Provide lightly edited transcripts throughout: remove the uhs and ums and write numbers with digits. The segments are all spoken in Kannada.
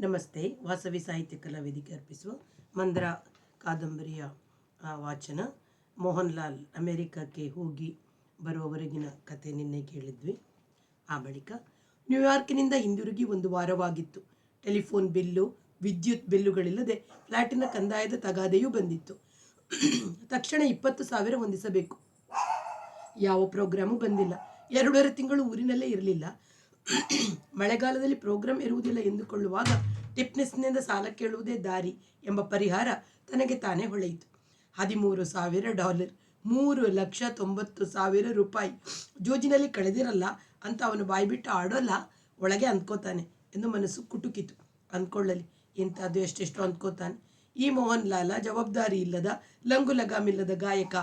ನಮಸ್ತೆ. ವಾಸವಿ ಸಾಹಿತ್ಯ ಕಲಾ ವೇದಿಕೆ ಅರ್ಪಿಸುವ ಮಂದ್ರ ಕಾದಂಬರಿಯ ವಾಚನ. ಮೋಹನ್ ಲಾಲ್ ಅಮೆರಿಕಕ್ಕೆ ಹೋಗಿ ಬರುವವರೆಗಿನ ಕತೆ ನಿನ್ನೆ ಕೇಳಿದ್ವಿ. ಆ ಬಳಿಕ ನ್ಯೂಯಾರ್ಕಿನಿಂದ ಹಿಂದಿರುಗಿ 1 ವಾರವಾಗಿತ್ತು. ಟೆಲಿಫೋನ್ ಬಿಲ್ಲು, ವಿದ್ಯುತ್ ಬಿಲ್ಲುಗಳಿಲ್ಲದೆ ಫ್ಲ್ಯಾಟಿನ ಕಂದಾಯದ ತಗಾದೆಯೂ ಬಂದಿತ್ತು. ತಕ್ಷಣ 20,000 ಹೊಂದಿಸಬೇಕು. ಯಾವ ಪ್ರೋಗ್ರಾಮೂ ಬಂದಿಲ್ಲ. 2.5 ತಿಂಗಳು ಊರಿನಲ್ಲೇ ಇರಲಿಲ್ಲ. ಮಳೆಗಾಲದಲ್ಲಿ ಪ್ರೋಗ್ರಾಂ ಇರುವುದಿಲ್ಲ ಎಂದುಕೊಳ್ಳುವಾಗ ಟಿಫ್ನಿಸ್ನಿಂದ ಸಾಲ ಕೇಳುವುದೇ ದಾರಿ ಎಂಬ ಪರಿಹಾರ ತನಗೆ ತಾನೇ ಹೊಳೆಯಿತು. $13,000, 3,90,000 ರೂಪಾಯಿ ಜೋಜಿನಲ್ಲಿ ಕಳೆದಿರಲ್ಲ ಅಂತ ಅವನು ಬಾಯ್ಬಿಟ್ಟು ಆಡೋಲ್ಲ, ಒಳಗೆ ಅಂದ್ಕೋತಾನೆ ಎಂದು ಮನಸ್ಸು ಕುಟುಕಿತು. ಅಂದ್ಕೊಳ್ಳಲಿ, ಇಂಥದ್ದು ಎಷ್ಟೆಷ್ಟು ಅಂದ್ಕೋತಾನೆ. ಈ ಮೋಹನ್ ಲಾಲ ಜವಾಬ್ದಾರಿ ಇಲ್ಲದ, ಲಂಗು ಲಗಾಮಿಲ್ಲದ ಗಾಯಕ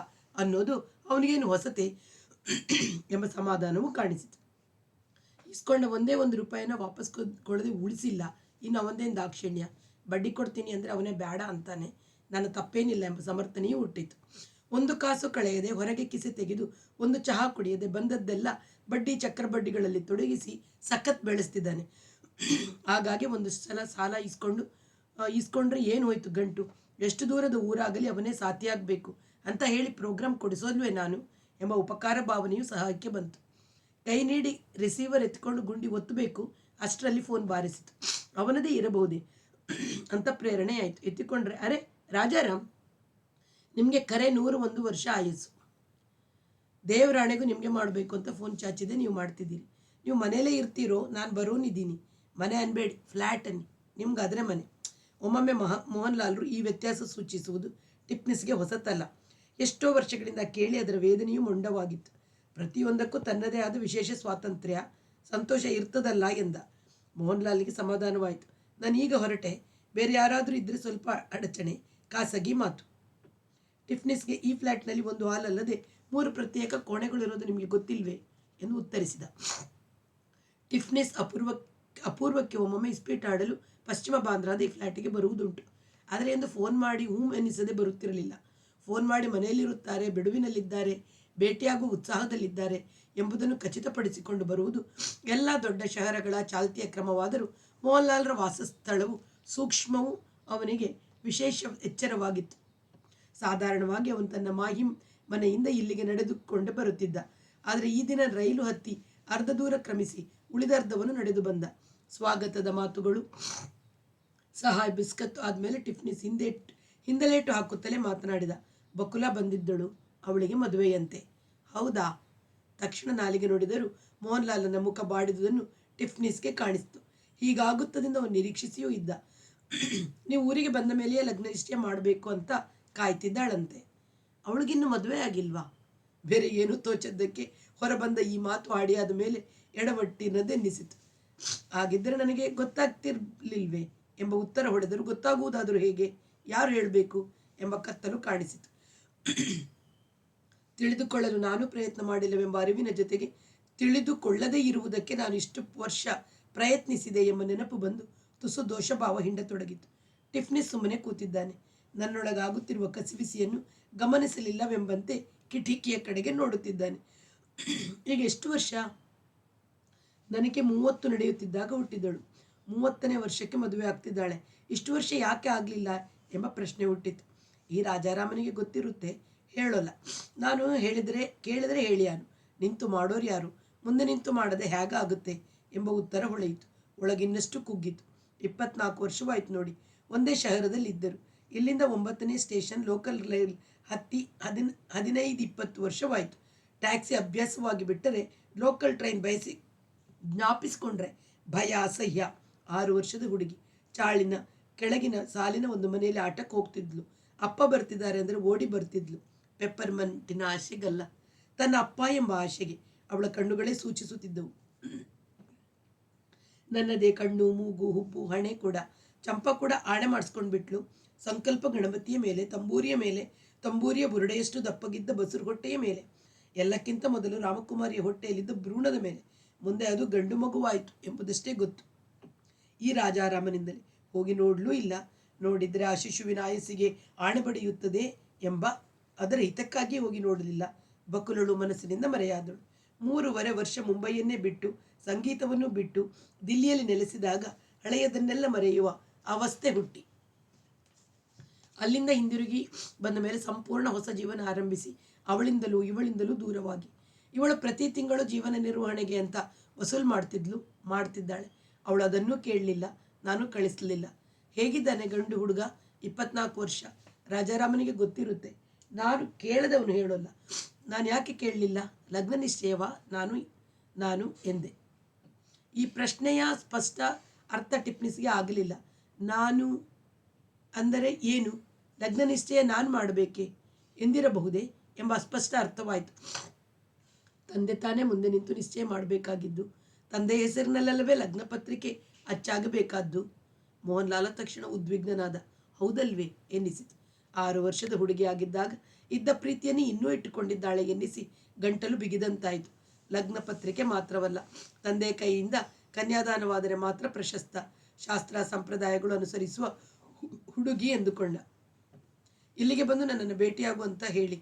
ಅನ್ನೋದು ಅವನಿಗೇನು ಹೊಸತೆ ಎಂಬ ಸಮಾಧಾನವೂ ಕಾಣಿಸಿತು. ಇಸ್ಕೊಂಡ ಒಂದೇ $1 ವಾಪಸ್ ಕೊಡದೆ ಉಳಿಸಿಲ್ಲ. ಇನ್ನು ಅವನದೇನು ದಾಕ್ಷಿಣ್ಯ. ಬಡ್ಡಿ ಕೊಡ್ತೀನಿ ಅಂದರೆ ಅವನೇ ಬೇಡ ಅಂತಾನೆ. ನನ್ನ ತಪ್ಪೇನಿಲ್ಲ ಎಂಬ ಸಮರ್ಥನೆಯೂ ಹುಟ್ಟಿತು. 1 ಕಾಸು ಕಳೆಯದೆ, ಹೊರಗೆ ಕಿಸೆ ತೆಗೆದು 1 ಚಹಾ ಕುಡಿಯದೆ ಬಂದದ್ದೆಲ್ಲ ಬಡ್ಡಿ ಚಕ್ರಬಡ್ಡಿಗಳಲ್ಲಿ ತೊಡಗಿಸಿ ಸಖತ್ ಬೆಳೆಸ್ತಿದ್ದಾನೆ. ಹಾಗಾಗಿ ಒಂದು ಸಲ ಸಾಲ ಇಸ್ಕೊಂಡ್ರೆ ಏನು ಹೋಯ್ತು ಗಂಟು. ಎಷ್ಟು ದೂರದ ಊರಾಗಲಿ ಅವನೇ ಸಾಥಿಯಾಗಬೇಕು ಅಂತ ಹೇಳಿ ಪ್ರೋಗ್ರಾಂ ಕೊಡಿಸೋಲ್ವೇ ನಾನು ಎಂಬ ಉಪಕಾರ ಭಾವನೆಯೂ ಸಹಾಯಕ್ಕೆ ಬಂತು. ಕೈ ನೀಡಿ ರಿಸೀವರ್ ಎತ್ಕೊಂಡು ಗುಂಡಿ ಒತ್ತಬೇಕು. ಅಷ್ಟರಲ್ಲಿ ಫೋನ್ ಬಾರಿಸಿತು. ಅವನದೇ ಇರಬಹುದೇ ಅಂತ ಪ್ರೇರಣೆ ಆಯಿತು. ಎತ್ತಿಕೊಂಡ್ರೆ, ಅರೆ ರಾಜಾರಾಮ್, ನಿಮಗೆ ಕರೆ 101 ವರ್ಷ ಆಯಸ್ಸು. ದೇವರಾಣೆಗೂ ನಿಮಗೆ ಮಾಡಬೇಕು ಅಂತ ಫೋನ್ ಚಾಚಿದೆ, ನೀವು ಮಾಡ್ತಿದ್ದೀರಿ. ನೀವು ಮನೇಲೇ ಇರ್ತೀರೋ? ನಾನು ಬರೋನಿದ್ದೀನಿ. ಮನೆ ಅನ್ಬೇಡಿ, ಫ್ಲ್ಯಾಟ್ ಅನ್ನಿ, ನಿಮ್ಗೆ ಆದರೆ ಮನೆ. ಒಮ್ಮೊಮ್ಮೆ ಮೋಹನ್ ಲಾಲ್ರು ಈ ವ್ಯತ್ಯಾಸ ಸೂಚಿಸುವುದು ಟಿಫ್ನಿಸ್ಗೆ ಹೊಸತಲ್ಲ. ಎಷ್ಟೋ ವರ್ಷಗಳಿಂದ ಕೇಳಿ ಅದರ ವೇದನೆಯೂ ಮೊಂಡವಾಗಿತ್ತು. ಪ್ರತಿಯೊಂದಕ್ಕೂ ತನ್ನದೇ ಆದ ವಿಶೇಷ ಸ್ವಾತಂತ್ರ್ಯ, ಸಂತೋಷ ಇರ್ತದಲ್ಲ ಎಂದ. ಮೋಹನ್ ಲಾಲ್ಗೆ ಸಮಾಧಾನವಾಯಿತು. ನಾನು ಈಗ ಹೊರಟೆ, ಬೇರೆ ಯಾರಾದರೂ ಇದ್ದರೆ ಸ್ವಲ್ಪ ಅಡಚಣೆ, ಖಾಸಗಿ ಮಾತು. ಟಿಫ್ನಿಸ್ಗೆ ಈ ಫ್ಲ್ಯಾಟ್ನಲ್ಲಿ 1 ಹಾಲ್ ಅಲ್ಲದೆ 3 ಪ್ರತ್ಯೇಕ ಕೋಣೆಗಳಿರೋದು ನಿಮಗೆ ಗೊತ್ತಿಲ್ವೇ ಎಂದು ಉತ್ತರಿಸಿದ. ಟಿಫ್ನಿಸ್ ಅಪೂರ್ವಕ್ಕೆ ಒಮ್ಮೊಮ್ಮೆ ಇಸ್ಪೀಟ್ ಆಡಲು ಪಶ್ಚಿಮ ಬಾಂದ್ರಾದ ಈ ಫ್ಲ್ಯಾಟಿಗೆ ಬರುವುದುಂಟು. ಆದರೆ ಎಂದು ಫೋನ್ ಮಾಡಿ ಎನ್ನಿಸದೆ ಬರುತ್ತಿರಲಿಲ್ಲ. ಫೋನ್ ಮಾಡಿ ಮನೆಯಲ್ಲಿರುತ್ತಾರೆ, ಬಿಡುವಿನಲ್ಲಿದ್ದಾರೆ, ಭೇಟಿಯಾಗುವ ಉತ್ಸಾಹದಲ್ಲಿದ್ದಾರೆ ಎಂಬುದನ್ನು ಖಚಿತಪಡಿಸಿಕೊಂಡು ಬರುವುದು ಎಲ್ಲ ದೊಡ್ಡ ಶಹರಗಳ ಚಾಲ್ತಿಯ ಕ್ರಮವಾದರೂ ಮೋಹನ್ ಲಾಲ್ರ ವಾಸಸ್ಥಳವು ಸೂಕ್ಷ್ಮವೂ ಅವನಿಗೆ ವಿಶೇಷ ಎಚ್ಚರವಾಗಿತ್ತು. ಸಾಧಾರಣವಾಗಿ ಅವನು ತನ್ನ ಮಾಹಿಂ ಮನೆಯಿಂದ ಇಲ್ಲಿಗೆ ನಡೆದುಕೊಂಡು ಬರುತ್ತಿದ್ದ. ಆದರೆ ಈ ದಿನ ರೈಲು ಹತ್ತಿ ಅರ್ಧ ದೂರ ಕ್ರಮಿಸಿ ಉಳಿದರ್ಧವನ್ನು ನಡೆದು ಬಂದ. ಸ್ವಾಗತದ ಮಾತುಗಳು, ಸಹಾಯ ಬಿಸ್ಕತ್ತು ಆದಮೇಲೆ ಟಿಫ್ನಿಸ್ ಹಿಂದಲೇಟು ಹಾಕುತ್ತಲೇ ಮಾತನಾಡಿದ. ಬಕುಲ ಬಂದಿದ್ದಳು, ಅವಳಿಗೆ ಮದುವೆಯಂತೆ. ಹೌದಾ? ತಕ್ಷಣ ನಾಲಿಗೆ ನೋಡಿದರೂ ಮೋಹನ್ ಲಾಲನ ಮುಖ ಬಾಡಿದುದನ್ನು ಟಿಫ್ನಿಸ್ಗೆ ಕಾಣಿಸ್ತು. ಹೀಗಾಗುತ್ತದೆಂದು ಅವನು ನಿರೀಕ್ಷಿಸಿಯೂ ಇದ್ದ. ನೀವು ಊರಿಗೆ ಬಂದ ಮೇಲೆಯೇ ಲಗ್ನ ನಿಶ್ಚಯ ಮಾಡಬೇಕು ಅಂತ ಕಾಯ್ತಿದ್ದಾಳಂತೆ. ಅವಳಿಗಿನ್ನೂ ಮದುವೆ ಆಗಿಲ್ವಾ? ಬೇರೆ ಏನೂ ತೋಚದ್ದಕ್ಕೆ ಹೊರಬಂದ ಈ ಮಾತು ಆಡಿಯಾದ ಮೇಲೆ ಎಡವಟ್ಟಿನದೆನ್ನಿಸಿತು. ಹಾಗಿದ್ದರೆ ನನಗೆ ಗೊತ್ತಾಗ್ತಿರ್ಲಿಲ್ವೇ ಎಂಬ ಉತ್ತರ ಹೊಡೆದರೂ, ಗೊತ್ತಾಗುವುದಾದರೂ ಹೇಗೆ, ಯಾರು ಹೇಳಬೇಕು ಎಂಬ ಕತ್ತಲು ಕಾಣಿಸಿತು. ತಿಳಿದುಕೊಳ್ಳಲು ನಾನು ಪ್ರಯತ್ನ ಮಾಡಿಲ್ಲವೆಂಬ ಅರಿವಿನ ಜೊತೆಗೆ ತಿಳಿದುಕೊಳ್ಳದೇ ಇರುವುದಕ್ಕೆ ನಾನು ಇಷ್ಟು ವರ್ಷ ಪ್ರಯತ್ನಿಸಿದೆ ಎಂಬ ನೆನಪು ಬಂದು ತುಸು ದೋಷಭಾವ ಹಿಂಡತೊಡಗಿತು. ಟಿಫ್ನಿಸ್ ಸುಮ್ಮನೆ ಕೂತಿದ್ದಾನೆ. ನನ್ನೊಳಗಾಗುತ್ತಿರುವ ಕಸಿವಿಸಿಯನ್ನು ಗಮನಿಸಲಿಲ್ಲವೆಂಬಂತೆ ಕಿಟಕಿಯ ಕಡೆಗೆ ನೋಡುತ್ತಿದ್ದಾನೆ. ಈಗ ಎಷ್ಟು ವರ್ಷ? ನನಗೆ 30 ನಡೆಯುತ್ತಿದ್ದಾಗ ಹುಟ್ಟಿದಳು. 30ನೇ ವರ್ಷಕ್ಕೆ ಮದುವೆ ಆಗ್ತಿದ್ದಾಳೆ. ಇಷ್ಟು ವರ್ಷ ಯಾಕೆ ಆಗಲಿಲ್ಲ ಎಂಬ ಪ್ರಶ್ನೆ ಹುಟ್ಟಿತು. ಈ ರಾಜಾರಾಮನಿಗೆ ಗೊತ್ತಿರುತ್ತೆ, ಹೇಳೋಲ್ಲ. ನಾನು ಕೇಳಿದರೆ ಹೇಳಿಯಾನು. ನಿಂತು ಮಾಡೋರು ಯಾರು? ಮುಂದೆ ನಿಂತು ಮಾಡದೆ ಹೇಗಾಗುತ್ತೆ ಎಂಬ ಉತ್ತರ ಹೊಳೆಯಿತು. ಒಳಗಿನ್ನಷ್ಟು ಕುಗ್ಗಿತು. 24 ವರ್ಷವಾಯಿತು ನೋಡಿ. ಒಂದೇ ಶಹರದಲ್ಲಿ ಇದ್ದರು. ಇಲ್ಲಿಂದ 9ನೇ ಸ್ಟೇಷನ್ ಲೋಕಲ್ ರೈಲ್ ಹತ್ತಿ 15-20 ವರ್ಷವಾಯಿತು. ಟ್ಯಾಕ್ಸಿ ಅಭ್ಯಾಸವಾಗಿ ಬಿಟ್ಟರೆ ಲೋಕಲ್ ಟ್ರೈನ್ ಬಯಸಿ ಜ್ಞಾಪಿಸಿಕೊಂಡ್ರೆ ಭಯ, ಅಸಹ್ಯ. 6 ವರ್ಷದ ಹುಡುಗಿ, ಚಾಳಿನ ಕೆಳಗಿನ ಸಾಲಿನ ಒಂದು ಮನೆಯಲ್ಲಿ ಆಟಕ್ಕೆ ಹೋಗ್ತಿದ್ಲು. ಅಪ್ಪ ಬರ್ತಿದ್ದಾರೆ ಅಂದರೆ ಓಡಿ ಬರ್ತಿದ್ಲು. ಪೆಪ್ಪರ್ಮೆಂಟಿನ ಆಶೆಗಲ್ಲ, ತನ್ನ ಅಪ್ಪ ಎಂಬ ಆಶೆಗೆ. ಅವಳ ಕಣ್ಣುಗಳೇ ಸೂಚಿಸುತ್ತಿದ್ದವು. ನನ್ನದೇ ಕಣ್ಣು, ಮೂಗು, ಹುಬ್ಬು, ಹಣೆ ಕೂಡ. ಚಂಪ ಕೂಡ ಆಣೆ ಮಾಡಿಸ್ಕೊಂಡು ಬಿಟ್ಲು. ಸಂಕಲ್ಪ ಗಣಪತಿಯ ಮೇಲೆ, ತಂಬೂರಿಯ ಬುರುಡೆಯಷ್ಟು ದಪ್ಪಗಿದ್ದ ಬಸುರು ಹೊಟ್ಟೆಯ ಮೇಲೆ, ಎಲ್ಲಕ್ಕಿಂತ ಮೊದಲು ರಾಮಕುಮಾರಿಯ ಹೊಟ್ಟೆಯಲ್ಲಿದ್ದ ಭ್ರೂಣದ ಮೇಲೆ. ಮುಂದೆ ಅದು ಗಂಡು ಮಗುವಾಯಿತು ಎಂಬುದಷ್ಟೇ ಗೊತ್ತು ಈ ರಾಜಾರಾಮನಿಂದಲೇ. ಹೋಗಿ ನೋಡಲೂ ಇಲ್ಲ. ನೋಡಿದರೆ ಆ ಶಿಶುವಿನ ಆಯಸ್ಸಿಗೆ ಆಣೆ ಬಡಿಯುತ್ತದೆ ಎಂಬ ಅದರ ಹಿತಕ್ಕಾಗಿ ಹೋಗಿ ನೋಡಲಿಲ್ಲ. ಬಕುಲಳು ಮನಸ್ಸಿನಿಂದ ಮರೆಯಾದಳು. 3.5 ವರ್ಷ ಮುಂಬೈಯನ್ನೇ ಬಿಟ್ಟು, ಸಂಗೀತವನ್ನು ಬಿಟ್ಟು ದಿಲ್ಲಿಯಲ್ಲಿ ನೆಲೆಸಿದಾಗ ಹಳೆಯದನ್ನೆಲ್ಲ ಮರೆಯುವ ಅವಸ್ಥೆ ಹುಟ್ಟಿ ಅಲ್ಲಿಂದ ಹಿಂದಿರುಗಿ ಬಂದ ಮೇಲೆ ಸಂಪೂರ್ಣ ಹೊಸ ಜೀವನ ಆರಂಭಿಸಿ ಅವಳಿಂದಲೂ ಇವಳಿಂದಲೂ ದೂರವಾಗಿ ಇವಳು ಪ್ರತಿ ತಿಂಗಳು ಜೀವನ ನಿರ್ವಹಣೆಗೆ ಅಂತ ವಸೂಲು ಮಾಡ್ತಿದ್ದಾಳೆ. ಅವಳು ಅದನ್ನೂ ಕೇಳಲಿಲ್ಲ, ನಾನು ಕಳಿಸಲಿಲ್ಲ. ಹೇಗಿದ್ದಾನೆ ಗಂಡು ಹುಡುಗ? 24 ವರ್ಷ. ರಾಜಾರಾಮನಿಗೆ ಗೊತ್ತಿರುತ್ತೆ. ನಾನು ಕೇಳದವನು ಹೇಳೋಲ್ಲ. ನಾನು ಯಾಕೆ ಕೇಳಲಿಲ್ಲ? ಲಗ್ನ ನಿಶ್ಚಯವಾ? ನಾನು ಎಂದೆ. ಈ ಪ್ರಶ್ನೆಯ ಸ್ಪಷ್ಟ ಅರ್ಥ ಟಿಪ್ನಿಸ್ಗೆ ಆಗಲಿಲ್ಲ. ನಾನು ಅಂದರೆ ಏನು? ಲಗ್ನ ನಿಶ್ಚಯ ನಾನು ಮಾಡಬೇಕೆ ಎಂದಿರಬಹುದೇ ಎಂಬ ಅಸ್ಪಷ್ಟ ಅರ್ಥವಾಯಿತು. ತಂದೆ ತಾನೇ ಮುಂದೆ ನಿಂತು ನಿಶ್ಚಯ ಮಾಡಬೇಕಾಗಿದ್ದು. ತಂದೆ ಹೆಸರಿನಲ್ಲವೇ ಲಗ್ನ ಪತ್ರಿಕೆ ಅಚ್ಚಾಗಬೇಕಾದ್ದು. ಮೋಹನ್ಲಾಲ ತಕ್ಷಣ ಉದ್ವಿಗ್ನನಾದ. ಹೌದಲ್ವೇ ಎನ್ನಿಸಿತು. 6 ವರ್ಷದ ಹುಡುಗಿಯಾಗಿದ್ದಾಗ ಇದ್ದ ಪ್ರೀತಿಯನ್ನು ಇನ್ನೂ ಇಟ್ಟುಕೊಂಡಿದ್ದಾಳೆ ಎನ್ನಿಸಿ ಗಂಟಲು ಬಿಗಿದಂತಾಯಿತು. ಲಗ್ನ ಪತ್ರಿಕೆ ಮಾತ್ರವಲ್ಲ, ತಂದೆ ಕೈಯಿಂದ ಕನ್ಯಾದಾನವಾದರೆ ಮಾತ್ರ ಪ್ರಶಸ್ತ. ಶಾಸ್ತ್ರ ಸಂಪ್ರದಾಯಗಳು ಅನುಸರಿಸುವ ಹುಡುಗಿ ಎಂದುಕೊಂಡ. ಇಲ್ಲಿಗೆ ಬಂದು ನನ್ನನ್ನು ಭೇಟಿಯಾಗುವಂತ ಹೇಳಿ.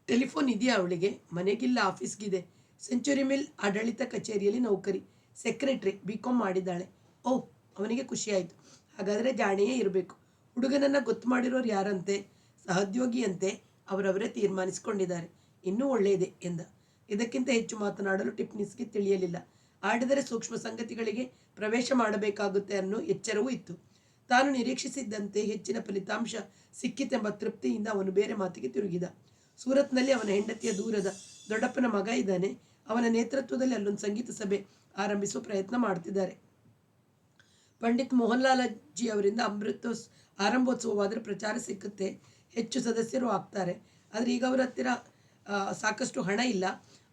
ಟೆಲಿಫೋನ್ ಇದೆಯಾ ಅವಳಿಗೆ? ಮನೆಗಿಲ್ಲ, ಆಫೀಸ್ಗಿದೆ. ಸೆಂಚುರಿ ಮಿಲ್ ಆಡಳಿತ ಕಚೇರಿಯಲ್ಲಿ ನೌಕರಿ, ಸೆಕ್ರೆಟರಿ, BCom ಮಾಡಿದ್ದಾಳೆ. ಓಹ್, ಅವನಿಗೆ ಖುಷಿಯಾಯಿತು. ಹಾಗಾದರೆ ಜಾಣೆಯೇ ಇರಬೇಕು. ಹುಡುಗನನ್ನು ಗೊತ್ತು ಮಾಡಿರೋರು ಯಾರಂತೆ? ಸಹೋದ್ಯೋಗಿಯಂತೆ. ಅವರವರೇ ತೀರ್ಮಾನಿಸಿಕೊಂಡಿದ್ದಾರೆ. ಇನ್ನೂ ಒಳ್ಳೆಯದೇ ಎಂದ. ಇದಕ್ಕಿಂತ ಹೆಚ್ಚು ಮಾತನಾಡಲು ಟಿಪ್ನಿಸ್ಗೆ ತಿಳಿಯಲಿಲ್ಲ. ಆಡಿದರೆ ಸೂಕ್ಷ್ಮ ಸಂಗತಿಗಳಿಗೆ ಪ್ರವೇಶ ಮಾಡಬೇಕಾಗುತ್ತೆ ಅನ್ನೋ ಎಚ್ಚರವೂ ಇತ್ತು. ತಾನು ನಿರೀಕ್ಷಿಸಿದ್ದಂತೆ ಹೆಚ್ಚಿನ ಫಲಿತಾಂಶ ಸಿಕ್ಕಿತೆಂಬ ತೃಪ್ತಿಯಿಂದ ಅವನು ಬೇರೆ ಮಾತಿಗೆ ತಿರುಗಿದ. ಸೂರತ್ನಲ್ಲಿ ಅವನ ಹೆಂಡತಿಯ ದೂರದ ದೊಡ್ಡಪ್ಪನ ಮಗ ಇದ್ದಾನೆ. ಅವನ ನೇತೃತ್ವದಲ್ಲಿ ಅಲ್ಲೊಂದು ಸಂಗೀತ ಸಭೆ ಆರಂಭಿಸುವ ಪ್ರಯತ್ನ ಮಾಡ್ತಿದ್ದಾರೆ. ಪಂಡಿತ್ ಮೋಹನ್ಲಾಲಜಿ ಅವರಿಂದ ಆರಂಭೋತ್ಸವವಾದರೆ ಪ್ರಚಾರ ಸಿಕ್ಕುತ್ತೆ, ಹೆಚ್ಚು ಸದಸ್ಯರು ಆಗ್ತಾರೆ. ಆದರೆ ಈಗ ಅವರ ಹತ್ತಿರ ಸಾಕಷ್ಟು ಹಣ ಇಲ್ಲ.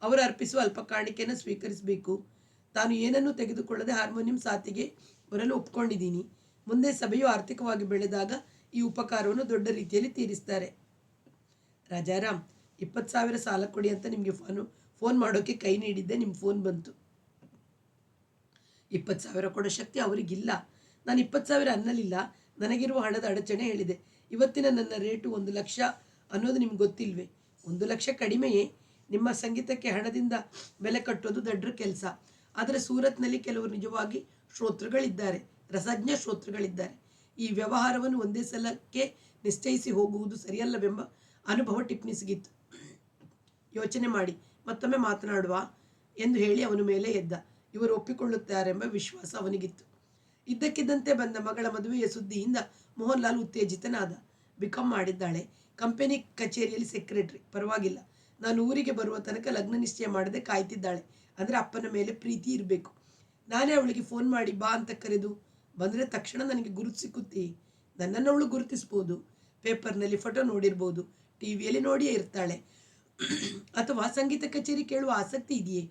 ಅವರು ಅರ್ಪಿಸುವ ಅಲ್ಪ ಕಾಣಿಕೆಯನ್ನು ಸ್ವೀಕರಿಸಬೇಕು. ತಾನು ಏನನ್ನೂ ತೆಗೆದುಕೊಳ್ಳದೆ ಹಾರ್ಮೋನಿಯಂ ಸಾತಿಗೆ ಬರಲು ಒಪ್ಕೊಂಡಿದ್ದೀನಿ. ಮುಂದೆ ಸಭೆಯು ಆರ್ಥಿಕವಾಗಿ ಬೆಳೆದಾಗ ಈ ಉಪಕಾರವನ್ನು ದೊಡ್ಡ ರೀತಿಯಲ್ಲಿ ತೀರಿಸ್ತಾರೆ. ರಾಜಾರಾಮ್, 20,000 ಸಾಲ ಕೊಡಿ ಅಂತ ನಿಮಗೆ ಫೋನ್ ಮಾಡೋಕ್ಕೆ ಕೈ ನೀಡಿದ್ದೆ. ನಿಮ್ಮ ಫೋನ್ ಬಂತು. 20,000 ಕೊಡೋ ಶಕ್ತಿ ಅವರಿಗಿಲ್ಲ. ನಾನು 20,000 ಅನ್ನಲಿಲ್ಲ. ನನಗಿರುವ ಹಣದ ಅಡಚಣೆ ಹೇಳಿದೆ. ಇವತ್ತಿನ ನನ್ನ ರೇಟು 1 ಲಕ್ಷ ಅನ್ನೋದು ನಿಮ್ಗೆ ಗೊತ್ತಿಲ್ವೇ? 1 ಲಕ್ಷ ಕಡಿಮೆಯೇ. ನಿಮ್ಮ ಸಂಗೀತಕ್ಕೆ ಹಣದಿಂದ ಬೆಲೆ ಕಟ್ಟೋದು ದೊಡ್ಡ ಕೆಲಸ. ಆದರೆ ಸೂರತ್ನಲ್ಲಿ ಕೆಲವರು ನಿಜವಾಗಿ ಶ್ರೋತೃಗಳಿದ್ದಾರೆ, ರಸಜ್ಞ ಶ್ರೋತೃಗಳಿದ್ದಾರೆ. ಈ ವ್ಯವಹಾರವನ್ನು ಒಂದೇ ಸಲಕ್ಕೆ ನಿಶ್ಚಯಿಸಿ ಹೋಗುವುದು ಸರಿಯಲ್ಲವೆಂಬ ಅನುಭವ ಟಿಪ್ನಿಸ್ಗಿತ್ತು. ಯೋಚನೆ ಮಾಡಿ ಮತ್ತೊಮ್ಮೆ ಮಾತನಾಡುವ ಎಂದು ಹೇಳಿ ಅವನ ಮೇಲೆ ಎದ್ದ. ಇವರು ಒಪ್ಪಿಕೊಳ್ಳುತ್ತಾರೆಂಬ ವಿಶ್ವಾಸ ಅವನಿಗಿತ್ತು. ಇದ್ದಕ್ಕಿದ್ದಂತೆ ಬಂದ ಮಗಳ ಮದುವೆಯ ಸುದ್ದಿಯಿಂದ ಮೋಹನ್ಲಾಲ್ ಉತ್ತೇಜಿತನಾದ. BCom ಮಾಡಿದ್ದಾಳೆ, ಕಂಪೆನಿ ಕಚೇರಿಯಲ್ಲಿ ಸೆಕ್ರೆಟರಿ, ಪರವಾಗಿಲ್ಲ. ನಾನು ಊರಿಗೆ ಬರುವ ತನಕ ಲಗ್ನ ನಿಶ್ಚಯ ಮಾಡದೆ ಕಾಯ್ತಿದ್ದಾಳೆ. ಅಂದರೆ ಅಪ್ಪನ ಮೇಲೆ ಪ್ರೀತಿ ಇರಬೇಕು. ನಾನೇ ಅವಳಿಗೆ ಫೋನ್ ಮಾಡಿ ಬಾ ಅಂತ ಕರೆದು ಬಂದರೆ ತಕ್ಷಣ ನನಗೆ ಗುರುತು ಸಿಕ್ಕುತ್ತೆ. ನನ್ನನ್ನು ಅವಳು ಗುರುತಿಸ್ಬೋದು. ಪೇಪರ್ನಲ್ಲಿ ಫೋಟೋ ನೋಡಿರ್ಬೋದು, ಟಿವಿಯಲ್ಲಿ ನೋಡಿಯೇ ಇರ್ತಾಳೆ. ಅಥವಾ ಸಂಗೀತ ಕಚೇರಿ ಕೇಳುವ ಆಸಕ್ತಿ ಇದೆಯೇ?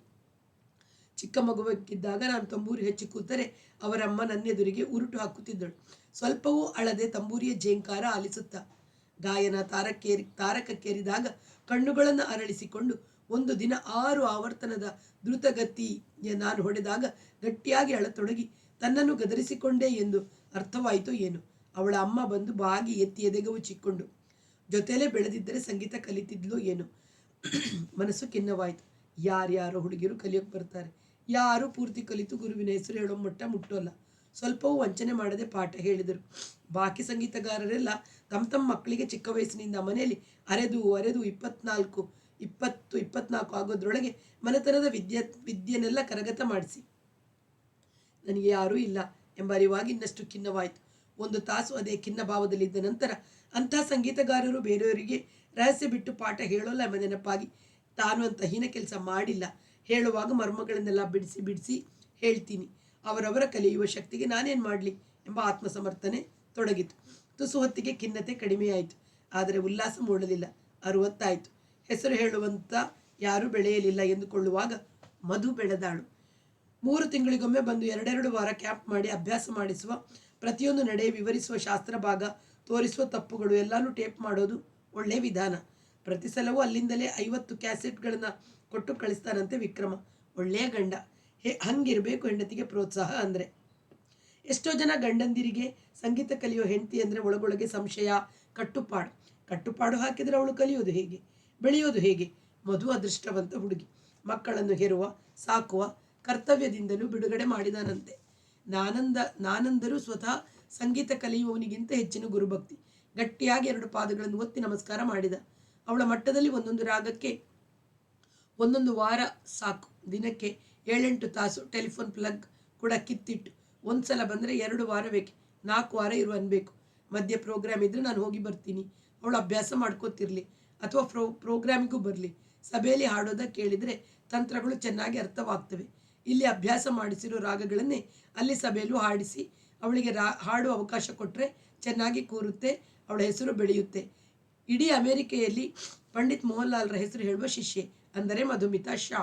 ಚಿಕ್ಕ ಮಗುವಾಗಿದ್ದಾಗ ನಾನು ತಂಬೂರಿ ಹೆಚ್ಚಿ ಕೂತರೆ ಅವರಮ್ಮ ನನ್ನೆದುರಿಗೆ ಉರುಟು ಹಾಕುತ್ತಿದ್ದಳು. ಸ್ವಲ್ಪವೂ ಅಳದೆ ತಂಬೂರಿಯ ಝೇಂಕಾರ ಆಲಿಸುತ್ತಾ. ಗಾಯನ ತಾರಕಕ್ಕೇರಿದಾಗ ಕಣ್ಣುಗಳನ್ನು ಅರಳಿಸಿಕೊಂಡು ಒಂದು ದಿನ 6 ಆವರ್ತನದ ದ್ರುತಗತಿಯ ನಾನು ಹೊಡೆದಾಗ ಗಟ್ಟಿಯಾಗಿ ಅಳತೊಡಗಿ ತನ್ನನ್ನು ಗದರಿಸಿಕೊಂಡೆ ಎಂದು ಅರ್ಥವಾಯಿತು ಏನು. ಅವಳ ಅಮ್ಮ ಬಂದು ಬಾಗಿ ಎತ್ತಿ ಎದೆಗವು ಚಿಕ್ಕೊಂಡು. ಜೊತೆಲೇ ಬೆಳೆದಿದ್ದರೆ ಸಂಗೀತ ಕಲಿತಿದ್ಲು ಏನು. ಮನಸ್ಸು ಖಿನ್ನವಾಯಿತು. ಯಾರ್ಯಾರೋ ಹುಡುಗಿರು ಕಲಿಯೋಕೆ ಬರ್ತಾರೆ. ಯಾರು ಪೂರ್ತಿ ಕಲಿತು ಗುರುವಿನ ಹೆಸರು ಹೇಳೋ ಮಟ್ಟ ಮುಟ್ಟೋಲ್ಲ. ಸ್ವಲ್ಪವೂ ವಂಚನೆ ಮಾಡದೆ ಪಾಠ ಹೇಳಿದರು. ಬಾಕಿ ಸಂಗೀತಗಾರರೆಲ್ಲ ತಮ್ಮ ಮಕ್ಕಳಿಗೆ ಚಿಕ್ಕ ವಯಸ್ಸಿನಿಂದ ಮನೆಯಲ್ಲಿ ಅರೆದು 24 ಆಗೋದ್ರೊಳಗೆ ಮನೆತನದ ವಿದ್ಯೆನೆಲ್ಲ ಕರಗತ ಮಾಡಿಸಿ. ನನಗೆ ಯಾರೂ ಇಲ್ಲ ಎಂಬ ಅರಿವಾಗಿ ಇನ್ನಷ್ಟು ಖಿನ್ನವಾಯಿತು. 1 ತಾಸು ಅದೇ ಖಿನ್ನ ಭಾವದಲ್ಲಿದ್ದ ನಂತರ ಅಂಥ ಸಂಗೀತಗಾರರು ಬೇರೆಯವರಿಗೆ ರಹಸ್ಯ ಬಿಟ್ಟು ಪಾಠ ಹೇಳೋಲ್ಲ ಎಂಬ ನೆನಪಾಗಿ ತಾನು ಅಂತ ಹೀನ ಕೆಲಸ ಮಾಡಿಲ್ಲ. ಹೇಳುವಾಗ ಮರ್ಮಗಳನ್ನೆಲ್ಲ ಬಿಡಿಸಿ ಹೇಳ್ತೀನಿ. ಅವರವರ ಕಲಿಯುವ ಶಕ್ತಿಗೆ ನಾನೇನು ಮಾಡಲಿ ಎಂಬ ಆತ್ಮಸಮರ್ಥನೆ ತೊಡಗಿತು. ತುಸು ಹೊತ್ತಿಗೆ ಖಿನ್ನತೆ ಕಡಿಮೆಯಾಯಿತು. ಆದರೆ ಉಲ್ಲಾಸ ಮೂಡಲಿಲ್ಲ. 60 ಆಯಿತು. ಹೆಸರು ಹೇಳುವಂಥ ಯಾರೂ ಬೆಳೆಯಲಿಲ್ಲ ಎಂದುಕೊಳ್ಳುವಾಗ ಮಧು ಬೆಳೆದಾಳು. 3 ತಿಂಗಳಿಗೊಮ್ಮೆ ಬಂದು 2 ವಾರ ಕ್ಯಾಂಪ್ ಮಾಡಿ ಅಭ್ಯಾಸ ಮಾಡಿಸುವ, ಪ್ರತಿಯೊಂದು ನಡೆ ವಿವರಿಸುವ, ಶಾಸ್ತ್ರ ಭಾಗ ತೋರಿಸುವ, ತಪ್ಪುಗಳು ಎಲ್ಲಾನು ಟೇಪ್ ಮಾಡೋದು ಒಳ್ಳೆಯ ವಿಧಾನ. ಪ್ರತಿ ಸಲವೂ ಅಲ್ಲಿಂದಲೇ 50 ಕ್ಯಾಸೆಟ್ಗಳನ್ನು ಕೊಟ್ಟು ಕಳಿಸ್ತಾನಂತೆ ವಿಕ್ರಮ. ಒಳ್ಳೆಯ ಗಂಡ. ಹಂಗಿರಬೇಕು ಹೆಂಡತಿಗೆ ಪ್ರೋತ್ಸಾಹ ಅಂದರೆ. ಎಷ್ಟೋ ಜನ ಗಂಡಂದಿರಿಗೆ ಸಂಗೀತ ಕಲಿಯೋ ಹೆಂಡತಿ ಅಂದರೆ ಒಳಗೊಳಗೆ ಸಂಶಯ, ಕಟ್ಟುಪಾಡು ಹಾಕಿದರೆ ಅವಳು ಕಲಿಯೋದು ಹೇಗೆ, ಬೆಳೆಯೋದು ಹೇಗೆ? ಮಧು ಅದೃಷ್ಟವಂತ ಹುಡುಗಿ. ಮಕ್ಕಳನ್ನು ಹೆರುವ, ಸಾಕುವ ಕರ್ತವ್ಯದಿಂದಲೂ ಬಿಡುಗಡೆ ಮಾಡಿದಾನಂತೆ. ನಾನಂದರೂ ಸ್ವತಃ ಸಂಗೀತ ಕಲಿಯುವವನಿಗಿಂತ ಹೆಚ್ಚಿನ ಗುರುಭಕ್ತಿ. ಗಟ್ಟಿಯಾಗಿ 2 ಪಾದಗಳನ್ನು ಒತ್ತಿ ನಮಸ್ಕಾರ ಮಾಡಿದ. ಅವಳ ಮಟ್ಟದಲ್ಲಿ ಒಂದೊಂದು ರಾಗಕ್ಕೆ ಒಂದೊಂದು ವಾರ ಸಾಕು. ದಿನಕ್ಕೆ 7-8 ತಾಸು ಟೆಲಿಫೋನ್ ಪ್ಲಗ್ ಕೂಡ ಕಿತ್ತಿಟ್ಟು ಒಂದು ಸಲ ಬಂದರೆ 2 ವಾರ ಬೇಕೆ, 4 ವಾರ ಇರು ಅನ್ಬೇಕು. ಮಧ್ಯೆ ಪ್ರೋಗ್ರಾಮ್ ಇದ್ದರೆ ನಾನು ಹೋಗಿ ಬರ್ತೀನಿ. ಅವಳು ಅಭ್ಯಾಸ ಮಾಡ್ಕೋತಿರ್ಲಿ ಅಥವಾ ಪ್ರೋಗ್ರಾಮಿಗೂ ಬರಲಿ. ಸಭೆಯಲ್ಲಿ ಹಾಡೋದ ಕೇಳಿದರೆ ತಂತ್ರಗಳು ಚೆನ್ನಾಗಿ ಅರ್ಥವಾಗ್ತವೆ. ಇಲ್ಲಿ ಅಭ್ಯಾಸ ಮಾಡಿಸಿರೋ ರಾಗಗಳನ್ನೇ ಅಲ್ಲಿ ಸಭೆಯಲ್ಲೂ ಹಾಡಿಸಿ ಅವಳಿಗೆ ಹಾಡುವ ಅವಕಾಶ ಕೊಟ್ಟರೆ ಚೆನ್ನಾಗಿ ಕೂರುತ್ತೆ, ಅವಳ ಹೆಸರು ಬೆಳೆಯುತ್ತೆ. ಇಡೀ ಅಮೆರಿಕೆಯಲ್ಲಿ ಪಂಡಿತ್ ಮೋಹನ್ಲಾಲ್ರ ಹೆಸರು ಹೇಳುವ ಶಿಷ್ಯೆ ಅಂದರೆ ಮಧುಮಿತಾ ಶಾ.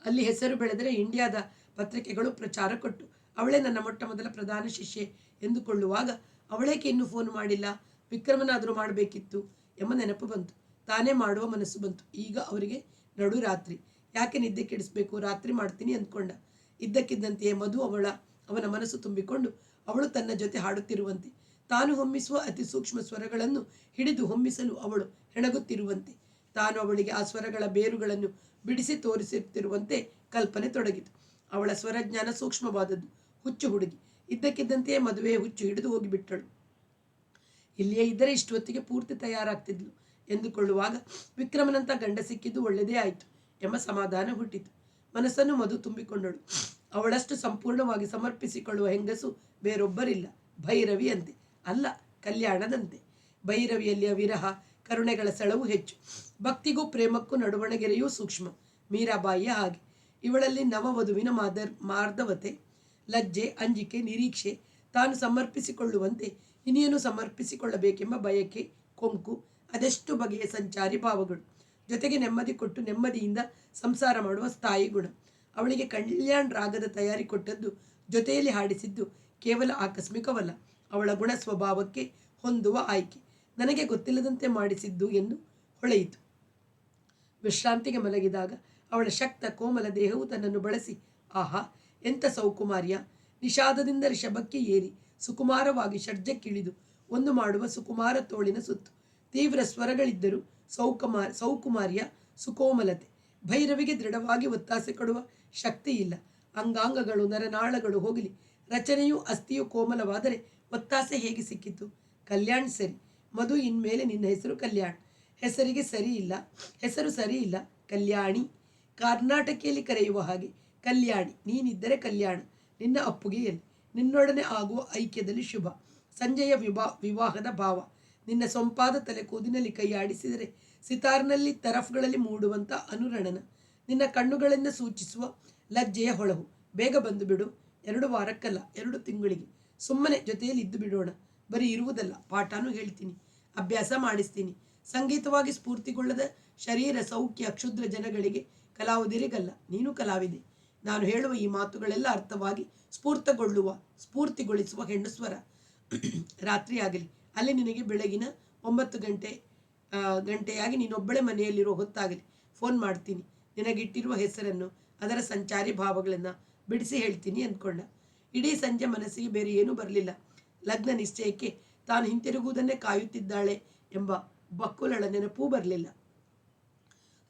ಅಲ್ಲಿ ಹೆಸರು ಬೆಳೆದರೆ ಇಂಡಿಯಾದ ಪತ್ರಿಕೆಗಳು ಪ್ರಚಾರ ಕೊಟ್ಟು ಅವಳೇ ನನ್ನ ಮೊಟ್ಟ ಮೊದಲ ಪ್ರಧಾನ ಶಿಷ್ಯೆ ಎಂದುಕೊಳ್ಳುವಾಗ ಅವಳೇಕೆ ಇನ್ನೂ ಫೋನ್ ಮಾಡಿಲ್ಲ, ವಿಕ್ರಮನಾದರೂ ಮಾಡಬೇಕಿತ್ತು ಎಂಬ ನೆನಪು ಬಂತು. ತಾನೇ ಮಾಡುವ ಮನಸ್ಸು ಬಂತು. ಈಗ ಅವರಿಗೆ ನಡು ರಾತ್ರಿ, ಯಾಕೆ ನಿದ್ದೆ ಕೆಡಿಸ್ಬೇಕು, ರಾತ್ರಿ ಮಾಡ್ತೀನಿ ಅಂದ್ಕೊಂಡ. ಇದ್ದಕ್ಕಿದ್ದಂತೆಯೇ ಮಧು ಅವನ ಮನಸ್ಸು ತುಂಬಿಕೊಂಡು ಅವಳು ತನ್ನ ಜೊತೆ ಹಾಡುತ್ತಿರುವಂತೆ, ತಾನು ಹೊಮ್ಮಿಸುವ ಅತಿ ಸೂಕ್ಷ್ಮ ಸ್ವರಗಳನ್ನು ಹಿಡಿದು ಹೊಮ್ಮಿಸಲು ಅವಳು ಹೆಣಗುತ್ತಿರುವಂತೆ, ತಾನು ಅವಳಿಗೆ ಆ ಸ್ವರಗಳ ಬೇರುಗಳನ್ನು ಬಿಡಿಸಿ ತೋರಿಸುತ್ತಿರುವಂತೆ ಕಲ್ಪನೆ ತೊಡಗಿತು. ಅವಳ ಸ್ವರಜ್ಞಾನ ಸೂಕ್ಷ್ಮವಾದದ್ದು. ಹುಚ್ಚು ಹುಡುಗಿ. ಇದ್ದಕ್ಕಿದ್ದಂತೆಯೇ ಮದುವೆಯ ಹುಚ್ಚು ಹಿಡಿದು ಹೋಗಿಬಿಟ್ಟಳು. ಇಲ್ಲಿಯೇ ಇದ್ದರೆ ಇಷ್ಟೊತ್ತಿಗೆ ಪೂರ್ತಿ ತಯಾರಾಗ್ತಿದ್ಲು ಎಂದುಕೊಳ್ಳುವಾಗ ವಿಕ್ರಮನಂತ ಗಂಡ ಸಿಕ್ಕಿದ್ದು ಒಳ್ಳೆಯದೇ ಆಯಿತು ಎಂಬ ಸಮಾಧಾನ ಹುಟ್ಟಿತು. ಮನಸ್ಸನ್ನು ಮಧು ತುಂಬಿಕೊಂಡಳು. ಅವಳಷ್ಟು ಸಂಪೂರ್ಣವಾಗಿ ಸಮರ್ಪಿಸಿಕೊಳ್ಳುವ ಹೆಂಗಸು ಬೇರೊಬ್ಬರಿಲ್ಲ. ಭೈರವಿ ಅಂತೆ, ಅಲ್ಲ ಕಲ್ಯಾಣದಂತೆ. ಭೈರವಿಯಲ್ಲಿ ವಿರಹ ಕರುಣೆಗಳ ಸೆಳವು ಹೆಚ್ಚು. ಭಕ್ತಿಗೂ ಪ್ರೇಮಕ್ಕೂ ನಡುವಣಗೆರೆಯೂ ಸೂಕ್ಷ್ಮ. ಮೀರಾಬಾಯಿಯ ಹಾಗೆ. ಇವಳಲ್ಲಿ ನವವಧುವಿನ ಮಾರ್ಧವತೆ, ಲಜ್ಜೆ, ಅಂಜಿಕೆ, ನಿರೀಕ್ಷೆ, ತಾನು ಸಮರ್ಪಿಸಿಕೊಳ್ಳುವಂತೆ ಇನಿಯನ್ನು ಸಮರ್ಪಿಸಿಕೊಳ್ಳಬೇಕೆಂಬ ಬಯಕೆ, ಕೊಂಕು, ಅದೆಷ್ಟು ಬಗೆಯ ಸಂಚಾರಿ ಭಾವಗಳು. ಜೊತೆಗೆ ನೆಮ್ಮದಿ ಕೊಟ್ಟು ನೆಮ್ಮದಿಯಿಂದ ಸಂಸಾರ ಮಾಡುವ ಸ್ಥಾಯಿ ಗುಣ. ಅವಳಿಗೆ ಕಲ್ಯಾಣ್ ರಾಗದ ತಯಾರಿ ಕೊಟ್ಟದ್ದು, ಜೊತೆಯಲ್ಲಿ ಹಾಡಿಸಿದ್ದು ಕೇವಲ ಆಕಸ್ಮಿಕವಲ್ಲ, ಅವಳ ಗುಣ ಸ್ವಭಾವಕ್ಕೆ ಹೊಂದುವ ಆಯ್ಕೆ. ನನಗೆ ಗೊತ್ತಿಲ್ಲದಂತೆ ಮಾಡಿಸಿದ್ದು ಎಂದು ಹೊಳೆಯಿತು. ವಿಶ್ರಾಂತಿಗೆ ಮಲಗಿದಾಗ ಅವಳ ಶಕ್ತ ಕೋಮಲ ದೇಹವು ತನ್ನನ್ನು ಬಳಸಿ, ಆಹಾ ಎಂಥ ಸೌಕುಮಾರ್ಯ! ನಿಷಾದದಿಂದ ರಿಷಭಕ್ಕೆ ಏರಿ ಸುಕುಮಾರವಾಗಿ ಷಡ್ಜಕ್ಕಿಳಿದು ಒಂದು ಮಾಡುವ ಸುಕುಮಾರ ತೋಳಿನ ಸುತ್ತು. ತೀವ್ರ ಸ್ವರಗಳಿದ್ದರೂ ಸೌಕುಮಾರ್ಯ, ಸುಕೋಮಲತೆ. ಭೈರವಿಗೆ ದೃಢವಾಗಿ ಒತ್ತಾಸೆ ಕೊಡುವ ಶಕ್ತಿ ಇಲ್ಲ. ಅಂಗಾಂಗಗಳು, ನರನಾಳಗಳು ಹೋಗಲಿ, ರಚನೆಯು ಅಸ್ಥಿಯು ಕೋಮಲವಾದರೆ ಒತ್ತಾಸೆ ಹೇಗೆ ಸಿಕ್ಕಿತು? ಕಲ್ಯಾಣ್ ಸರಿ. ಮಧು, ಇನ್ಮೇಲೆ ನಿನ್ನ ಹೆಸರು ಕಲ್ಯಾಣ್. ಹೆಸರು ಸರಿ ಇಲ್ಲ, ಕಲ್ಯಾಣಿ. ಕರ್ನಾಟಕಿಯಲ್ಲಿ ಕರೆಯುವ ಹಾಗೆ ಕಲ್ಯಾಣಿ. ನೀನಿದ್ದರೆ ಕಲ್ಯಾಣ. ನಿನ್ನ ಅಪ್ಪುಗೆಯಲ್ಲಿ, ನಿನ್ನೊಡನೆ ಆಗುವ ಐಕ್ಯದಲ್ಲಿ ಶುಭ. ಸಂಜೆಯ ವಿವಾಹದ ಭಾವ. ನಿನ್ನ ಸೊಂಪಾದ ತಲೆ ಕೂದಿನಲ್ಲಿ ಕೈಯಾಡಿಸಿದರೆ ಸಿತಾರ್ನಲ್ಲಿ ತರಫ್ಗಳಲ್ಲಿ ಮೂಡುವಂಥ ಅನುರಣನ. ನಿನ್ನ ಕಣ್ಣುಗಳಿಂದ ಸೂಚಿಸುವ ಲಜ್ಜೆಯ ಹೊಳಹು. ಬೇಗ ಬಂದು ಬಿಡು. 2 ವಾರಕ್ಕಲ್ಲ, 2 ತಿಂಗಳಿಗೆ. ಸುಮ್ಮನೆ ಜೊತೆಯಲ್ಲಿ ಇದ್ದು ಬಿಡೋಣ. ಬರೀ ಇರುವುದಲ್ಲ, ಪಾಠನೂ ಹೇಳ್ತೀನಿ, ಅಭ್ಯಾಸ ಮಾಡಿಸ್ತೀನಿ. ಸಂಗೀತವಾಗಿ ಸ್ಫೂರ್ತಿಗೊಳ್ಳದ ಶರೀರ ಸೌಖ್ಯ ಕ್ಷುದ್ರ ಜನಗಳಿಗೆ, ಕಲಾವಿದರಿಗಲ್ಲ. ನೀನು ಕಲಾವಿದೆ. ನಾನು ಹೇಳುವ ಈ ಮಾತುಗಳೆಲ್ಲ ಅರ್ಥವಾಗಿ ಸ್ಫೂರ್ತಿಗೊಳಿಸುವ ಹೆಣ್ಣು ಸ್ವರ. ರಾತ್ರಿಯಾಗಲಿ, ಅಲ್ಲಿ ನಿನಗೆ ಬೆಳಗಿನ 9 ಗಂಟೆಯಾಗಿ ನೀನೊಬ್ಬಳೆ ಮನೆಯಲ್ಲಿರೋ ಹೊತ್ತಾಗಲಿ ಫೋನ್ ಮಾಡ್ತೀನಿ. ನಿನಗಿಟ್ಟಿರುವ ಹೆಸರನ್ನು, ಅದರ ಸಂಚಾರಿ ಭಾವಗಳನ್ನು ಬಿಡಿಸಿ ಹೇಳ್ತೀನಿ ಅಂದ್ಕೊಂಡ. ಇಡೀ ಸಂಜೆ ಮನಸ್ಸಿಗೆ ಬೇರೆ ಏನೂ ಬರಲಿಲ್ಲ. ಲಗ್ನ ನಿಶ್ಚಯಕ್ಕೆ ತಾನು ಹಿಂತಿರುಗುವುದನ್ನೇ ಕಾಯುತ್ತಿದ್ದಾಳೆ ಎಂಬ ಬಕ್ಕುಲಳ ನೆನಪೂ ಬರಲಿಲ್ಲ.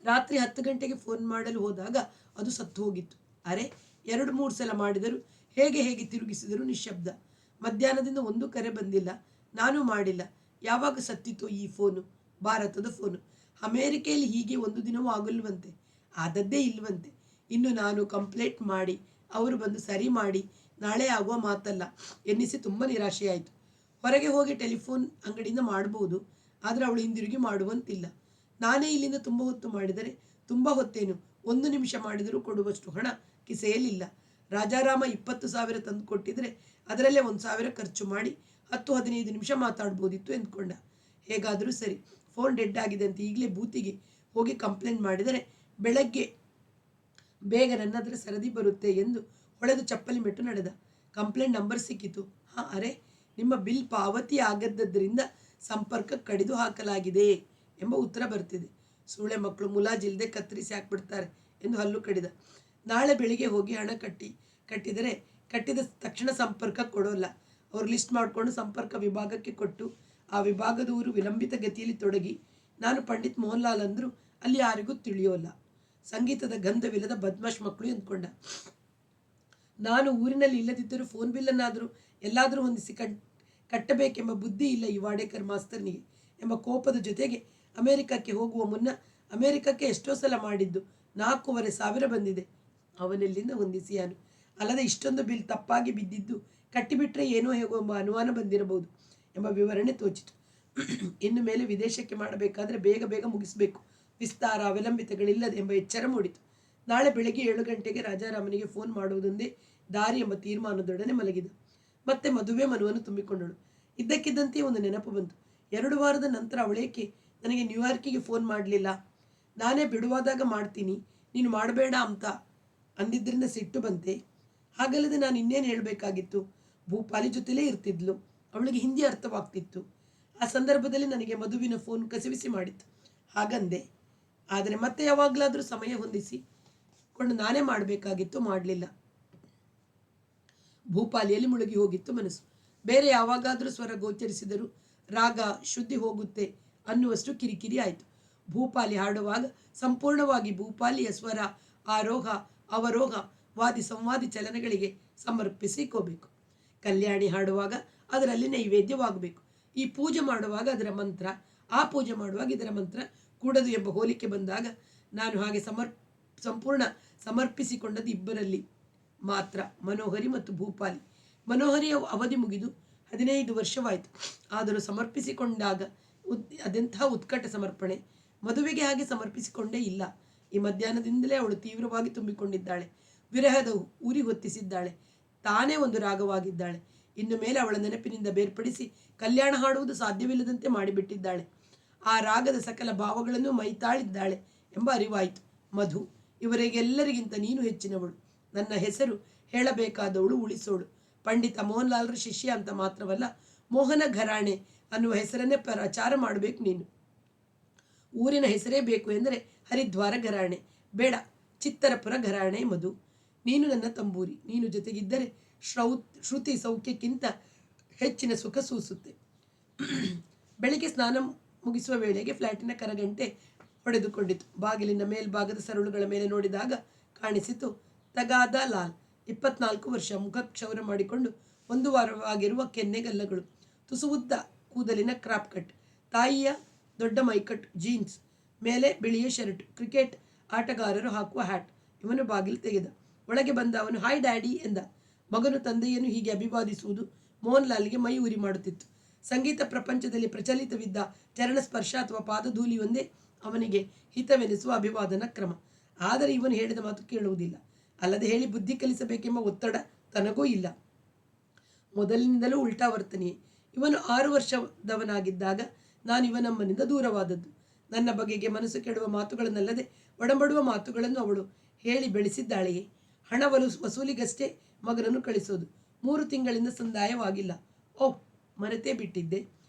ರಾತ್ರಿ 10 ಗಂಟೆಗೆ ಫೋನ್ ಮಾಡಲು ಹೋದಾಗ ಅದು ಸತ್ತು ಹೋಗಿತ್ತು. ಅರೆ, 2-3 ಸಲ ಮಾಡಿದರೂ ಹೇಗೆ ತಿರುಗಿಸಿದರೂ ನಿಶ್ಶಬ್ದ. ಮಧ್ಯಾಹ್ನದಿಂದ ಒಂದು ಕರೆ ಬಂದಿಲ್ಲ, ನಾನು ಮಾಡಿಲ್ಲ. ಯಾವಾಗ ಸತ್ತಿತೋ ಈ ಫೋನು? ಭಾರತದ ಫೋನು. ಅಮೇರಿಕೆಯಲ್ಲಿ ಹೀಗೆ ಒಂದು ದಿನವೂ ಆಗಲ್ವಂತೆ, ಆದದ್ದೇ ಇಲ್ವಂತೆ. ಇನ್ನು ನಾನು ಕಂಪ್ಲೇಂಟ್ ಮಾಡಿ ಅವರು ಬಂದು ಸರಿ ಮಾಡಿ ನಾಳೆ ಆಗುವ ಮಾತಲ್ಲ ಎನ್ನಿಸಿ ತುಂಬ ನಿರಾಶೆಯಾಯಿತು. ಹೊರಗೆ ಹೋಗಿ ಟೆಲಿಫೋನ್ ಅಂಗಡಿಯಿಂದ ಮಾಡಬಹುದು, ಆದರೆ ಅವಳು ಹಿಂದಿರುಗಿ ಮಾಡುವಂತಿಲ್ಲ. ನಾನೇ ಇಲ್ಲಿಂದ ತುಂಬ ಹೊತ್ತು ಮಾಡಿದರೆ, ತುಂಬ ಹೊತ್ತೇನು, 1 ನಿಮಿಷ ಮಾಡಿದರೂ ಕೊಡುವಷ್ಟು ಹಣ ಕಿಸೆಯಲ್ಲಿಲ್ಲ. ರಾಜಾರಾಮ 20,000 ತಂದು ಕೊಟ್ಟಿದ್ರೆ ಅದರಲ್ಲೇ 1,000 ಖರ್ಚು ಮಾಡಿ 10-15 ನಿಮಿಷ ಮಾತಾಡ್ಬೋದಿತ್ತು ಎಂದ್ಕೊಂಡ. ಹೇಗಾದರೂ ಸರಿ, ಫೋನ್ ಡೆಡ್ ಆಗಿದೆ ಅಂತ ಈಗಲೇ ಬೂತಿಗೆ ಹೋಗಿ ಕಂಪ್ಲೇಂಟ್ ಮಾಡಿದರೆ ಬೆಳಗ್ಗೆ ಬೇಗ ನನ್ನದರ ಸರದಿ ಬರುತ್ತೆ ಎಂದು ಹೊಳೆದು ಚಪ್ಪಲಿ ಮೆಟ್ಟು ನಡೆದ. ಕಂಪ್ಲೇಂಟ್ ನಂಬರ್ ಸಿಕ್ಕಿತು. ಅರೆ, ನಿಮ್ಮ ಬಿಲ್ ಪಾವತಿ ಆಗದ್ದರಿಂದ ಸಂಪರ್ಕ ಕಡಿದು ಹಾಕಲಾಗಿದೆ ಎಂಬ ಉತ್ತರ ಬರ್ತಿದೆ. ಸೂಳೆ ಮಕ್ಕಳು ಮುಲಾಜಿಲ್ಲದೆ ಕತ್ತರಿಸಿ ಹಾಕ್ಬಿಡ್ತಾರೆ ಎಂದು ಹಲ್ಲು ಕಡಿದ. ನಾಳೆ ಬೆಳಿಗ್ಗೆ ಹೋಗಿ ಹಣ ಕಟ್ಟಿದ ತಕ್ಷಣ ಸಂಪರ್ಕ ಕೊಡೋಲ್ಲ. ಅವರು ಲಿಸ್ಟ್ ಮಾಡಿಕೊಂಡು ಸಂಪರ್ಕ ವಿಭಾಗಕ್ಕೆ ಕೊಟ್ಟು ಆ ವಿಭಾಗದವರು ವಿಳಂಬಿತ ಗತಿಯಲ್ಲಿ ತೊಡಗಿ ನಾನು ಪಂಡಿತ್ ಮೋಹನ್ಲಾಲ್ ಅಂದರೂ ಅಲ್ಲಿ ಯಾರಿಗೂ ತಿಳಿಯೋಲ್ಲ. ಸಂಗೀತದ ಗಂಧವಿಲ್ಲದ ಬದ್ಮಾಶ್ ಮಕ್ಕಳು ಎಂದ್ಕೊಂಡ. ನಾನು ಊರಿನಲ್ಲಿ ಇಲ್ಲದಿದ್ದರೂ ಫೋನ್ ಬಿಲ್ಲನ್ನಾದರೂ ಎಲ್ಲಾದರೂ ಹೊಂದಿಸಿ ಕಟ್ಟಬೇಕೆಂಬ ಬುದ್ಧಿ ಇಲ್ಲ ಈ ವಾಡೇಕರ್ ಮಾಸ್ತರ್ನಿಗೆ ಎಂಬ ಕೋಪದ ಜೊತೆಗೆ ಅಮೆರಿಕಕ್ಕೆ ಹೋಗುವ ಮುನ್ನ ಅಮೆರಿಕಕ್ಕೆ ಎಷ್ಟೋ ಸಲ ಮಾಡಿದ್ದು 4,500 ಬಂದಿದೆ. ಅವನೆಲ್ಲಿಂದ ಹೊಂದಿಸಿಯಾನು? ಅಲ್ಲದೆ ಇಷ್ಟೊಂದು ಬಿಲ್ ತಪ್ಪಾಗಿ ಬಿದ್ದಿದ್ದು ಕಟ್ಟಿಬಿಟ್ರೆ ಏನೋ ಹೇಗೋ ಎಂಬ ಅನುಮಾನ ಬಂದಿರಬಹುದು ಎಂಬ ವಿವರಣೆ ತೋಚಿತು. ಇನ್ನು ಮೇಲೆ ವಿದೇಶಕ್ಕೆ ಮಾಡಬೇಕಾದ್ರೆ ಬೇಗ ಬೇಗ ಮುಗಿಸಬೇಕು, ವಿಸ್ತಾರ ಅವಲಂಬಿತಗಳಿಲ್ಲದೆ ಎಂಬ ಎಚ್ಚರ ಮೂಡಿತು. ನಾಳೆ ಬೆಳಗ್ಗೆ 7 ಗಂಟೆಗೆ ರಾಜಾರಾಮನಿಗೆ ಫೋನ್ ಮಾಡುವುದೊಂದೇ ದಾರಿ ಎಂಬ ತೀರ್ಮಾನದೊಡನೆ ಮಲಗಿದ. ಮತ್ತೆ ಮದುವೆ ಮನವನ್ನು ತುಂಬಿಕೊಂಡಳು. ಇದ್ದಕ್ಕಿದ್ದಂತೆಯೇ ಒಂದು ನೆನಪು ಬಂತು. 2 ವಾರದ ನಂತರ ಅವಳೇಕೆ ನನಗೆ ನ್ಯೂಯಾರ್ಕಿಗೆ ಫೋನ್ ಮಾಡಲಿಲ್ಲ? ನಾನೇ ಬಿಡುವಾದಾಗ ಮಾಡ್ತೀನಿ, ನೀನು ಮಾಡಬೇಡ ಅಂತ ಅಂದಿದ್ದರಿಂದ ಸಿಟ್ಟು ಬಂತೆ. ಹಾಗಲ್ಲದೆ ನಾನು ಇನ್ನೇನು ಹೇಳಬೇಕಾಗಿತ್ತು? ಭೂಪಾಲಿ ಜೊತೆಲೇ ಇರ್ತಿದ್ಲು, ಅವಳಿಗೆ ಹಿಂದಿ ಅರ್ಥವಾಗ್ತಿತ್ತು. ಆ ಸಂದರ್ಭದಲ್ಲಿ ನನಗೆ ಮದುವಿನ ಫೋನ್ ಕಸಿವಿಸಿ ಮಾಡಿತ್ತು, ಹಾಗಂದೆ. ಆದರೆ ಮತ್ತೆ ಯಾವಾಗಲಾದರೂ ಸಮಯ ಹೊಂದಿಸಿಕೊಂಡು ನಾನೇ ಮಾಡಬೇಕಾಗಿತ್ತು, ಮಾಡಲಿಲ್ಲ. ಭೂಪಾಲಿಯಲ್ಲಿ ಮುಳುಗಿ ಹೋಗಿತ್ತು ಮನಸ್ಸು. ಬೇರೆ ಯಾವಾಗಾದರೂ ಸ್ವರ ಗೋಚರಿಸಿದರೂ ರಾಗ ಶುದ್ಧಿ ಹೋಗುತ್ತೆ ಅನ್ನುವಷ್ಟು ಕಿರಿಕಿರಿ ಆಯಿತು. ಭೂಪಾಲಿ ಹಾಡುವಾಗ ಸಂಪೂರ್ಣವಾಗಿ ಭೂಪಾಲಿಯ ಸ್ವರ, ಆರೋಹ ಅವರೋಹ ವಾದಿ ಸಂವಾದಿ ಚಲನೆಗಳಿಗೆ ಸಮರ್ಪಿಸಿಕೋಬೇಕು. ಕಲ್ಯಾಣಿ ಹಾಡುವಾಗ ಅದರಲ್ಲಿ ನೈವೇದ್ಯವಾಗಬೇಕು. ಈ ಪೂಜೆ ಮಾಡುವಾಗ ಅದರ ಮಂತ್ರ, ಆ ಪೂಜೆ ಮಾಡುವಾಗ ಇದರ ಮಂತ್ರ ಕೂಡದು ಎಂಬ ಹೋಲಿಕೆ ಬಂದಾಗ ನಾನು ಹಾಗೆ ಸಂಪೂರ್ಣ ಸಮರ್ಪಿಸಿಕೊಂಡದ್ದು ಇಬ್ಬರಲ್ಲಿ ಮಾತ್ರ, ಮನೋಹರಿ ಮತ್ತು ಭೂಪಾಲಿ. ಮನೋಹರಿಯ ಅವಧಿ ಮುಗಿದು 15 ವರ್ಷವಾಯಿತು. ಆದರೂ ಸಮರ್ಪಿಸಿಕೊಂಡಾಗ ಅದೆಂಥ ಉತ್ಕಟ ಸಮರ್ಪಣೆ! ಮದುವೆಗೆ ಹಾಗೆ ಸಮರ್ಪಿಸಿಕೊಂಡೇ ಇಲ್ಲ. ಈ ಮಧ್ಯಾಹ್ನದಿಂದಲೇ ಅವಳು ತೀವ್ರವಾಗಿ ತುಂಬಿಕೊಂಡಿದ್ದಾಳೆ. ವಿರಹದ ಉರಿ ಹೊತ್ತಿಸಿದ್ದಾಳೆ. ತಾನೇ ಒಂದು ರಾಗವಾಗಿದ್ದಾಳೆ. ಇನ್ನು ಮೇಲೆ ಅವಳ ನೆನಪಿನಿಂದ ಬೇರ್ಪಡಿಸಿ ಕಲ್ಯಾಣ ಹಾಡುವುದು ಸಾಧ್ಯವಿಲ್ಲದಂತೆ ಮಾಡಿಬಿಟ್ಟಿದ್ದಾಳೆ. ಆ ರಾಗದ ಸಕಲ ಭಾವಗಳನ್ನು ಮೈತಾಳಿದ್ದಾಳೆ ಎಂಬ ಅರಿವಾಯಿತು. ಮಧು, ಇವರಿಗೆಲ್ಲರಿಗಿಂತ ನೀನು ಹೆಚ್ಚಿನವಳು. ನನ್ನ ಹೆಸರು ಹೇಳಬೇಕಾದವಳು, ಉಳಿಸೋಳು. ಪಂಡಿತ ಮೋಹನ್ಲಾಲ್ರ ಶಿಷ್ಯ ಅಂತ ಮಾತ್ರವಲ್ಲ, ಮೋಹನ ಘರಾಣೆ ಅನ್ನುವ ಹೆಸರನ್ನೇ ಪ್ರಚಾರ ಮಾಡಬೇಕು ನೀನು. ಊರಿನ ಹೆಸರೇ ಬೇಕು ಎಂದರೆ ಹರಿದ್ವಾರ ಘರಾಣೆ ಬೇಡ, ಚಿತ್ತರಪುರ ಘರಾಣೆ. ಮಧು, ನೀನು ನನ್ನ ತಂಬೂರಿ. ನೀನು ಜೊತೆಗಿದ್ದರೆ ಶ್ರುತಿ ಸೌಖ್ಯಕ್ಕಿಂತ ಹೆಚ್ಚಿನ ಸುಖ ಸೂಸುತ್ತೆ. ಬೆಳಿಗ್ಗೆ ಸ್ನಾನ ಮುಗಿಸುವ ವೇಳೆಗೆ ಫ್ಲ್ಯಾಟಿನ ಕರಗಂಟೆ ಹೊಡೆದುಕೊಂಡಿತು. ಬಾಗಿಲಿನ ಮೇಲ್ಭಾಗದ ಸರಳುಗಳ ಮೇಲೆ ನೋಡಿದಾಗ ಕಾಣಿಸಿತು ತಗಾದ ಲಾಲ್, 24 ವರ್ಷ, ಮುಖ ಕ್ಷೌರ ಮಾಡಿಕೊಂಡು 1 ವಾರವಾಗಿರುವ ಕೆನ್ನೆಗಲ್ಲಗಳು, ತುಸುವುದ್ದ ಕೂದಲಿನ ಕ್ರಾಪ್ ಕಟ್, ತಾಯಿಯ ದೊಡ್ಡ ಮೈಕಟ್ ಜೀನ್ಸ್, ಮೇಲೆ ಬಿಳಿಯ ಶರ್ಟ್, ಕ್ರಿಕೆಟ್ ಆಟಗಾರರು ಹಾಕುವ ಹ್ಯಾಟ್. ಇವನು ಬಾಗಿಲು ತೆಗೆದ. ಒಳಗೆ ಬಂದ ಅವನು ಹಾಯ್ ಡ್ಯಾಡಿ ಎಂದ. ಮಗನು ತಂದೆಯನ್ನು ಹೀಗೆ ಅಭಿವಾದಿಸುವುದು ಮೋಹನ್ಲಾಲ್ಗೆ ಮೈ ಉರಿ ಮಾಡುತ್ತಿತ್ತು. ಸಂಗೀತ ಪ್ರಪಂಚದಲ್ಲಿ ಪ್ರಚಲಿತವಿದ್ದ ಚರಣ ಸ್ಪರ್ಶ ಅಥವಾ ಪಾದಧೂಲಿಯೊಂದೇ ಅವನಿಗೆ ಹಿತವೆನಿಸುವ ಅಭಿವಾದನ ಕ್ರಮ. ಆದರೆ ಇವನು ಹೇಳಿದ ಮಾತು ಕೇಳುವುದಿಲ್ಲ. ಅಲ್ಲದೆ ಹೇಳಿ ಬುದ್ಧಿ ಕಲಿಸಬೇಕೆಂಬ ಒತ್ತಡ ತನಗೂ ಇಲ್ಲ. ಮೊದಲಿನಿಂದಲೂ ಉಲ್ಟಾ ವರ್ತನೆಯೇ. ಇವನು 6 ವರ್ಷದವನಾಗಿದ್ದಾಗ ನಾನು ಇವನಮ್ಮನಿಂದ ದೂರವಾದದ್ದು. ನನ್ನ ಬಗೆಗೆ ಮನಸ್ಸು ಕೆಡುವ ಮಾತುಗಳನ್ನಲ್ಲದೆ ಒಡಂಬಡುವ ಮಾತುಗಳನ್ನು ಅವಳು ಹೇಳಿ ಬೆಳೆಸಿದ್ದಾಳೆಯೇ. ಹಣ ವಸೂಲಿಗಷ್ಟೇ ಮಗನನ್ನು ಕಳಿಸೋದು. 3 ತಿಂಗಳಿಂದ ಸಂದಾಯವಾಗಿಲ್ಲ. ಓಹ್, ಮರೆತೇ ಬಿಟ್ಟಿದ್ದೆ.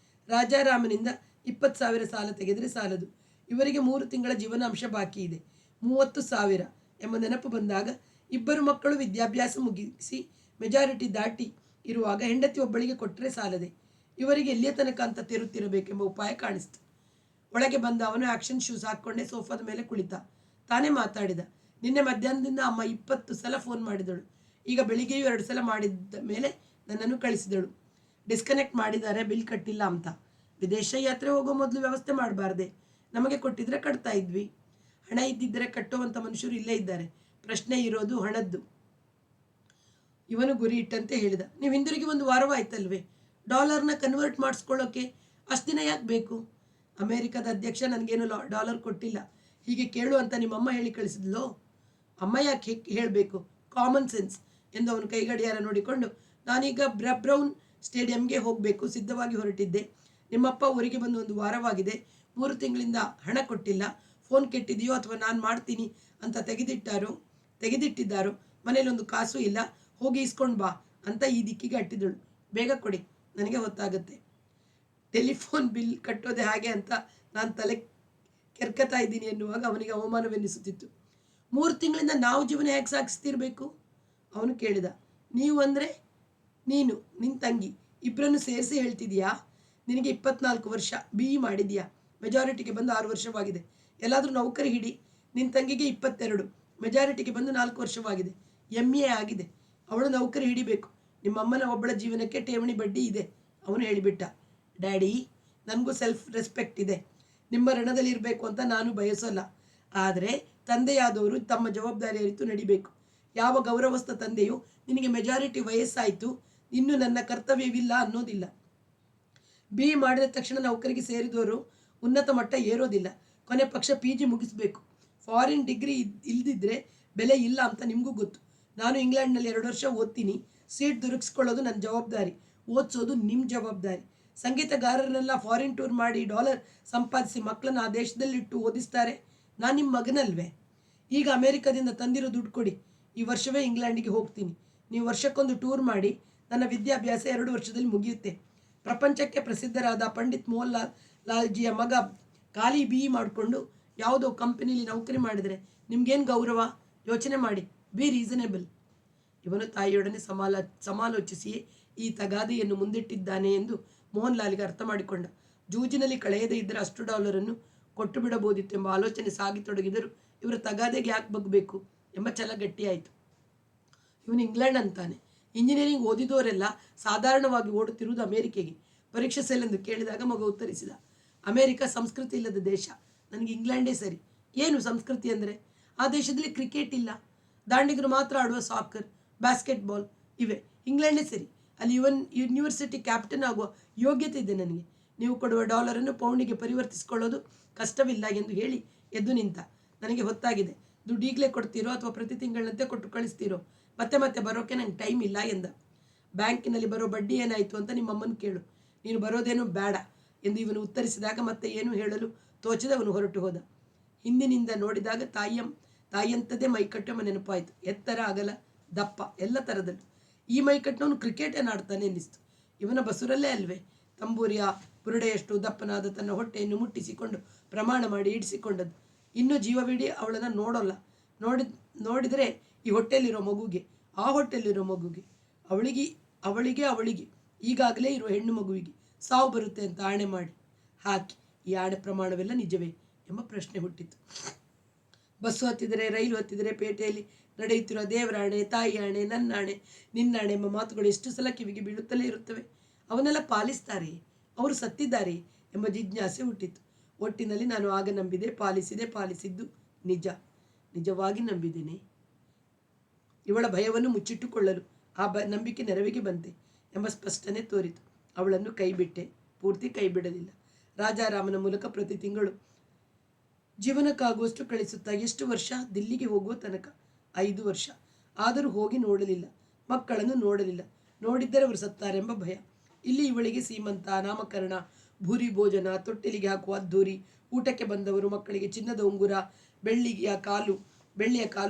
ರಾಜಾರಾಮನಿಂದ 20,000 ಸಾಲ ತೆಗೆದರೆ ಸಾಲದು. ಇವರಿಗೆ 3 ತಿಂಗಳ ಜೀವನಾಂಶ ಬಾಕಿ ಇದೆ. 30,000 ಎಂಬ ನೆನಪು ಬಂದಾಗ, ಇಬ್ಬರು ಮಕ್ಕಳು ವಿದ್ಯಾಭ್ಯಾಸ ಮುಗಿಸಿ ಮೆಜಾರಿಟಿ ದಾಟಿ ಇರುವಾಗ ಹೆಂಡತಿ ಒಬ್ಬಳಿಗೆ ಕೊಟ್ಟರೆ ಸಾಲದೆ. ಇವರಿಗೆ ಎಲ್ಲಿಯ ತನಕ ಅಂತ ತಿರುತ್ತಿರಬೇಕೆಂಬ ಉಪಾಯ ಕಾಣಿಸ್ತು. ಒಳಗೆ ಬಂದ ಅವನು ಆ್ಯಕ್ಷನ್ ಶೂಸ್ ಹಾಕ್ಕೊಂಡೆ ಸೋಫಾದ ಮೇಲೆ ಕುಳಿತ. ತಾನೇ ಮಾತಾಡಿದ. ನಿನ್ನೆ ಮಧ್ಯಾಹ್ನದಿಂದ ಅಮ್ಮ 20 ಸಲ ಫೋನ್ ಮಾಡಿದಳು. ಈಗ ಬೆಳಿಗ್ಗೆಯೂ 2 ಸಲ ಮಾಡಿದ್ದ ಮೇಲೆ ನನ್ನನ್ನು ಕಳಿಸಿದಳು. ಡಿಸ್ಕನೆಕ್ಟ್ ಮಾಡಿದ್ದಾರೆ, ಬಿಲ್ ಕಟ್ಟಿಲ್ಲ ಅಂತ. ವಿದೇಶ ಯಾತ್ರೆ ಹೋಗೋ ಮೊದಲು ವ್ಯವಸ್ಥೆ ಮಾಡಬಾರ್ದೆ? ನಮಗೆ ಕೊಟ್ಟಿದ್ರೆ ಕಟ್ತಾ ಇದ್ವಿ. ಹಣ ಇದ್ದಿದ್ದರೆ ಕಟ್ಟುವಂಥ ಮನುಷ್ಯರು ಇಲ್ಲೇ ಇದ್ದಾರೆ. ಪ್ರಶ್ನೆ ಇರೋದು ಹಣದ್ದು. ಇವನು ಗುರಿ ಇಟ್ಟಂತೆ ಹೇಳಿದ. ನೀವು ಹಿಂದಿರುಗಿ 1 ವಾರವಾಯ್ತಲ್ವೇ? ಡಾಲರ್ನ ಕನ್ವರ್ಟ್ ಮಾಡಿಸ್ಕೊಳ್ಳೋಕೆ ಅಷ್ಟು ದಿನ ಯಾಕೆ ಬೇಕು? ಅಮೇರಿಕದ ಅಧ್ಯಕ್ಷ ನನಗೇನು ಡಾಲರ್ ಕೊಟ್ಟಿಲ್ಲ. ಹೀಗೆ ಕೇಳು ಅಂತ ನಿಮ್ಮಮ್ಮ ಹೇಳಿ ಕಳಿಸಿದ್ಲೋ? ಅಮ್ಮ ಯಾಕೆ ಹೇಳಬೇಕು? ಕಾಮನ್ ಸೆನ್ಸ್ ಎಂದು ಅವನು ಕೈಗಡಿಯಾರ ನೋಡಿಕೊಂಡು, ನಾನೀಗ ಬ್ರೌನ್ ಸ್ಟೇಡಿಯಂಗೆ ಹೋಗಬೇಕು, ಸಿದ್ಧವಾಗಿ ಹೊರಟಿದ್ದೆ. ನಿಮ್ಮಪ್ಪ ಊರಿಗೆ ಬಂದು 1 ವಾರವಾಗಿದೆ. 3 ತಿಂಗಳಿಂದ ಹಣ ಕೊಟ್ಟಿಲ್ಲ. ಫೋನ್ ಕೆಟ್ಟಿದೆಯೋ ಅಥವಾ ನಾನು ಮಾಡ್ತೀನಿ ಅಂತ ತೆಗೆದಿಟ್ಟಿದ್ದಾರೋ. ಮನೇಲಿ 1 ಕಾಸು ಇಲ್ಲ. ಹೋಗಿ ಇಸ್ಕೊಂಡು ಬಾ ಅಂತ ಈ ದಿಕ್ಕಿಗೆ ಅಟ್ಟಿದಳು. ಬೇಗ ಕೊಡಿ, ನನಗೆ ಹೊತ್ತಾಗುತ್ತೆ. ಟೆಲಿಫೋನ್ ಬಿಲ್ ಕಟ್ಟೋದೆ ಹಾಗೆ ಅಂತ ನಾನು ತಲೆ ಕೆರ್ಕತಾ ಇದ್ದೀನಿ ಎನ್ನುವಾಗ ಅವನಿಗೆ ಅವಮಾನವೆನ್ನಿಸುತ್ತಿತ್ತು. 3 ತಿಂಗಳಿಂದ ನಾವು ಜೀವನ ಹೇಗೆ ಸಾಗಿಸ್ತಿರ್ಬೇಕು? ಅವನು ಕೇಳಿದ. ನೀವು ಅಂದರೆ ನೀನು, ನಿನ್ನ ತಂಗಿ, ಇಬ್ಬರನ್ನು ಸೇರಿಸಿ ಹೇಳ್ತಿದೀಯಾ? ನಿನಗೆ 24 ವರ್ಷ, BE ಮಾಡಿದೀಯಾ, ಮೆಜಾರಿಟಿಗೆ ಬಂದು 6 ವರ್ಷವಾಗಿದೆ. ಎಲ್ಲಾದರೂ ನೌಕರಿ ಹಿಡಿ. ನಿನ್ನ ತಂಗಿಗೆ 22, ಮೆಜಾರಿಟಿಗೆ ಬಂದು 4 ವರ್ಷವಾಗಿದೆ, MA ಆಗಿದೆ. ಅವಳು ನೌಕರಿ ಹಿಡಿಬೇಕು. ನಿಮ್ಮಮ್ಮನ ಒಬ್ಬಳ ಜೀವನಕ್ಕೆ ಠೇವಣಿ ಬಡ್ಡಿ ಇದೆ. ಅವನು ಹೇಳಿಬಿಟ್ಟ. ಡ್ಯಾಡಿ, ನನಗೂ ಸೆಲ್ಫ್ ರೆಸ್ಪೆಕ್ಟ್ ಇದೆ. ನಿಮ್ಮ ಋಣದಲ್ಲಿ ಇರಬೇಕು ಅಂತ ನಾನು ಬಯಸೋಲ್ಲ. ಆದರೆ ತಂದೆಯಾದವರು ತಮ್ಮ ಜವಾಬ್ದಾರಿ ಅರಿತು ನಡಿಬೇಕು. ಯಾವ ಗೌರವಸ್ಥ ತಂದೆಯು ನಿನಗೆ ಮೆಜಾರಿಟಿ ವಯಸ್ಸಾಯಿತು, ಇನ್ನು ನನ್ನ ಕರ್ತವ್ಯವಿಲ್ಲ ಅನ್ನೋದಿಲ್ಲ. BE ಮಾಡಿದ ತಕ್ಷಣ ನೌಕರಿಗೆ ಸೇರಿದವರು ಉನ್ನತ ಮಟ್ಟ ಏರೋದಿಲ್ಲ. ಕೊನೆ ಪಕ್ಷ PG ಮುಗಿಸ್ಬೇಕು. ಫಾರಿನ್ ಡಿಗ್ರಿ ಇಲ್ದಿದ್ರೆ ಬೆಲೆ ಇಲ್ಲ ಅಂತ ನಿಮಗೂ ಗೊತ್ತು. ನಾನು ಇಂಗ್ಲೆಂಡ್ನಲ್ಲಿ 2 ವರ್ಷ ಓದ್ತೀನಿ. ಸೀಟ್ ದೊರಕಿಸ್ಕೊಳ್ಳೋದು ನನ್ನ ಜವಾಬ್ದಾರಿ, ಓದಿಸೋದು ನಿಮ್ಮ ಜವಾಬ್ದಾರಿ. ಸಂಗೀತಗಾರರನ್ನೆಲ್ಲ ಫಾರಿನ್ ಟೂರ್ ಮಾಡಿ ಡಾಲರ್ ಸಂಪಾದಿಸಿ ಮಕ್ಕಳನ್ನ ಆ ದೇಶದಲ್ಲಿಟ್ಟು ಓದಿಸ್ತಾರೆ. ನಾನು ನಿಮ್ಮ ಮಗನಲ್ವೇ? ಈಗ ಅಮೇರಿಕಾದಿಂದ ತಂದಿರೋ ದುಡ್ಡು ಕೊಡಿ, ಈ ವರ್ಷವೇ ಇಂಗ್ಲೆಂಡಿಗೆ ಹೋಗ್ತೀನಿ. ನೀವು ವರ್ಷಕ್ಕೊಂದು ಟೂರ್ ಮಾಡಿ ನನ್ನ ವಿದ್ಯಾಭ್ಯಾಸ 2 ವರ್ಷದಲ್ಲಿ ಮುಗಿಯುತ್ತೆ. ಪ್ರಪಂಚಕ್ಕೆ ಪ್ರಸಿದ್ಧರಾದ ಪಂಡಿತ್ ಮೋಹನ್ ಲಾಲ್ಜಿಯ ಮಗ ಖಾಲಿ BE ಮಾಡಿಕೊಂಡು ಯಾವುದೋ ಕಂಪನಿಲಿ ನೌಕರಿ ಮಾಡಿದರೆ ನಿಮ್ಗೇನು ಗೌರವ? ಯೋಚನೆ ಮಾಡಿ. B reasonable. ಇವನು ತಾಯಿಯೊಡನೆ ಸಮಾಲೋಚಿಸಿಯೇ ಈ ತಗಾದೆಯನ್ನು ಮುಂದಿಟ್ಟಿದ್ದಾನೆ ಎಂದು ಮೋಹನ್ ಲಾಲ್ಗೆ ಅರ್ಥ ಮಾಡಿಕೊಂಡ. ಜೂಜಿನಲ್ಲಿ ಕಳೆಯದೇ ಇದ್ದರೆ ಅಷ್ಟು ಡಾಲರನ್ನು ಕೊಟ್ಟು ಬಿಡಬಹುದಿತ್ತು ಎಂಬ ಆಲೋಚನೆ ಸಾಗಿತೊಡಗಿದರೂ ಇವರ ತಗಾದೆಗೆ ಯಾಕೆ ಬಗ್ಬೇಕು ಎಂಬ ಛಲ ಗಟ್ಟಿಯಾಯಿತು. ಇವನು ಇಂಗ್ಲೆಂಡ್ ಅಂತಾನೆ. ಇಂಜಿನಿಯರಿಂಗ್ ಓದಿದವರೆಲ್ಲ ಸಾಧಾರಣವಾಗಿ ಓಡುತ್ತಿರುವುದು ಅಮೇರಿಕೆಗೆ. ಪರೀಕ್ಷೆ ಸೆಲ್ಲೆಂದು ಕೇಳಿದಾಗ ಮಗ ಉತ್ತರಿಸಿದ. ಅಮೇರಿಕ ಸಂಸ್ಕೃತಿ ಇಲ್ಲದ ದೇಶ, ನನಗೆ ಇಂಗ್ಲೆಂಡೇ ಸರಿ. ಏನು ಸಂಸ್ಕೃತಿ ಅಂದರೆ? ಆ ದೇಶದಲ್ಲಿ ಕ್ರಿಕೆಟ್ ಇಲ್ಲ, ದಾಂಡಿಗರು ಮಾತ್ರ ಆಡುವ ಸಾಕರ್, ಬಾಸ್ಕೆಟ್ಬಾಲ್ ಇವೆ. ಇಂಗ್ಲೆಂಡೇ ಸರಿ. ಅಲ್ಲಿ ಯೂನಿವರ್ಸಿಟಿ ಕ್ಯಾಪ್ಟನ್ ಆಗುವ ಯೋಗ್ಯತೆ ಇದೆ ನನಗೆ. ನೀವು ಕೊಡುವ ಡಾಲರನ್ನು ಪೌಂಡಿಗೆ ಪರಿವರ್ತಿಸಿಕೊಳ್ಳೋದು ಕಷ್ಟವಿಲ್ಲ ಎಂದು ಹೇಳಿ ಎದ್ದು ನಿಂತ. ನನಗೆ ಹೊತ್ತಾಗಿದೆ. ದುಡ್ಡು ಈಗಲೇ ಕೊಡ್ತೀರೋ ಅಥವಾ ಪ್ರತಿ ತಿಂಗಳಂತೆ ಕೊಟ್ಟು ಕಳಿಸ್ತೀರೋ? ಮತ್ತೆ ಮತ್ತೆ ಬರೋಕ್ಕೆ ನಂಗೆ ಟೈಮ್ ಇಲ್ಲ ಎಂದ. ಬ್ಯಾಂಕಿನಲ್ಲಿ ಬರೋ ಬಡ್ಡಿ ಏನಾಯಿತು ಅಂತ ನಿಮ್ಮಮ್ಮನ ಕೇಳು, ನೀನು ಬರೋದೇನು ಬೇಡ ಎಂದು ಇವನು ಉತ್ತರಿಸಿದಾಗ ಮತ್ತೆ ಏನು ಹೇಳಲು ತೋಚದವನು ಹೊರಟು ಹೋದ. ಹಿಂದಿನಿಂದ ನೋಡಿದಾಗ ತಾಯಿಯಂಥದ್ದೇ ಮೈಕಟ್ಟು ನೆನಪಾಯಿತು. ಎತ್ತರ, ಅಗಲ, ದಪ್ಪ ಎಲ್ಲ ಥರದಲ್ಲೂ. ಈ ಮೈಕಟ್ಟಿನವನು ಕ್ರಿಕೆಟನ್ನು ಆಡ್ತಾನೆ ಅನ್ನಿಸ್ತು. ಇವನ ಬಸುರಲ್ಲೇ ಅಲ್ವೇ ತಂಬೂರಿಯ ಬುರುಡೆಯಷ್ಟು ದಪ್ಪನಾದ ತನ್ನ ಹೊಟ್ಟೆಯನ್ನು ಮುಟ್ಟಿಸಿಕೊಂಡು ಪ್ರಮಾಣ ಮಾಡಿ ಇಡಿಸಿಕೊಂಡದ್ದು. ಇನ್ನೂ ಜೀವವಿಡೀ ಅವಳನ್ನು ನೋಡೋಲ್ಲ. ನೋಡಿದರೆ ಈ ಹೊಟ್ಟೆಯಲ್ಲಿರೋ ಮಗುಗೆ, ಆ ಹೊಟ್ಟೆಯಲ್ಲಿರೋ ಮಗುಗೆ, ಅವಳಿಗೆ ಈಗಾಗಲೇ ಇರೋ ಹೆಣ್ಣು ಮಗುವಿಗೆ ಸಾವು ಬರುತ್ತೆ ಅಂತ ಆಣೆ ಮಾಡಿ ಹಾಕಿ, ಈ ಆಣೆ ಪ್ರಮಾಣವೆಲ್ಲ ನಿಜವೇ ಎಂಬ ಪ್ರಶ್ನೆ ಹುಟ್ಟಿತು. ಬಸ್ಸು ಹತ್ತಿದರೆ, ರೈಲು ಹತ್ತಿದರೆ, ಪೇಟೆಯಲ್ಲಿ ನಡೆಯುತ್ತಿರುವ ದೇವರಾಣೆ, ತಾಯಿ ಆಣೆ, ನನ್ನಾಣೆ, ನಿನ್ನಾಣೆ ಎಂಬ ಮಾತುಗಳು ಎಷ್ಟು ಸಲ ಕಿವಿಗೆ ಬೀಳುತ್ತಲೇ ಇರುತ್ತವೆ. ಅವನ್ನೆಲ್ಲ ಪಾಲಿಸ್ತಾರೆ, ಅವರು ಸತ್ತಿದ್ದಾರೆ ಎಂಬ ಜಿಜ್ಞಾಸೆ ಹುಟ್ಟಿತು. ಒಟ್ಟಿನಲ್ಲಿ ನಾನು ಆಗ ನಂಬಿದೆ, ಪಾಲಿಸಿದ್ದು ನಿಜವಾಗಿ ನಂಬಿದ್ದೇನೆ. ಇವಳ ಭಯವನ್ನು ಮುಚ್ಚಿಟ್ಟುಕೊಳ್ಳಲು ಆ ನಂಬಿಕೆ ನೆರವಿಗೆ ಬಂತೆ ಎಂಬ ಸ್ಪಷ್ಟನೆ ತೋರಿತು. ಅವಳನ್ನು ಕೈಬಿಟ್ಟೆ, ಪೂರ್ತಿ ಕೈ ಬಿಡಲಿಲ್ಲ. ರಾಜಾರಾಮನ ಮೂಲಕ ಪ್ರತಿ ತಿಂಗಳು ಜೀವನಕ್ಕಾಗುವಷ್ಟು ಕಳಿಸುತ್ತಾ. ಎಷ್ಟು ವರ್ಷ? ದಿಲ್ಲಿಗೆ ಹೋಗುವ ತನಕ 5 ವರ್ಷ. ಆದರೂ ಹೋಗಿ ನೋಡಲಿಲ್ಲ, ಮಕ್ಕಳನ್ನು ನೋಡಲಿಲ್ಲ. ನೋಡಿದ್ದರೆ ಅವರು ಸತ್ತಾರೆಂಬ ಭಯ. ಇಲ್ಲಿ ಇವಳಿಗೆ ಸೀಮಂತ, ನಾಮಕರಣ, ಭೂರಿ ಭೋಜನ, ತೊಟ್ಟಿಲಿಗೆ ಹಾಕುವ ಅದ್ದೂರಿ, ಊಟಕ್ಕೆ ಬಂದವರು, ಮಕ್ಕಳಿಗೆ ಚಿನ್ನದ ಉಂಗುರ, ಬೆಳ್ಳಿಯ ಕಾಲು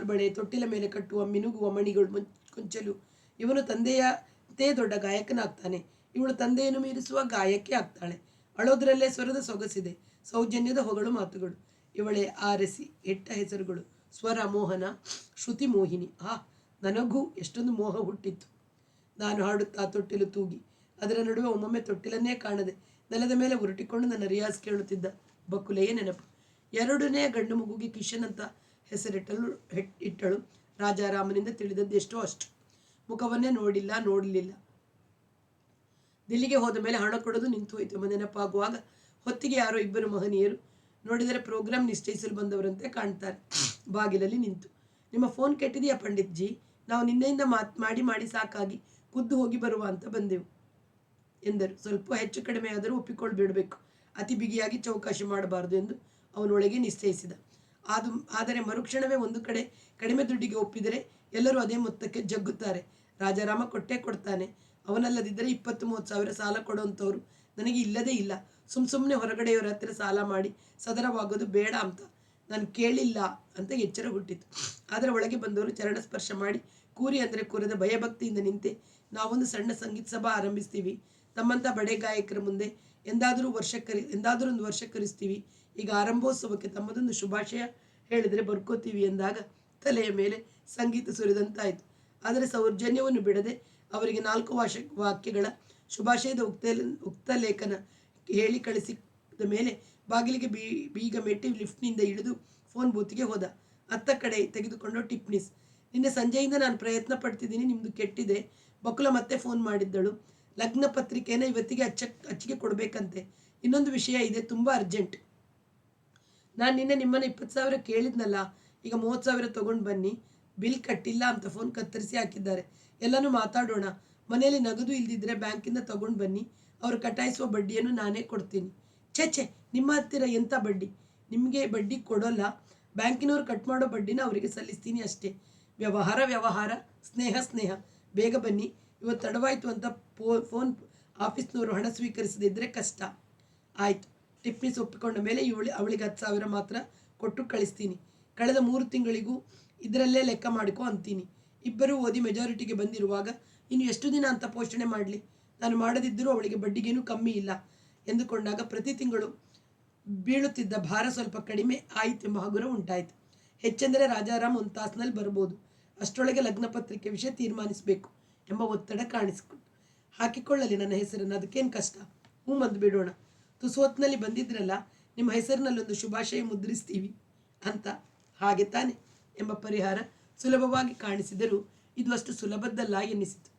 ಬಳೆ, ತೊಟ್ಟಿಲ ಮೇಲೆ ಕಟ್ಟುವ ಮಿನುಗುವ ಮಣಿಗಳು, ಕೊಂಚಲು. ಇವನು ತಂದೆಯಂತೆ ದೊಡ್ಡ ಗಾಯಕನಾಗ್ತಾನೆ, ಇವಳು ತಂದೆಯನ್ನು ಮೀರಿಸುವ ಗಾಯಕಿ ಆಗ್ತಾಳೆ. ಅಳೋದ್ರಲ್ಲೇ ಸ್ವರದ ಸೊಗಸಿದೆ, ಸೌಜನ್ಯದ ಹೊಗಳು ಮಾತುಗಳು. ಇವಳೇ ಆರೆಸಿ ಎಟ್ಟ ಹೆಸರುಗಳು: ಸ್ವರ ಮೋಹನ, ಶ್ರುತಿ ಮೋಹಿನಿ. ನನಗೂ ಎಷ್ಟೊಂದು ಮೋಹ ಹುಟ್ಟಿತ್ತು. ನಾನು ಹಾಡುತ್ತಾ ತೊಟ್ಟಿಲು ತೂಗಿ, ಅದರ ನಡುವೆ ಒಮ್ಮೊಮ್ಮೆ ತೊಟ್ಟಿಲನ್ನೇ ಕಾಣದೆ ನೆಲದ ಮೇಲೆ ಉರುಟಿಕೊಂಡು ನನ್ನ ರಿಯಾಜ್ ಕೇಳುತ್ತಿದ್ದ ಬಕುಲೆಯ ನೆನಪು. 2ನೇ ಗಂಡು ಮಗುಗೆ ಕಿಶನ್ ಅಂತ ಹೆಸರಿಟ್ಟಳು. ರಾಜಾರಾಮನಿಂದ ತಿಳಿದದ್ದು ಎಷ್ಟೋ ಅಷ್ಟು. ಮುಖವನ್ನೇ ನೋಡಲಿಲ್ಲ. ದಿಲ್ಲಿಗೆ ಹೋದ ಮೇಲೆ ಹಣ ಕೊಡೋದು ನಿಂತು ಹೋಯಿತು ಎಂಬ ನೆನಪಾಗುವಾಗ ಹೊತ್ತಿಗೆ ಯಾರೋ 2 ಮಹನೀಯರು, ನೋಡಿದರೆ ಪ್ರೋಗ್ರಾಮ್ ನಿಶ್ಚಯಿಸಲು ಬಂದವರಂತೆ ಕಾಣ್ತಾರೆ, ಬಾಗಿಲಲ್ಲಿ ನಿಂತು. ನಿಮ್ಮ ಫೋನ್ ಕೆಟ್ಟಿದೆಯಾ ಪಂಡಿತ್ ಜಿ? ನಾವು ನಿನ್ನೆಯಿಂದ ಮಾಡಿ ಸಾಕಾಗಿ ಖುದ್ದು ಹೋಗಿ ಬರುವ ಅಂತ ಬಂದೆವು ಎಂದರು. ಸ್ವಲ್ಪ ಹೆಚ್ಚು ಕಡಿಮೆ ಆದರೂ ಒಪ್ಪಿಕೊಳ್ಬಿಡಬೇಕು, ಅತಿ ಬಿಗಿಯಾಗಿ ಚೌಕಾಶಿ ಮಾಡಬಾರದು ಎಂದು ಅವನೊಳಗೆ ನಿಶ್ಚಯಿಸಿದ. ಆದರೆ ಮರುಕ್ಷಣವೇ ಒಂದು ಕಡೆ ಕಡಿಮೆ ದುಡ್ಡಿಗೆ ಒಪ್ಪಿದರೆ ಎಲ್ಲರೂ ಅದೇ ಮೊತ್ತಕ್ಕೆ ಜಗ್ಗುತ್ತಾರೆ. ರಾಜಾರಾಮ ಕೊಡ್ತಾನೆ. ಅವನಲ್ಲದಿದ್ದರೆ 20-30 ಸಾವಿರ ಸಾಲ ಕೊಡುವಂಥವ್ರು ನನಗೆ ಇಲ್ಲದೇ ಇಲ್ಲ. ಸುಮ್ಮನೆ ಹೊರಗಡೆಯವರ ಹತ್ತಿರ ಸಾಲ ಮಾಡಿ ಸದರವಾಗೋದು ಬೇಡ ಅಂತ ನಾನು ಕೇಳಿಲ್ಲ ಅಂತ ಎಚ್ಚರ ಹುಟ್ಟಿತು. ಆದರೆ ಒಳಗೆ ಬಂದವರು ಚರಣ ಸ್ಪರ್ಶ ಮಾಡಿ ಕೂರಿ ಅಂದರೆ ಕೂರದ ಭಯಭಕ್ತಿಯಿಂದ ನಿಂತೆ, ನಾವೊಂದು ಸಣ್ಣ ಸಂಗೀತ ಸಭಾ ಆರಂಭಿಸ್ತೀವಿ, ತಮ್ಮಂಥ ಬಡೆ ಗಾಯಕರ ಮುಂದೆ ಎಂದಾದರೂ ಒಂದು ವರ್ಷ ಕರೆಸ್ತೀವಿ. ಈಗ ಆರಂಭೋತ್ಸವಕ್ಕೆ ತಮ್ಮದೊಂದು ಶುಭಾಶಯ ಹೇಳಿದರೆ ಬರ್ಕೋತೀವಿ ಎಂದಾಗ ತಲೆಯ ಮೇಲೆ ಸಂಗೀತ ಸುರಿದಂತಾಯಿತು. ಆದರೆ ಸೌಜನ್ಯವನ್ನು ಬಿಡದೆ ಅವರಿಗೆ 4 ವಾಕ್ಯಗಳ ಶುಭಾಶಯದ ಉಕ್ತ ಲೇಖನ ಹೇಳಿ ಕಳಿಸಿದ ಮೇಲೆ ಬಾಗಿಲಿಗೆ ಬೀಗ ಮೆಟ್ಟಿ ಲಿಫ್ಟ್ನಿಂದ ಇಳಿದು ಫೋನ್ ಬೂತ್ಗೆ ಹೋದ. ಅತ್ತ ಕಡೆ ತೆಗೆದುಕೊಂಡು ಟಿಪ್ನಿಸ್ ನಿನ್ನೆ ಸಂಜೆಯಿಂದ ನಾನು ಪ್ರಯತ್ನ ಪಡ್ತಿದ್ದೀನಿ, ನಿಮ್ಮದು ಕೆಟ್ಟಿದೆ. ಬಕುಲ ಮತ್ತೆ ಫೋನ್ ಮಾಡಿದ್ದಳು. ಲಗ್ನ ಪತ್ರಿಕೆಯನ್ನು ಇವತ್ತಿಗೆ ಅಚ್ಚಿಗೆ ಕೊಡಬೇಕಂತೆ. ಇನ್ನೊಂದು ವಿಷಯ ಇದೆ, ತುಂಬ ಅರ್ಜೆಂಟ್. ನಾನು ನಿನ್ನೆ ನಿಮ್ಮನ್ನು 20,000 ಕೇಳಿದ್ನಲ್ಲ, ಈಗ 30,000 ತೊಗೊಂಡು ಬನ್ನಿ. ಬಿಲ್ ಕಟ್ಟಿಲ್ಲ ಅಂತ ಫೋನ್ ಕತ್ತರಿಸಿ ಹಾಕಿದ್ದಾರೆ. ಎಲ್ಲನೂ ಮಾತಾಡೋಣ. ಮನೆಯಲ್ಲಿ ನಗದು ಇಲ್ದಿದ್ರೆ ಬ್ಯಾಂಕಿಂದ ತೊಗೊಂಡು ಬನ್ನಿ. ಅವರು ಕಟಾಯಿಸುವ ಬಡ್ಡಿಯನ್ನು ನಾನೇ ಕೊಡ್ತೀನಿ. ಛೇ, ನಿಮ್ಮ ಹತ್ತಿರ ಎಂಥ ಬಡ್ಡಿ? ನಿಮಗೆ ಬಡ್ಡಿ ಕೊಡೋಲ್ಲ. ಬ್ಯಾಂಕಿನವ್ರು ಕಟ್ ಮಾಡೋ ಬಡ್ಡಿನ ಅವರಿಗೆ ಸಲ್ಲಿಸ್ತೀನಿ ಅಷ್ಟೇ. ವ್ಯವಹಾರ, ಸ್ನೇಹ. ಬೇಗ ಬನ್ನಿ, ಇವತ್ತು ತಡವಾಯಿತು ಅಂತ ಫೋನ್ ಆಫೀಸ್ನವರು ಹಣ ಸ್ವೀಕರಿಸದಿದ್ದರೆ ಕಷ್ಟ. ಆಯಿತು. ಟಿಪ್ನಿಸ್ ಒಪ್ಪಿಕೊಂಡ ಮೇಲೆ ಅವಳಿಗೆ 10,000 ಮಾತ್ರ ಕೊಟ್ಟು ಕಳಿಸ್ತೀನಿ. ಕಳೆದ 3 ತಿಂಗಳಿಗೂ ಇದರಲ್ಲೇ ಲೆಕ್ಕ ಮಾಡಿಕೊ ಅಂತೀನಿ. ಇಬ್ಬರೂ ಓದಿ ಮೆಜಾರಿಟಿಗೆ ಬಂದಿರುವಾಗ ಇನ್ನು ಎಷ್ಟು ದಿನ ಅಂತ ಪೋಷಣೆ ಮಾಡಲಿ? ನಾನು ಮಾಡದಿದ್ದರೂ ಅವಳಿಗೆ ಬಡ್ಡಿಗೇನೂ ಕಮ್ಮಿ ಇಲ್ಲ ಎಂದುಕೊಂಡಾಗ ಪ್ರತಿ ತಿಂಗಳು ಬೀಳುತ್ತಿದ್ದ ಭಾರ ಸ್ವಲ್ಪ ಕಡಿಮೆ ಆಯಿತೆಂಬ ಹಗುರ ಉಂಟಾಯಿತು. ಹೆಚ್ಚೆಂದರೆ ರಾಜಾರಾಮ್ ಒಂದು ತಾಸಿನಲ್ಲಿ ಬರ್ಬೋದು. ಅಷ್ಟರೊಳಗೆ ಲಗ್ನ ಪತ್ರಿಕೆ ವಿಷಯ ತೀರ್ಮಾನಿಸಬೇಕು ಎಂಬ ಒತ್ತಡ ಕಾಣಿಸಿಕೊಂಡು ಹಾಕಿಕೊಳ್ಳಲಿ ನನ್ನ ಹೆಸರನ್ನು, ಅದಕ್ಕೇನು ಕಷ್ಟ? ಬಂದು ಬಿಡೋಣ. ತುಸು ಹೊತ್ತಿನಲ್ಲಿ ಬಂದಿದ್ರಲ್ಲ, ನಿಮ್ಮ ಹೆಸರಿನಲ್ಲೊಂದು ಶುಭಾಶಯ ಮುದ್ರಿಸ್ತೀವಿ ಅಂತ. ಹಾಗೆ ತಾನೆ ಎಂಬ ಪರಿಹಾರ ಸುಲಭವಾಗಿ ಕಾಣಿಸಿದರೂ ಇದು ಅಷ್ಟು ಸುಲಭದ್ದಲ್ಲ ಎನ್ನಿಸಿತು.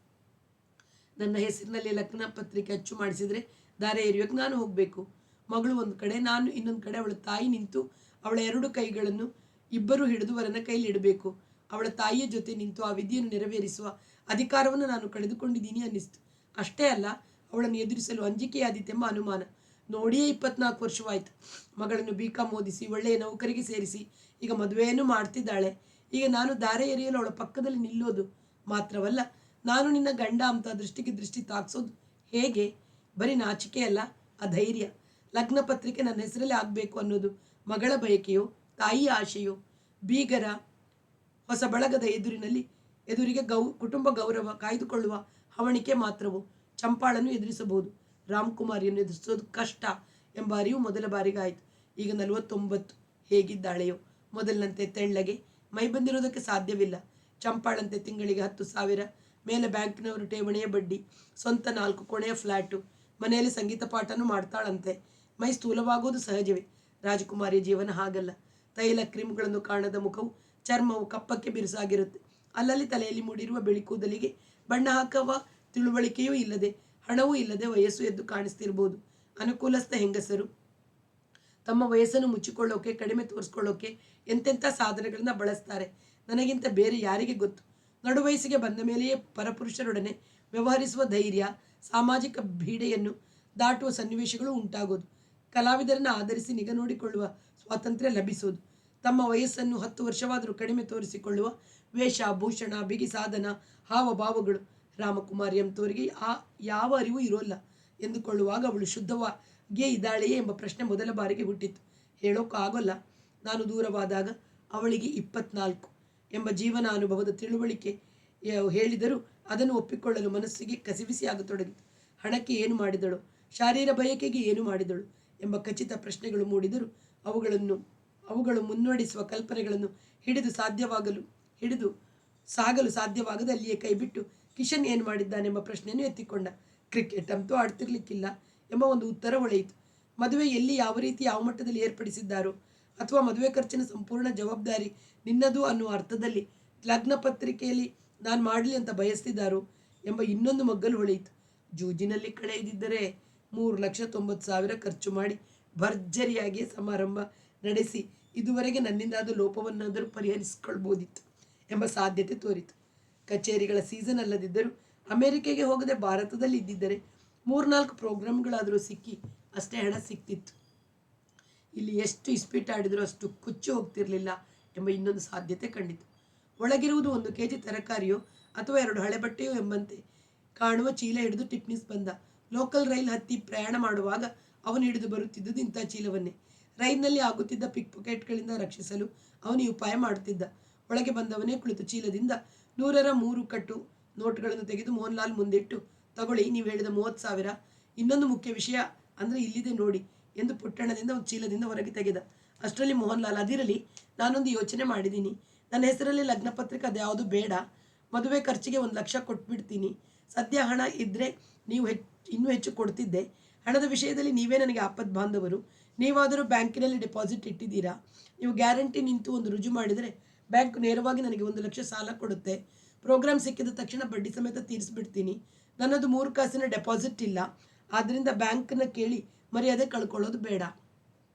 ನನ್ನ ಹೆಸರಿನಲ್ಲಿ ಲಗ್ನ ಪತ್ರಿಕೆ ಅಚ್ಚು ಮಾಡಿಸಿದರೆ ದಾರೆ ಎರಿಯೋಕೆ ನಾನು ಹೋಗಬೇಕು. ಮಗಳು ಒಂದು ಕಡೆ, ನಾನು ಇನ್ನೊಂದು ಕಡೆ. ಅವಳ ತಾಯಿ ನಿಂತು ಅವಳ 2 ಕೈಗಳನ್ನು ಇಬ್ಬರು ಹಿಡಿದು ವರನ ಕೈಲಿಡಬೇಕು. ಅವಳ ತಾಯಿಯ ಜೊತೆ ನಿಂತು ಆ ವಿಧಿಯನ್ನು ನೆರವೇರಿಸುವ ಅಧಿಕಾರವನ್ನು ನಾನು ಕಳೆದುಕೊಂಡಿದ್ದೀನಿ ಅನ್ನಿಸ್ತು. ಅಷ್ಟೇ ಅಲ್ಲ, ಅವಳನ್ನು ಎದುರಿಸಲು ಅಂಜಿಕೆಯಾದೀತೆಂಬ ಅನುಮಾನ. ನೋಡಿಯೇ 24 ವರ್ಷವಾಯಿತು. ಮಗಳನ್ನು BCom ಓದಿಸಿ ಒಳ್ಳೆಯ ನೌಕರಿಗೆ ಸೇರಿಸಿ ಈಗ ಮದುವೆಯನ್ನು ಮಾಡ್ತಿದ್ದಾಳೆ. ಈಗ ನಾನು ದಾರೆ ಎರೆಯಲು ಅವಳ ಪಕ್ಕದಲ್ಲಿ ನಿಲ್ಲೋದು ಮಾತ್ರವಲ್ಲ, ನಾನು ನಿನ್ನ ಗಂಡ ಅಂತ ದೃಷ್ಟಿ ತಾಕ್ಸೋದು ಹೇಗೆ? ಬರೀ ನಾಚಿಕೆಯಲ್ಲ, ಅಧೈರ್ಯ. ಲಗ್ನ ಪತ್ರಿಕೆ ನನ್ನ ಹೆಸರಲ್ಲಿ ಆಗಬೇಕು ಅನ್ನೋದು ಮಗಳ ಬಯಕೆಯೋ, ತಾಯಿಯ ಆಶೆಯೋ? ಬೀಗರ ಹೊಸ ಬಳಗದ ಎದುರಿಗೆ ಕುಟುಂಬ ಗೌರವ ಕಾಯ್ದುಕೊಳ್ಳುವ ಹವಣಿಕೆ ಮಾತ್ರವೋ? ಚಂಪಾಳನ್ನು ಎದುರಿಸಬಹುದು, ರಾಮ್ಕುಮಾರಿಯನ್ನು ಎದುರಿಸೋದು ಕಷ್ಟ ಎಂಬ ಅರಿವು ಮೊದಲ ಬಾರಿಗಾಯಿತು. ಈಗ 49. ಹೇಗಿದ್ದಾಳೆಯೋ? ಮೊದಲಿನಂತೆ ತೆಳ್ಳಗೆ, ಮೈ ಬಂದಿರೋದಕ್ಕೆ ಸಾಧ್ಯವಿಲ್ಲ. ಚಂಪಾಳಂತೆ ತಿಂಗಳಿಗೆ 10,000 ಮೇಲೆ ಬ್ಯಾಂಕಿನವರು ಠೇವಣಿಯ ಬಡ್ಡಿ, ಸ್ವಂತ 4 ಕೋಣೆಯ ಫ್ಲ್ಯಾಟು, ಮನೆಯಲ್ಲಿ ಸಂಗೀತ ಪಾಠನೂ ಮಾಡ್ತಾಳಂತೆ. ಮೈ ಸ್ಥೂಲವಾಗೋದು ಸಹಜವೇ. ರಾಜಕುಮಾರಿಯ ಜೀವನ ಹಾಗಲ್ಲ. ತೈಲ ಕ್ರೀಮ್ಗಳನ್ನು ಕಾಣದ ಮುಖವು, ಚರ್ಮವು ಕಪ್ಪಕ್ಕೆ ಬಿರುಸಾಗಿರುತ್ತೆ. ಅಲ್ಲಲ್ಲಿ ತಲೆಯಲ್ಲಿ ಮೂಡಿರುವ ಬಿಳಿ ಕೂದಲಿಗೆ ಬಣ್ಣ ಹಾಕುವ ತಿಳುವಳಿಕೆಯೂ ಇಲ್ಲದೆ, ಹಣವೂ ಇಲ್ಲದೆ ವಯಸ್ಸು ಎದ್ದು ಕಾಣಿಸ್ತಿರ್ಬೋದು. ಅನುಕೂಲಸ್ಥ ಹೆಂಗಸರು ತಮ್ಮ ವಯಸ್ಸನ್ನು ಮುಚ್ಚಿಕೊಳ್ಳೋಕೆ, ಕಡಿಮೆ ತೋರಿಸ್ಕೊಳ್ಳೋಕೆ ಎಂತೆಂಥ ಸಾಧನಗಳನ್ನ ಬಳಸ್ತಾರೆ. ನನಗಿಂತ ಬೇರೆ ಯಾರಿಗೆ ಗೊತ್ತು? ನಡು ವಯಸ್ಸಿಗೆ ಬಂದ ಮೇಲೆಯೇ ಪರಪುರುಷರೊಡನೆ ವ್ಯವಹರಿಸುವ ಧೈರ್ಯ, ಸಾಮಾಜಿಕ ಬೀಡೆಯನ್ನು ದಾಟುವ ಸನ್ನಿವೇಶಗಳು ಉಂಟಾಗೋದು, ಕಲಾವಿದರನ್ನು ಆಧರಿಸಿ ನಿಗ ನೋಡಿಕೊಳ್ಳುವ ಸ್ವಾತಂತ್ರ್ಯ ಲಭಿಸೋದು, ತಮ್ಮ ವಯಸ್ಸನ್ನು 10 ವರ್ಷವಾದರೂ ಕಡಿಮೆ ತೋರಿಸಿಕೊಳ್ಳುವ ವೇಷ ಭೂಷಣ, ಬಿಗಿ ಸಾಧನ, ಹಾವಭಾವಗಳು. ರಾಮಕುಮಾರಿ ಎಂತವರಿಗೆ ಯಾವ ಅರಿವು ಇರೋಲ್ಲ ಎಂದುಕೊಳ್ಳುವಾಗ ಅವಳು ಶುದ್ಧವಾಗಿಯೇ ಇದ್ದಾಳೆಯೇ ಎಂಬ ಪ್ರಶ್ನೆ ಮೊದಲ ಬಾರಿಗೆ ಹುಟ್ಟಿತು. ಹೇಳೋಕ್ಕಾಗೋಲ್ಲ. ನಾನು ದೂರವಾದಾಗ ಅವಳಿಗೆ 24 ಎಂಬ ಜೀವನ ಅನುಭವದ ತಿಳುವಳಿಕೆ ಹೇಳಿದರೂ ಅದನ್ನು ಒಪ್ಪಿಕೊಳ್ಳಲು ಮನಸ್ಸಿಗೆ ಕಸಿವಿಸಿ ಆಗತೊಡಗಿತು. ಹಣಕ್ಕೆ ಏನು ಮಾಡಿದಳು? ಶಾರೀರ ಬಯಕೆಗೆ ಏನು ಮಾಡಿದಳು ಎಂಬ ಖಚಿತ ಪ್ರಶ್ನೆಗಳು ಮೂಡಿದರೂ ಅವುಗಳು ಮುನ್ನಡೆಸುವ ಕಲ್ಪನೆಗಳನ್ನು ಹಿಡಿದು ಸಾಗಲು ಸಾಧ್ಯವಾಗದೆ ಅಲ್ಲಿಯೇ ಕೈಬಿಟ್ಟು ಕಿಶನ್ ಏನು ಮಾಡಿದ್ದಾನೆಂಬ ಪ್ರಶ್ನೆಯನ್ನು ಎತ್ತಿಕೊಂಡ. ಕ್ರಿಕೆಟ್ ಅಂತೂ ಆಡ್ತಿರ್ಲಿಕ್ಕಿಲ್ಲ ಎಂಬ ಒಂದು ಉತ್ತರ ಹೊಳೆಯಿತು. ಮದುವೆ ಎಲ್ಲಿ, ಯಾವ ರೀತಿ, ಯಾವ ಮಟ್ಟದಲ್ಲಿ ಏರ್ಪಡಿಸಿದ್ದಾರೋ, ಅಥವಾ ಮದುವೆ ಖರ್ಚಿನ ಸಂಪೂರ್ಣ ಜವಾಬ್ದಾರಿ ನಿನ್ನದು ಅನ್ನುವ ಅರ್ಥದಲ್ಲಿ ಲಗ್ನ ಪತ್ರಿಕೆಯಲ್ಲಿ ನಾನು ಮಾಡಲಿ ಅಂತ ಬಯಸ್ತಿದ್ದಾರೋ ಎಂಬ ಇನ್ನೊಂದು ಮಗ್ಗಲು ಹೊಳೆಯಿತು. ಜೂಜಿನಲ್ಲಿ ಕಳೆಯದಿದ್ದರೆ 3,90,000 ಖರ್ಚು ಮಾಡಿ ಭರ್ಜರಿಯಾಗಿ ಸಮಾರಂಭ ನಡೆಸಿ ಇದುವರೆಗೆ ನನ್ನಿಂದಾದ ಲೋಪವನ್ನಾದರೂ ಪರಿಹರಿಸಿಕೊಳ್ಬೋದಿತ್ತು ಎಂಬ ಸಾಧ್ಯತೆ ತೋರಿತು. ಕಚೇರಿಗಳ ಸೀಸನ್ ಅಲ್ಲದಿದ್ದರೂ ಅಮೆರಿಕೆಗೆ ಹೋಗದೆ ಭಾರತದಲ್ಲಿ ಇದ್ದಿದ್ದರೆ 3-4 ಪ್ರೋಗ್ರಾಮ್ಗಳಾದರೂ ಸಿಕ್ಕಿ ಅಷ್ಟೇ ಹಣ ಸಿಕ್ತಿತ್ತು. ಇಲ್ಲಿ ಎಷ್ಟು ಇಸ್ಪೀಟಾಡಿದರೂ ಅಷ್ಟು ಕುಚ್ಚು ಹೋಗ್ತಿರಲಿಲ್ಲ ಎಂಬ ಇನ್ನೊಂದು ಸಾಧ್ಯತೆ ಕಂಡಿತು. ಒಳಗಿರುವುದು 1 kg ತರಕಾರಿಯೋ ಅಥವಾ 2 ಹಳೆ ಬಟ್ಟೆಯೋ ಎಂಬಂತೆ ಕಾಣುವ ಚೀಲ ಹಿಡಿದು ಟಿಪ್ನಿಸ್ ಬಂದ. ಲೋಕಲ್ ರೈಲ್ ಹತ್ತಿ ಪ್ರಯಾಣ ಮಾಡುವಾಗ ಅವನು ಹಿಡಿದು ಬರುತ್ತಿದ್ದುದು ಇಂಥ ಚೀಲವನ್ನೇ. ರೈಲಿನಲ್ಲಿ ಆಗುತ್ತಿದ್ದ ಪಿಕ್ ಪಾಕೆಟ್ಗಳಿಂದ ರಕ್ಷಿಸಲು ಅವನು ಉಪಾಯ ಮಾಡುತ್ತಿದ್ದ. ಒಳಗೆ ಬಂದವನೇ ಕುಳಿತು ಚೀಲದಿಂದ 100ರ 3 ಕಟ್ಟು ನೋಟ್ಗಳನ್ನು ತೆಗೆದು ಮೋಹನ್ಲಾಲ್ ಮುಂದಿಟ್ಟು, ತಗೊಳ್ಳಿ, ನೀವು ಹೇಳಿದ 30,000. ಇನ್ನೊಂದು ಮುಖ್ಯ ವಿಷಯ ಅಂದರೆ ಇಲ್ಲಿದೆ ನೋಡಿ ಎಂದು ಪುಟ್ಟಣದಿಂದ ಒಂದು ಚೀಲದಿಂದ ಹೊರಗೆ ತೆಗೆದ. ಅಷ್ಟರಲ್ಲಿ ಮೋಹನ್ಲಾಲ್, ಅದಿರಲಿ, ನಾನೊಂದು ಯೋಚನೆ ಮಾಡಿದ್ದೀನಿ. ನನ್ನ ಹೆಸರಲ್ಲಿ ಲಗ್ನ ಪತ್ರಿಕೆ ಅದ್ಯಾವುದು ಬೇಡ. ಮದುವೆ ಖರ್ಚಿಗೆ 1 ಲಕ್ಷ ಕೊಟ್ಬಿಡ್ತೀನಿ. ಸದ್ಯ ಹಣ ಇದ್ದರೆ ನೀವು ಇನ್ನೂ ಹೆಚ್ಚು ಕೊಡ್ತಿದ್ದೆ. ಹಣದ ವಿಷಯದಲ್ಲಿ ನೀವೇ ನನಗೆ ಆಪತ್ ಬಾಂಧವರು. ನೀವಾದರೂ ಬ್ಯಾಂಕಿನಲ್ಲಿ ಡೆಪಾಸಿಟ್ ಇಟ್ಟಿದ್ದೀರಾ. ನೀವು ಗ್ಯಾರಂಟಿ ನಿಂತು ಒಂದು ರುಜು ಮಾಡಿದರೆ ಬ್ಯಾಂಕ್ ನೇರವಾಗಿ ನನಗೆ 1 ಲಕ್ಷ ಸಾಲ ಕೊಡುತ್ತೆ. ಪ್ರೋಗ್ರಾಮ್ ಸಿಕ್ಕಿದ ತಕ್ಷಣ ಬಡ್ಡಿ ಸಮೇತ ತೀರಿಸ್ಬಿಡ್ತೀನಿ. ನನ್ನದು 3 ಕಾಸಿನ ಡೆಪಾಸಿಟ್ ಇಲ್ಲ. ಆದ್ದರಿಂದ ಬ್ಯಾಂಕನ್ನ ಕೇಳಿ ಮರ್ಯಾದೆ ಕಳ್ಕೊಳ್ಳೋದು ಬೇಡ.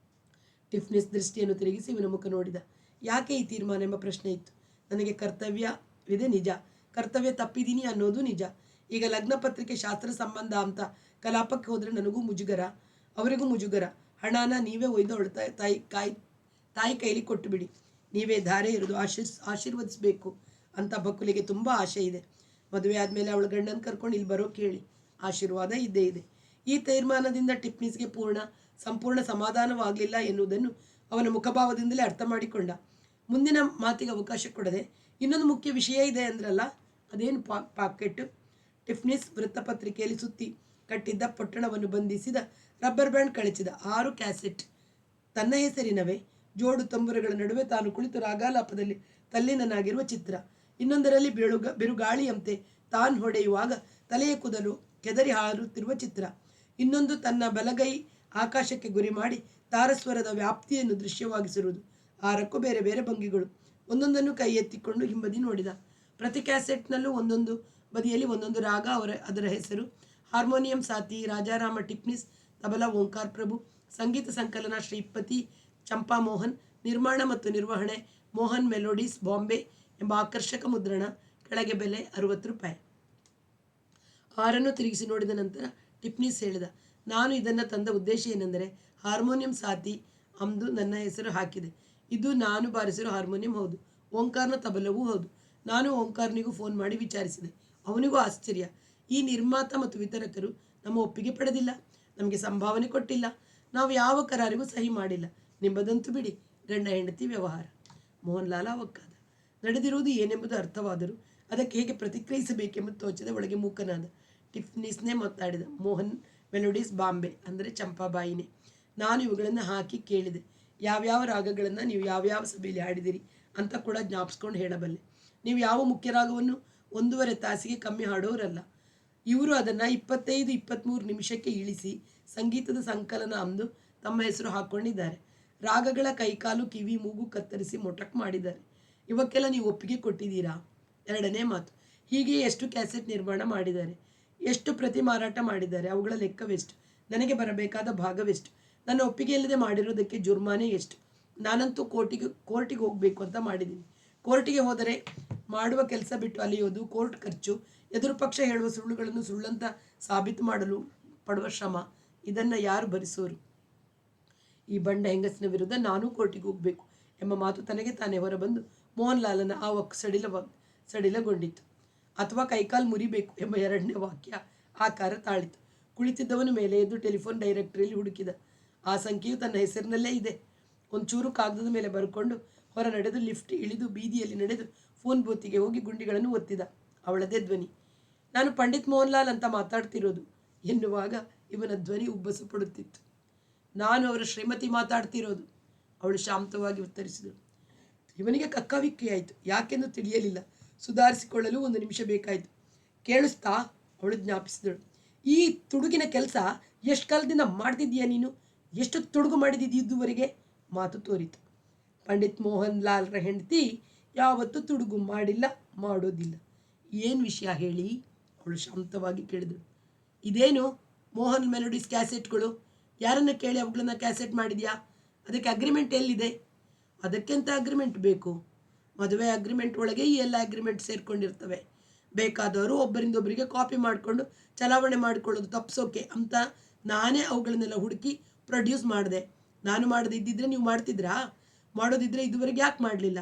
ಟಿಫ್ನಿಸ್ ದೃಷ್ಟಿಯನ್ನು ತಿರುಗಿಸಿ ಇವನ ಮುಖ ನೋಡಿದ. ಯಾಕೆ ಈ ತೀರ್ಮಾನ ಎಂಬ ಪ್ರಶ್ನೆ ಇತ್ತು. ನನಗೆ ಕರ್ತವ್ಯವಿದೆ ನಿಜ, ಕರ್ತವ್ಯ ತಪ್ಪಿದ್ದೀನಿ ಅನ್ನೋದು ನಿಜ. ಈಗ ಲಗ್ನ ಪತ್ರಿಕೆ ಶಾಸ್ತ್ರ ಸಂಬಂಧ ಅಂತ ಕಲಾಪಕ್ಕೆ ಹೋದರೆ ನನಗೂ ಮುಜುಗರ, ಅವರಿಗೂ ಮುಜುಗರ. ಹಣನ ನೀವೇ ಒಯ್ದು ಅವಳು ತಾಯಿ ಕೈಲಿ ಕೊಟ್ಟು ಬಿಡಿ. ನೀವೇ ಧಾರೆ ಇರೋದು ಆಶೀರ್ವದಿಸಬೇಕು ಅಂತ ಬಕುಲಿಗೆ ತುಂಬ ಆಸೆ ಇದೆ. ಮದುವೆ ಆದಮೇಲೆ ಅವಳು ಗಂಡನ ಕರ್ಕೊಂಡು ಇಲ್ಲಿ ಬರೋ ಕೇಳಿ, ಆಶೀರ್ವಾದ ಇದ್ದೇ ಇದೆ. ಈ ತೀರ್ಮಾನದಿಂದ ಟಿಫ್ನಿಸ್ಗೆ ಸಂಪೂರ್ಣ ಸಮಾಧಾನವಾಗಲಿಲ್ಲ ಎನ್ನುವುದನ್ನು ಅವನ ಮುಖಭಾವದಿಂದಲೇ ಅರ್ಥ ಮಾಡಿಕೊಂಡ. ಮುಂದಿನ ಮಾತಿಗೆ ಅವಕಾಶ ಕೊಡದೆ, ಇನ್ನೊಂದು ಮುಖ್ಯ ವಿಷಯ ಇದೆ ಅಂದ್ರಲ್ಲ, ಅದೇನು ಪಾಕೆಟ್? ಟಿಫ್ನಿಸ್ ವೃತ್ತಪತ್ರಿಕೆಯಲ್ಲಿ ಸುತ್ತಿ ಕಟ್ಟಿದ್ದ ಪೊಟ್ಟಣವನ್ನು ಬಂಧಿಸಿದ ರಬ್ಬರ್ ಬ್ಯಾಂಡ್ ಕಳಚಿದ 6 ಕ್ಯಾಸೆಟ್. ತನ್ನ ಹೆಸರಿನವೇ ಜೋಡು ತಂಬುರಗಳ ನಡುವೆ ತಾನು ಕುಳಿತು ರಾಗಾಲಾಪದಲ್ಲಿ ತಲ್ಲೀನನಾಗಿರುವ ಚಿತ್ರ. ಇನ್ನೊಂದರಲ್ಲಿ ಬಿರುಗಾಳಿಯಂತೆ ತಾನು ಹೊಡೆಯುವಾಗ ತಲೆಯ ಕೂದಲು ಕೆದರಿ ಹಾರುತ್ತಿರುವ ಚಿತ್ರ. ಇನ್ನೊಂದು ತನ್ನ ಬಲಗೈ ಆಕಾಶಕ್ಕೆ ಗುರಿ ಮಾಡಿ ತಾರಸ್ವರದ ವ್ಯಾಪ್ತಿಯನ್ನು ದೃಶ್ಯವಾಗಿಸಿರುವುದು. 6ಕ್ಕೂ ಬೇರೆ ಬೇರೆ ಭಂಗಿಗಳು. ಒಂದೊಂದನ್ನು ಕೈ ಎತ್ತಿಕೊಂಡು ಹಿಂಬದಿ ನೋಡಿದ. ಪ್ರತಿ ಕ್ಯಾಸೆಟ್ನಲ್ಲೂ ಒಂದೊಂದು ಬದಿಯಲ್ಲಿ ಒಂದೊಂದು ರಾಗ, ಅದರ ಹೆಸರು. ಹಾರ್ಮೋನಿಯಂ ಸಾತಿ ರಾಜಾರಾಮ ಟಿಫ್ನಿಸ್, ತಬಲಾ ಓಂಕಾರ ಪ್ರಭು, ಸಂಗೀತ ಸಂಕಲನ ಶ್ರೀಪತಿ ಚಂಪಾ ಮೋಹನ್, ನಿರ್ಮಾಣ ಮತ್ತು ನಿರ್ವಹಣೆ ಮೋಹನ್ ಮೆಲೋಡೀಸ್ ಬಾಂಬೆ ಎಂಬ ಆಕರ್ಷಕ ಮುದ್ರಣ. ಕೆಳಗೆ ಬೆಲೆ 60 ರೂಪಾಯಿ. 6ನ್ನು ತಿರುಗಿಸಿ ನೋಡಿದ ನಂತರ ಟಿಫ್ನಿಸ್ ಹೇಳಿದ, ನಾನು ಇದನ್ನು ತಂದ ಉದ್ದೇಶ ಏನೆಂದರೆ, ಹಾರ್ಮೋನಿಯಂ ಸಾತಿ ಅಂದು ನನ್ನ ಹೆಸರು ಹಾಕಿದೆ. ಇದು ನಾನು ಬಾರಿಸಿರೋ ಹಾರ್ಮೋನಿಯಂ ಹೌದು, ಓಂಕಾರನ ತಬಲವೂ ಹೌದು. ನಾನು ಓಂಕಾರನಿಗೂ ಫೋನ್ ಮಾಡಿ ವಿಚಾರಿಸಿದೆ. ಅವನಿಗೂ ಆಶ್ಚರ್ಯ. ಈ ನಿರ್ಮಾತ ಮತ್ತು ವಿತರಕರು ನಮ್ಮ ಒಪ್ಪಿಗೆ ಪಡೆದಿಲ್ಲ, ನಮಗೆ ಸಂಭಾವನೆ ಕೊಟ್ಟಿಲ್ಲ, ನಾವು ಯಾವ ಕರಾರಿಗೂ ಸಹಿ ಮಾಡಿಲ್ಲ. ನಿಮ್ಮದಂತೂ ಬಿಡಿ, ಗಂಡ ಹೆಂಡತಿ ವ್ಯವಹಾರ. ಮೋಹನ್ ಲಾಲ್ ಅವಕ್ಕಾದ. ನಡೆದಿರುವುದು ಏನೆಂಬುದು ಅರ್ಥವಾದರೂ ಅದಕ್ಕೆ ಹೇಗೆ ಪ್ರತಿಕ್ರಿಯಿಸಬೇಕೆಂಬುದು ತೋಚದೆ ಒಳಗೆ ಮೂಕನಾದ. ಟಿಫ್ನಿಸ್ನೇ ಮಾತಾಡಿದ. ಮೋಹನ್ ಮೆಲೋಡೀಸ್ ಬಾಂಬೆ ಅಂದರೆ ಚಂಪಾಬಾಯಿನೇ. ನಾನು ಇವುಗಳನ್ನು ಹಾಕಿ ಕೇಳಿದೆ. ಯಾವ್ಯಾವ ರಾಗಗಳನ್ನು ನೀವು ಯಾವ್ಯಾವ ಸಭೆಯಲ್ಲಿ ಹಾಡಿದಿರಿ ಅಂತ ಕೂಡ ಜ್ಞಾಪಿಸ್ಕೊಂಡು ಹೇಳಬಲ್ಲೆ. ನೀವು ಯಾವ ಮುಖ್ಯ ರಾಗವನ್ನು 1.5 ತಾಸಿಗೆ ಕಮ್ಮಿ ಹಾಡೋರಲ್ಲ. ಇವರು ಅದನ್ನು 25-23 ನಿಮಿಷಕ್ಕೆ ಇಳಿಸಿ ಸಂಗೀತದ ಸಂಕಲನ ಅಂದು ತಮ್ಮ ಹೆಸರು ಹಾಕ್ಕೊಂಡಿದ್ದಾರೆ. ರಾಗಗಳ ಕೈಕಾಲು ಕಿವಿ ಮೂಗು ಕತ್ತರಿಸಿ ಮೊಟಕ್ ಮಾಡಿದ್ದಾರೆ. ಇವಕ್ಕೆಲ್ಲ ನೀವು ಒಪ್ಪಿಗೆ ಕೊಟ್ಟಿದ್ದೀರಾ? 2ನೇ ಮಾತು. ಹೀಗೆ ಎಷ್ಟು ಕ್ಯಾಸೆಟ್ ನಿರ್ಮಾಣ ಮಾಡಿದ್ದಾರೆ, ಎಷ್ಟು ಪ್ರತಿ ಮಾರಾಟ ಮಾಡಿದ್ದಾರೆ, ಅವುಗಳ ಲೆಕ್ಕವೆಷ್ಟು, ನನಗೆ ಬರಬೇಕಾದ ಭಾಗವೆಷ್ಟು, ನನ್ನ ಒಪ್ಪಿಗೆ ಇಲ್ಲದೆ ಮಾಡಿರೋದಕ್ಕೆ ಜುರ್ಮಾನೆ ಎಷ್ಟು? ನಾನಂತೂ ಕೋರ್ಟಿಗೆ ಹೋಗಬೇಕು ಅಂತ ಮಾಡಿದ್ದೀನಿ. ಕೋರ್ಟಿಗೆ ಹೋದರೆ ಮಾಡುವ ಕೆಲಸ ಬಿಟ್ಟು ಅಲಿಯೋದು, ಕೋರ್ಟ್ ಖರ್ಚು, ಎದುರು ಪಕ್ಷ ಹೇಳುವ ಸುಳ್ಳುಗಳನ್ನು ಸುಳ್ಳಂತ ಸಾಬೀತು ಮಾಡಲು ಪಡುವ ಶ್ರಮ, ಇದನ್ನು ಯಾರು ಭರಿಸೋರು? ಈ ಬಂಡ ಹೆಂಗಸಿನ ವಿರುದ್ಧ ನಾನೂ ಕೋರ್ಟಿಗೆ ಹೋಗಬೇಕು ಎಂಬ ಮಾತು ತನಗೆ ತಾನೇ ಹೊರಬಂದು ಮೋಹನ್ ಲಾಲನ ಆ ಸಡಿಲಗೊಂಡಿತು. ಅಥವಾ ಕೈಕಾಲು ಮುರಿಬೇಕು ಎಂಬ 2ನೇ ವಾಕ್ಯ ಆಕಾರ ತಾಳಿತು. ಕುಳಿತಿದ್ದವನ ಮೇಲೆ ಎದ್ದು ಟೆಲಿಫೋನ್ ಡೈರೆಕ್ಟರಿಯಲ್ಲಿ ಹುಡುಕಿದ. ಆ ಸಂಖ್ಯೆಯು ತನ್ನ ಹೆಸರಿನಲ್ಲೇ ಇದೆ. ಒಂಚೂರು ಕಾಗದದ ಮೇಲೆ ಬರ್ಕೊಂಡು ಹೊರ ನಡೆದು ಲಿಫ್ಟ್ ಇಳಿದು ಬೀದಿಯಲ್ಲಿ ನಡೆದು ಫೋನ್ ಬೂತಿಗೆ ಹೋಗಿ ಗುಂಡಿಗಳನ್ನು ಒತ್ತಿದ. ಅವಳದೇ ಧ್ವನಿ. ನಾನು ಪಂಡಿತ್ ಮೋಹನ್ ಲಾಲ್ ಅಂತ ಮಾತಾಡ್ತಿರೋದು ಎನ್ನುವಾಗ ಇವನ ಧ್ವನಿ ಉಬ್ಬಸ ಪಡುತ್ತಿತ್ತು. ನಾನು ಅವರ ಶ್ರೀಮತಿ ಮಾತಾಡ್ತಿರೋದು, ಅವಳು ಶಾಂತವಾಗಿ ಉತ್ತರಿಸಿದಳು. ಇವನಿಗೆ ಕಕ್ಕವಿಕ್ಕಿಯಾಯಿತು. ಯಾಕೆಂದು ತಿಳಿಯಲಿಲ್ಲ. ಸುಧಾರಿಸಿಕೊಳ್ಳಲು 1 ನಿಮಿಷ ಬೇಕಾಯಿತು. ಕೇಳಿಸ್ತಾ? ಅವಳು ಜ್ಞಾಪಿಸಿದಳು. ಈ ತುಡುಗಿನ ಕೆಲಸ ಎಷ್ಟು ಕಾಲದಿಂದ ಮಾಡ್ತಿದ್ದೀಯಾ ನೀನು? ಎಷ್ಟು ತುಡುಗು ಮಾಡಿದ್ದೀಯ ಇದುವರೆಗೆ? ಮಾತು ತೋರಿತು. ಪಂಡಿತ್ ಮೋಹನ್ ಲಾಲ್ರ ಹೆಂಡತಿ ಯಾವತ್ತೂ ತುಡುಗು ಮಾಡಿಲ್ಲ, ಮಾಡೋದಿಲ್ಲ. ಏನು ವಿಷಯ ಹೇಳಿ? ಅವಳು ಶಾಂತವಾಗಿ ಕೇಳಿದಳು. ಇದೇನು ಮೋಹನ್ ಮೆಲೋಡೀಸ್ ಕ್ಯಾಸೆಟ್ಗಳು? ಯಾರನ್ನ ಕೇಳಿ ಅವುಗಳನ್ನ ಕ್ಯಾಸೆಟ್ ಮಾಡಿದ್ಯಾ? ಅದಕ್ಕೆ ಅಗ್ರಿಮೆಂಟ್ ಎಲ್ಲಿದೆ? ಅದಕ್ಕೆಂತ ಅಗ್ರಿಮೆಂಟ್ ಬೇಕು? ಮದುವೆ ಅಗ್ರಿಮೆಂಟ್ ಒಳಗೆ ಈ ಎಲ್ಲ ಅಗ್ರಿಮೆಂಟ್ ಸೇರ್ಕೊಂಡಿರ್ತವೆ. ಬೇಕಾದವರು ಒಬ್ಬರಿಂದೊಬ್ಬರಿಗೆ ಕಾಪಿ ಮಾಡಿಕೊಂಡು ಚಲಾವಣೆ ಮಾಡಿಕೊಳ್ಳೋದು ತಪ್ಪಿಸೋಕೆ ಅಂತ ನಾನೇ ಅವುಗಳನ್ನೆಲ್ಲ ಹುಡುಕಿ ಪ್ರೊಡ್ಯೂಸ್ ಮಾಡಿದೆ. ನಾನು ಮಾಡದಿದ್ದಿದ್ರೆ ನೀವು ಮಾಡ್ತಿದ್ರಾ? ಮಾಡೋದಿದ್ರೆ ಇದುವರೆಗೆ ಯಾಕೆ ಮಾಡಲಿಲ್ಲ?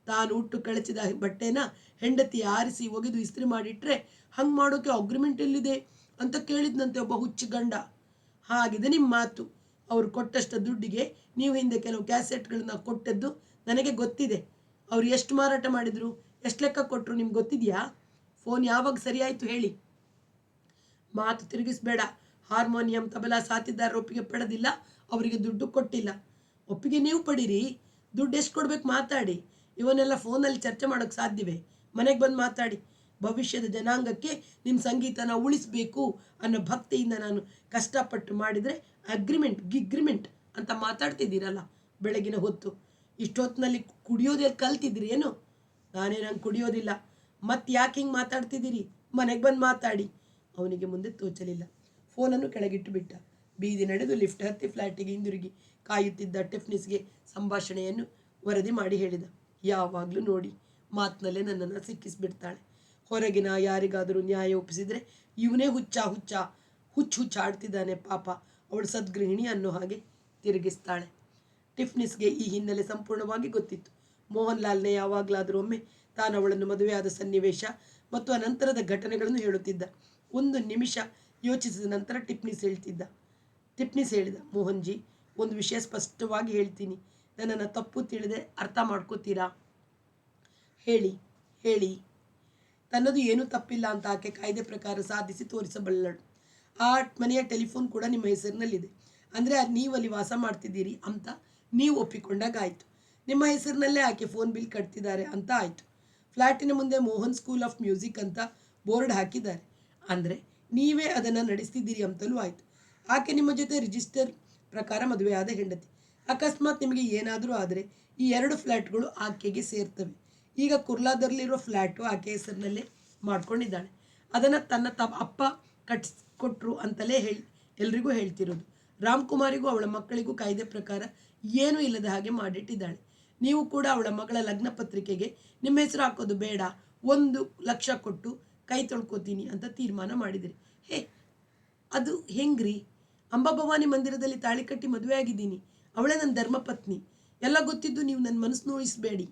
ತಾನು ಹುಟ್ಟು ಕಳಚಿದ ಬಟ್ಟೆನ ಹೆಂಡತಿ ಆರಿಸಿ ಒಗೆದು ಇಸ್ತ್ರಿ ಮಾಡಿಟ್ರೆ ಹಂಗೆ ಮಾಡೋಕ್ಕೆ ಅಗ್ರಿಮೆಂಟ್ ಎಲ್ಲಿದೆ ಅಂತ ಕೇಳಿದ್ನಂತೆ ಒಬ್ಬ ಹುಚ್ಚು ಗಂಡ. ಹಾಗಿದೆ ನಿಮ್ಮ ಮಾತು. ಅವ್ರು ಕೊಟ್ಟಷ್ಟು ದುಡ್ಡಿಗೆ ನೀವು ಹಿಂದೆ ಕೆಲವು ಕ್ಯಾಸೆಟ್ಗಳನ್ನ ಕೊಟ್ಟದ್ದು ನನಗೆ ಗೊತ್ತಿದೆ. ಅವ್ರು ಎಷ್ಟು ಮಾರಾಟ ಮಾಡಿದರು, ಎಷ್ಟು ಲೆಕ್ಕ ಕೊಟ್ಟರು ನಿಮ್ಗೆ ಗೊತ್ತಿದೆಯಾ? ಫೋನ್ ಯಾವಾಗ ಸರಿ ಆಯಿತು ಹೇಳಿ? ಮಾತು ತಿರುಗಿಸ್ಬೇಡ. ಹಾರ್ಮೋನಿಯಂ ತಬಲಾ ಸಾತಿದಾರರ ಒಪ್ಪಿಗೆ ಪಡೆದಿಲ್ಲ, ಅವರಿಗೆ ದುಡ್ಡು ಕೊಟ್ಟಿಲ್ಲ. ಒಪ್ಪಿಗೆ ನೀವು ಪಡೀರಿ, ದುಡ್ಡು ಎಷ್ಟು ಕೊಡ್ಬೇಕು ಮಾತಾಡಿ. ಇವನ್ನೆಲ್ಲ ಫೋನಲ್ಲಿ ಚರ್ಚೆ ಮಾಡೋಕ್ಕೆ ಸಾಧ್ಯವೇ? ಮನೆಗೆ ಬಂದು ಮಾತಾಡಿ. ಭವಿಷ್ಯದ ಜನಾಂಗಕ್ಕೆ ನಿಮ್ಮ ಸಂಗೀತನ ಉಳಿಸಬೇಕು ಅನ್ನೋ ಭಕ್ತಿಯಿಂದ ನಾನು ಕಷ್ಟಪಟ್ಟು ಮಾಡಿದರೆ ಅಗ್ರಿಮೆಂಟ್ ಅಂತ ಮಾತಾಡ್ತಿದ್ದೀರಲ್ಲ ಬೆಳಗಿನ ಹೊತ್ತು. ಇಷ್ಟೊತ್ತಿನಲ್ಲಿ ಕುಡಿಯೋದೇ ಕಲ್ತಿದ್ರಿ ಏನು? ನಾನೇನಂಗೆ ಕುಡಿಯೋದಿಲ್ಲ. ಮತ್ತೆ ಯಾಕೆ ಹಿಂಗೆ ಮಾತಾಡ್ತಿದ್ದೀರಿ? ಮನೆಗೆ ಬಂದು ಮಾತಾಡಿ. ಅವನಿಗೆ ಮುಂದೆ ತೋಚಲಿಲ್ಲ. ಫೋನನ್ನು ಕೆಳಗಿಟ್ಟು ಬಿಟ್ಟ. ಬೀದಿ ನಡೆದು ಲಿಫ್ಟ್ ಹತ್ತಿ ಫ್ಲ್ಯಾಟಿಗೆ ಹಿಂದಿರುಗಿ ಕಾಯುತ್ತಿದ್ದ ಟಿಫ್ನಿಸ್ಗೆ ಸಂಭಾಷಣೆಯನ್ನು ವರದಿ ಮಾಡಿ ಹೇಳಿದ. ಯಾವಾಗಲೂ ನೋಡಿ ಮಾತಿನಲ್ಲೇ ನನ್ನನ್ನು ಸಿಕ್ಕಿಸ್ಬಿಡ್ತಾಳೆ. ಹೊರಗಿನ ಯಾರಿಗಾದರೂ ನ್ಯಾಯ ಒಪ್ಪಿಸಿದರೆ ಇವನೇ ಹುಚ್ಚಾಡ್ತಿದ್ದಾನೆ ಪಾಪ. ಅವಳು ಸದ್ಗೃಹಿಣಿ ಅನ್ನೋ ಹಾಗೆ ತಿರುಗಿಸ್ತಾಳೆ. ಟಿಫ್ನಿಸ್ಗೆ ಈ ಹಿನ್ನೆಲೆ ಸಂಪೂರ್ಣವಾಗಿ ಗೊತ್ತಿತ್ತು. ಮೋಹನ್ ಲಾಲ್ನೇ ಯಾವಾಗಲಾದರೂ ಒಮ್ಮೆ ತಾನು ಅವಳನ್ನು ಮದುವೆಯಾದ ಸನ್ನಿವೇಶ ಮತ್ತು ಅನಂತರದ ಘಟನೆಗಳನ್ನು ಹೇಳುತ್ತಿದ್ದ. ಒಂದು ನಿಮಿಷ ಯೋಚಿಸಿದ ನಂತರ ಟಿಫ್ನಿಸ್ ಹೇಳಿದ, ಮೋಹನ್ ಜಿ, ಒಂದು ವಿಷಯ ಸ್ಪಷ್ಟವಾಗಿ ಹೇಳ್ತೀನಿ. ನನ್ನನ್ನು ತಪ್ಪು ತಿಳಿದೆ ಅರ್ಥ ಮಾಡ್ಕೋತೀರಾ? ಹೇಳಿ ಹೇಳಿ. ತನ್ನದು ಏನೂ ತಪ್ಪಿಲ್ಲ ಅಂತ ಆಕೆ ಕಾಯ್ದೆ ಪ್ರಕಾರ ಸಾಧಿಸಿ ತೋರಿಸಬಲ್ಲಳು. ಆ ಮನೆಯ ಟೆಲಿಫೋನ್ ಕೂಡ ನಿಮ್ಮ ಹೆಸರಿನಲ್ಲಿದೆ. ಅಂದರೆ ನೀವು ಅಲ್ಲಿ ವಾಸ ಮಾಡ್ತಿದ್ದೀರಿ ಅಂತ ನೀವು ಒಪ್ಪಿಕೊಂಡಾಗ ಆಯಿತು. ನಿಮ್ಮ ಹೆಸರಿನಲ್ಲೇ ಆಕೆ ಫೋನ್ ಬಿಲ್ ಕಟ್ತಿದ್ದಾರೆ ಅಂತ ಆಯಿತು. ಫ್ಲ್ಯಾಟಿನ ಮುಂದೆ ಮೋಹನ್ ಸ್ಕೂಲ್ ಆಫ್ ಮ್ಯೂಸಿಕ್ ಅಂತ ಬೋರ್ಡ್ ಹಾಕಿದ್ದಾರೆ. ಅಂದರೆ ನೀವೇ ಅದನ್ನು ನಡೆಸ್ತಿದ್ದೀರಿ ಅಂತಲೂ ಆಯಿತು. ಆಕೆ ನಿಮ್ಮ ಜೊತೆ ರಿಜಿಸ್ಟರ್ ಪ್ರಕಾರ ಮದುವೆಯಾದ ಹೆಂಡತಿ. ಅಕಸ್ಮಾತ್ ನಿಮಗೆ ಏನಾದರೂ ಆದರೆ ಈ 2 ಫ್ಲ್ಯಾಟ್ಗಳು ಆಕೆಗೆ ಸೇರ್ತವೆ. ಈಗ ಕುರ್ಲಾದಲ್ಲಿರೋ ಫ್ಲ್ಯಾಟು ಆಕೆ ಹೆಸರಿನಲ್ಲೇ ಮಾಡ್ಕೊಂಡಿದ್ದಾಳೆ. ಅದನ್ನು ತನ್ನ ಅಪ್ಪ ಕಟ್ಸ್ಕೊಟ್ರು ಅಂತಲೇ ಎಲ್ರಿಗೂ ಹೇಳ್ತಿರೋದು. ರಾಮ್ಕುಮಾರಿಗೂ ಅವಳ ಮಕ್ಕಳಿಗೂ ಕಾಯ್ದೆ ಪ್ರಕಾರ ಏನೂ ಇಲ್ಲದ ಹಾಗೆ ಮಾಡಿಟ್ಟಿದ್ದಾಳೆ. ನೀವು ಕೂಡ ಅವಳ ಮಗಳ ಲಗ್ನ ಪತ್ರಿಕೆಗೆ ನಿಮ್ಮ ಹೆಸರು ಹಾಕೋದು ಬೇಡ, 1,00,000 ಕೊಟ್ಟು ಕೈ ತೊಳ್ಕೊತೀನಿ ಅಂತ ತೀರ್ಮಾನ ಮಾಡಿದಿರಿ. ಅದು ಹೆಂಗ್ರಿ? ಅಂಬಾಭವಾನಿ ಮಂದಿರದಲ್ಲಿ ತಾಳಿ ಕಟ್ಟಿ ಮದುವೆ ಆಗಿದ್ದೀನಿ. ಅವಳೇ ನನ್ನ ಧರ್ಮಪತ್ನಿ. ಎಲ್ಲ ಗೊತ್ತಿದ್ದು ನೀವು ನನ್ನ ಮನಸ್ಸು ನೋಯಿಸಬೇಡಿ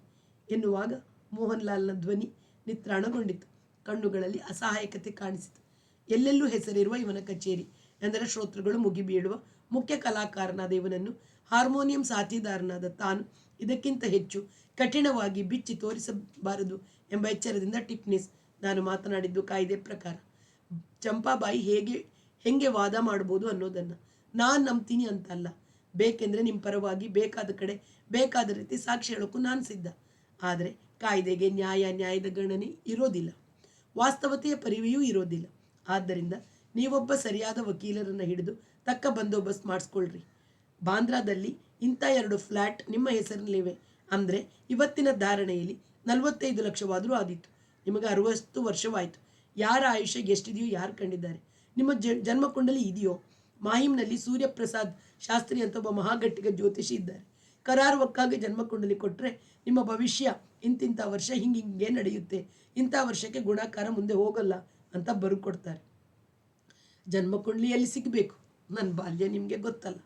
ಎನ್ನುವಾಗ ಮೋಹನ್ ಲಾಲ್ನ ಧ್ವನಿ ನಿತ್ರಾಣಗೊಂಡಿತು. ಕಣ್ಣುಗಳಲ್ಲಿ ಅಸಹಾಯಕತೆ ಕಾಣಿಸಿತು. ಎಲ್ಲೆಲ್ಲೂ ಹೆಸರಿರುವ ಇವನ ಕಚೇರಿ ಎಂದರೆ ಶ್ರೋತೃಗಳು ಮುಗಿಬೀಳುವ ಮುಖ್ಯ ಕಲಾಕಾರನಾದ ಇವನನ್ನು ಹಾರ್ಮೋನಿಯಂ ಸಾಥಿದಾರನಾದ ತಾನು ಇದಕ್ಕಿಂತ ಹೆಚ್ಚು ಕಠಿಣವಾಗಿ ಬಿಚ್ಚಿ ತೋರಿಸಬಾರದು ಎಂಬ ಎಚ್ಚರದಿಂದ ಟಿಫ್ನಿಸ್, ನಾನು ಮಾತನಾಡಿದ್ದು ಕಾಯ್ದೆ ಪ್ರಕಾರ. ಚಂಪಾಬಾಯಿ ಹೆಂಗೆ ವಾದ ಮಾಡ್ಬೋದು ಅನ್ನೋದನ್ನು ನಾನು ನಂಬ್ತೀನಿ ಅಂತಲ್ಲ. ಬೇಕೆಂದರೆ ನಿಮ್ಮ ಪರವಾಗಿ ಬೇಕಾದ ಕಡೆ ಬೇಕಾದ ರೀತಿ ಸಾಕ್ಷಿ ಹೇಳೋಕ್ಕೂ ನಾನು ಸಿದ್ಧ. ಆದರೆ ಕಾಯ್ದೆಗೆ ನ್ಯಾಯದ ಗಣನೆ ಇರೋದಿಲ್ಲ, ವಾಸ್ತವತೆಯ ಪರಿವೆಯೂ ಇರೋದಿಲ್ಲ. ಆದ್ದರಿಂದ ನೀವೊಬ್ಬ ಸರಿಯಾದ ವಕೀಲರನ್ನು ಹಿಡಿದು ತಕ್ಕ ಬಂದೋಬಸ್ತ್ ಮಾಡಿಸ್ಕೊಳ್ರಿ. ಬಾಂದ್ರಾದಲ್ಲಿ ಇಂಥ 2 ಫ್ಲ್ಯಾಟ್ ನಿಮ್ಮ ಹೆಸರಿನಲ್ಲಿವೆ ಅಂದರೆ ಇವತ್ತಿನ ಧಾರಣೆಯಲ್ಲಿ 45 ಲಕ್ಷವಾದರೂ ಆದೀತು. ನಿಮಗೆ 60 ವರ್ಷವಾಯಿತು. ಯಾರ ಆಯುಷ್ಯ ಎಷ್ಟಿದೆಯೋ ಯಾರು ಕಂಡಿದ್ದಾರೆ? ನಿಮ್ಮ ಜನ್ಮಕುಂಡಲಿ ಇದೆಯೋ? ಮಾಹಿಮ್ನಲ್ಲಿ ಸೂರ್ಯಪ್ರಸಾದ್ ಶಾಸ್ತ್ರಿ ಅಂತ ಒಬ್ಬ ಮಹಾಗಟ್ಟಿಗ ಜ್ಯೋತಿಷಿ ಇದ್ದಾರೆ. ಕರಾರುವಕ್ಕಾಗಿ ಜನ್ಮಕುಂಡಲಿ ಕೊಟ್ಟರೆ ನಿಮ್ಮ ಭವಿಷ್ಯ ಇಂತಿಂಥ ವರ್ಷ ಹಿಂಗೆ ನಡೆಯುತ್ತೆ, ಇಂಥ ವರ್ಷಕ್ಕೆ ಗುಣಾಕಾರ ಮುಂದೆ ಹೋಗಲ್ಲ ಅಂತ ಬರ್ಕೊಡ್ತಾರೆ. ಜನ್ಮಕುಂಡಲಿಯಲ್ಲಿ ಸಿಗಬೇಕು. ನನ್ನ ಬಾಲ್ಯ ನಿಮಗೆ ಗೊತ್ತಲ್ಲ.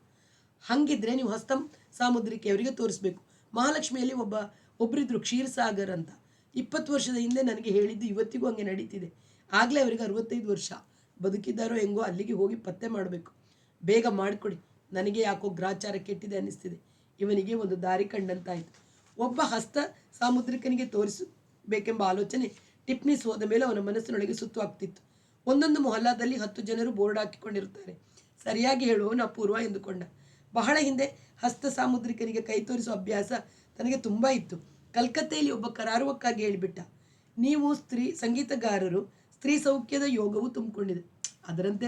ಹಾಗಿದ್ರೆ ನೀವು ಹಸ್ತ ಸಾಮುದ್ರಿಕೆಯವರಿಗೆ ತೋರಿಸ್ಬೇಕು. ಮಹಾಲಕ್ಷ್ಮಿಯಲ್ಲಿ ಒಬ್ಬರಿದ್ರು ಕ್ಷೀರಸಾಗರ್ ಅಂತ. 20 ವರ್ಷದ ಹಿಂದೆ ನನಗೆ ಹೇಳಿದ್ದು ಇವತ್ತಿಗೂ ಹಂಗೆ ನಡೀತಿದೆ. ಆಗಲೇ ಅವರಿಗೆ 65 ವರ್ಷ. ಬದುಕಿದ್ದಾರೋ ಹೆಂಗೋ ಅಲ್ಲಿಗೆ ಹೋಗಿ ಪತ್ತೆ ಮಾಡಬೇಕು. ಬೇಗ ಮಾಡಿಕೊಡಿ. ನನಗೆ ಯಾಕೋ ಗ್ರಾಚಾರ ಕೆಟ್ಟಿದೆ ಅನ್ನಿಸ್ತಿದೆ. ಇವನಿಗೆ ಒಂದು ದಾರಿ ಕಂಡಂತಾಯಿತು. ಒಬ್ಬ ಹಸ್ತ ಸಾಮುದ್ರಿಕನಿಗೆ ತೋರಿಸಬೇಕೆಂಬ ಆಲೋಚನೆ ಟಿಫ್ನಿಸ್ ಹೋದ ಮೇಲೆ ಅವನ ಮನಸ್ಸಿನೊಳಗೆ ಸುತ್ತು ಆಗ್ತಿತ್ತು. ಒಂದೊಂದು ಮೊಹಲ್ಲಾದಲ್ಲಿ 10 ಜನರು ಬೋರ್ಡ್ ಹಾಕಿಕೊಂಡಿರುತ್ತಾರೆ. ಸರಿಯಾಗಿ ಹೇಳುವವನು ಅಪೂರ್ವ ಎಂದುಕೊಂಡ. ಬಹಳ ಹಿಂದೆ ಹಸ್ತ ಸಾಮುದ್ರಿಕನಿಗೆ ಕೈ ತೋರಿಸುವ ಅಭ್ಯಾಸ ತನಗೆ ತುಂಬ ಇತ್ತು. ಕಲ್ಕತ್ತೆಯಲ್ಲಿ ಒಬ್ಬ ಕರಾರುವಕ್ಕಾಗಿ ಹೇಳಿಬಿಟ್ಟ, ನೀವು ಸಂಗೀತಗಾರರು, ಸ್ತ್ರೀ ಸೌಖ್ಯದ ಯೋಗವು ತುಂಬಿಕೊಂಡಿದೆ. ಅದರಂತೆ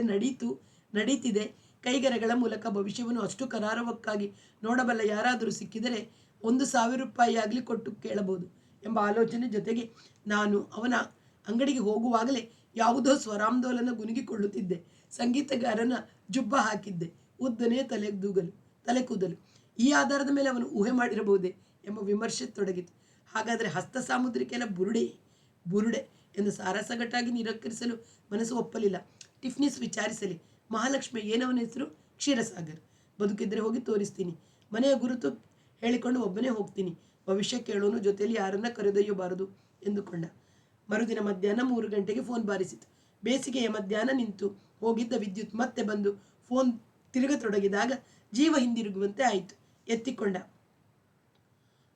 ನಡೀತಿದೆ. ಕೈಗೆರೆಗಳ ಮೂಲಕ ಭವಿಷ್ಯವನ್ನು ಅಷ್ಟು ಕರಾರುವಕ್ಕಾಗಿ ನೋಡಬಲ್ಲ ಯಾರಾದರೂ ಸಿಕ್ಕಿದರೆ 1,000 ರೂಪಾಯಿ ಆಗಲಿ ಕೊಟ್ಟು ಕೇಳಬಹುದು ಎಂಬ ಆಲೋಚನೆ ಜೊತೆಗೆ ನಾನು ಅವನ ಅಂಗಡಿಗೆ ಹೋಗುವಾಗಲೇ ಯಾವುದೋ ಸ್ವರಾಂದೋಲನ ಗುನುಗಿಕೊಳ್ಳುತ್ತಿದ್ದೆ. ಸಂಗೀತಗಾರನ ಜುಬ್ಬ ಹಾಕಿದ್ದೆ. ಉದ್ದನೇ ತಲೆ ಕೂದಲು. ಈ ಆಧಾರದ ಮೇಲೆ ಅವನು ಊಹೆ ಮಾಡಿರಬಹುದೇ ಎಂಬ ವಿಮರ್ಶೆ ತೊಡಗಿತು. ಹಾಗಾದರೆ ಹಸ್ತ ಸಾಮುದ್ರಿಕೆಲ್ಲ ಬುರುಡೆ ಎಂದು ಸಾರಸಗಟಾಗಿ ನಿರಾಕರಿಸಲು ಮನಸ್ಸು ಒಪ್ಪಲಿಲ್ಲ. ಟಿಫ್ನಿಸ್ ವಿಚಾರಿಸಲಿ. ಮಹಾಲಕ್ಷ್ಮಿ ಏನವನ ಹೆಸರು? ಕ್ಷೀರಸಾಗರ್. ಬದುಕಿದ್ರೆ ಹೋಗಿ ತೋರಿಸ್ತೀನಿ. ಮನೆಯ ಗುರುತು ಹೇಳಿಕೊಂಡು ಒಬ್ಬನೇ ಹೋಗ್ತೀನಿ. ಭವಿಷ್ಯ ಕೇಳೋನು ಜೊತೆಯಲ್ಲಿ ಯಾರನ್ನ ಕರೆದೊಯ್ಯಬಾರದು ಎಂದುಕೊಂಡ. ಮರುದಿನ ಮಧ್ಯಾಹ್ನ 3 ಗಂಟೆಗೆ ಫೋನ್ ಬಾರಿಸಿತು. ಬೇಸಿಗೆಯ ಮಧ್ಯಾಹ್ನ ನಿಂತು ಹೋಗಿದ್ದ ವಿದ್ಯುತ್ ಮತ್ತೆ ಬಂದು ಫೋನ್ ತಿರುಗತೊಡಗಿದಾಗ ಜೀವ ಹಿಂದಿರುಗುವಂತೆ ಆಯಿತು. ಎತ್ತಿಕೊಂಡ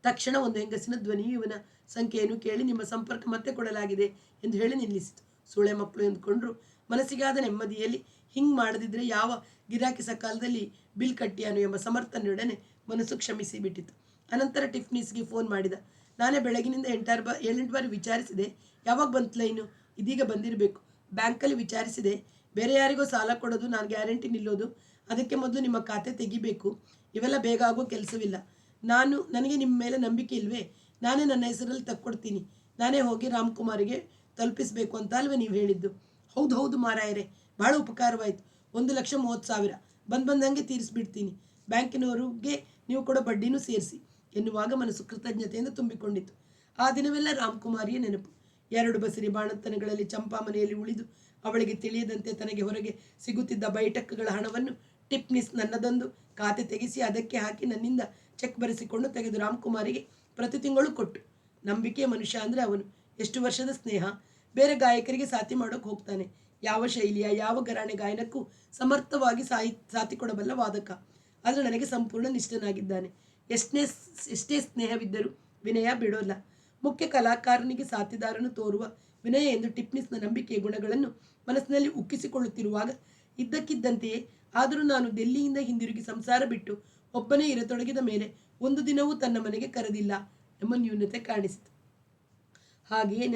ತಕ್ಷಣ ಒಂದು ಹೆಂಗಸಿನ ಧ್ವನಿಯು ಇವನ ಸಂಖ್ಯೆಯನ್ನು ಕೇಳಿ, ನಿಮ್ಮ ಸಂಪರ್ಕ ಮತ್ತೆ ಕೊಡಲಾಗಿದೆ ಎಂದು ಹೇಳಿ ನಿಲ್ಲಿಸಿತು. ಸೂಳೆ ಮಕ್ಕಳು ಎಂದುಕೊಂಡ್ರು. ಮನಸ್ಸಿಗಾದ ನೆಮ್ಮದಿಯಲ್ಲಿ ಹಿಂಗೆ ಮಾಡದಿದ್ರೆ ಯಾವ ಗಿರಾಕಿ ಸಕಾಲದಲ್ಲಿ ಬಿಲ್ ಕಟ್ಟಿಯಾನು ಎಂಬ ಸಮರ್ಥನೆಯೊಡನೆ ಮನಸ್ಸು ಕ್ಷಮಿಸಿ ಬಿಟ್ಟಿತು. ಅನಂತರ ಟಿಫ್ನಿಸ್ಗೆ ಫೋನ್ ಮಾಡಿದ. ನಾನೇ ಬೆಳಗಿನಿಂದ 7-8 ಬಾರಿ ವಿಚಾರಿಸಿದೆ. ಯಾವಾಗ ಬಂತು ಲೈನು? ಇದೀಗ ಬಂದಿರಬೇಕು. ಬ್ಯಾಂಕಲ್ಲಿ ವಿಚಾರಿಸಿದೆ. ಬೇರೆ ಯಾರಿಗೋ ಸಾಲ ಕೊಡೋದು, ನಾನು ಗ್ಯಾರಂಟಿ ನಿಲ್ಲೋದು. ಅದಕ್ಕೆ ಮೊದಲು ನಿಮ್ಮ ಖಾತೆ ತೆಗಿಬೇಕು. ಇವೆಲ್ಲ ಬೇಗ ಆಗೋ ಕೆಲಸವಿಲ್ಲ. ನನಗೆ ನಿಮ್ಮ ಮೇಲೆ ನಂಬಿಕೆ ಇಲ್ವೇ? ನಾನೇ ನನ್ನ ಹೆಸರಲ್ಲಿ ತಕ್ಕೊಡ್ತೀನಿ, ನಾನೇ ಹೋಗಿ ರಾಮ್ಕುಮಾರಿಗೆ ತಲುಪಿಸಬೇಕು ಅಂತ ಅಲ್ವೇ ನೀವು ಹೇಳಿದ್ದು? ಹೌದು ಹೌದು ಮಾರಾಯರೇ, ಭಾಳ ಉಪಕಾರವಾಯಿತು. 1,30,30,000 ಬಂದಂಗೆ ತೀರಿಸ್ಬಿಡ್ತೀನಿ. ಬ್ಯಾಂಕಿನವರಿಗೆ ನೀವು ಕೊಡೋ ಬಡ್ಡಿನೂ ಸೇರಿಸಿ ಎನ್ನುವಾಗ ಮನಸ್ಸು ಕೃತಜ್ಞತೆಯಿಂದ ತುಂಬಿಕೊಂಡಿತು. ಆ ದಿನವೆಲ್ಲ ರಾಮ್ಕುಮಾರಿಯ ನೆನಪು. 2 ಬಸರಿ ಬಾಣಂತನಗಳಲ್ಲಿ ಚಂಪಾ ಮನೆಯಲ್ಲಿ ಉಳಿದು ಅವಳಿಗೆ ತಿಳಿಯದಂತೆ ತನಗೆ ಹೊರಗೆ ಸಿಗುತ್ತಿದ್ದ ಬೈಟಕ್ಗಳ ಹಣವನ್ನು ಟಿಪ್ನಿಸ್ ನನ್ನದೊಂದು ಖಾತೆ ತೆಗೆಸಿ ಅದಕ್ಕೆ ಹಾಕಿ ನನ್ನಿಂದ ಚೆಕ್ ಬರೆಸಿಕೊಂಡು ತೆಗೆದು ರಾಮ್ಕುಮಾರಿಗೆ ಪ್ರತಿ ತಿಂಗಳು ಕೊಟ್ಟು. ನಂಬಿಕೆಯ ಮನುಷ್ಯ ಅಂದರೆ ಅವನು. ಎಷ್ಟು ವರ್ಷದ ಸ್ನೇಹ. ಬೇರೆ ಗಾಯಕರಿಗೆ ಸಾಥಿ ಮಾಡೋಕೆ ಹೋಗ್ತಾನೆ. ಯಾವ ಶೈಲಿಯ ಯಾವ ಘರಾಣೆ ಗಾಯನಕ್ಕೂ ಸಮರ್ಥವಾಗಿ ಸಾಥಿ ಕೊಡಬಲ್ಲ ವಾದಕ. ಆದರೆ ನನಗೆ ಸಂಪೂರ್ಣ ನಿಷ್ಠನಾಗಿದ್ದಾನೆ. ಎಷ್ಟೇ ಸ್ನೇಹವಿದ್ದರೂ ವಿನಯ ಬಿಡೋಲ್ಲ. ಮುಖ್ಯ ಕಲಾಕಾರನಿಗೆ ಸಾಥಿದಾರನು ತೋರುವ ವಿನಯ ಎಂದು ಟಿಪ್ನಿಸ್ನ ನಂಬಿಕೆಯ ಗುಣಗಳನ್ನು ಮನಸ್ಸಿನಲ್ಲಿ ಉಕ್ಕಿಸಿಕೊಳ್ಳುತ್ತಿರುವಾಗ ಇದ್ದಕ್ಕಿದ್ದಂತೆಯೇ ಆದರೂ ನಾನು ದಿಲ್ಲಿಯಿಂದ ಹಿಂದಿರುಗಿ ಸಂಸಾರ ಬಿಟ್ಟು ಒಬ್ಬನೇ ಇರತೊಡಗಿದ ಮೇಲೆ ಒಂದು ದಿನವೂ ತನ್ನ ಮನೆಗೆ ಕರೆದಿಲ್ಲ ಎಂಬ ನ್ಯೂನತೆ ಕಾಣಿಸಿತು. ಹಾಗೆಯೇ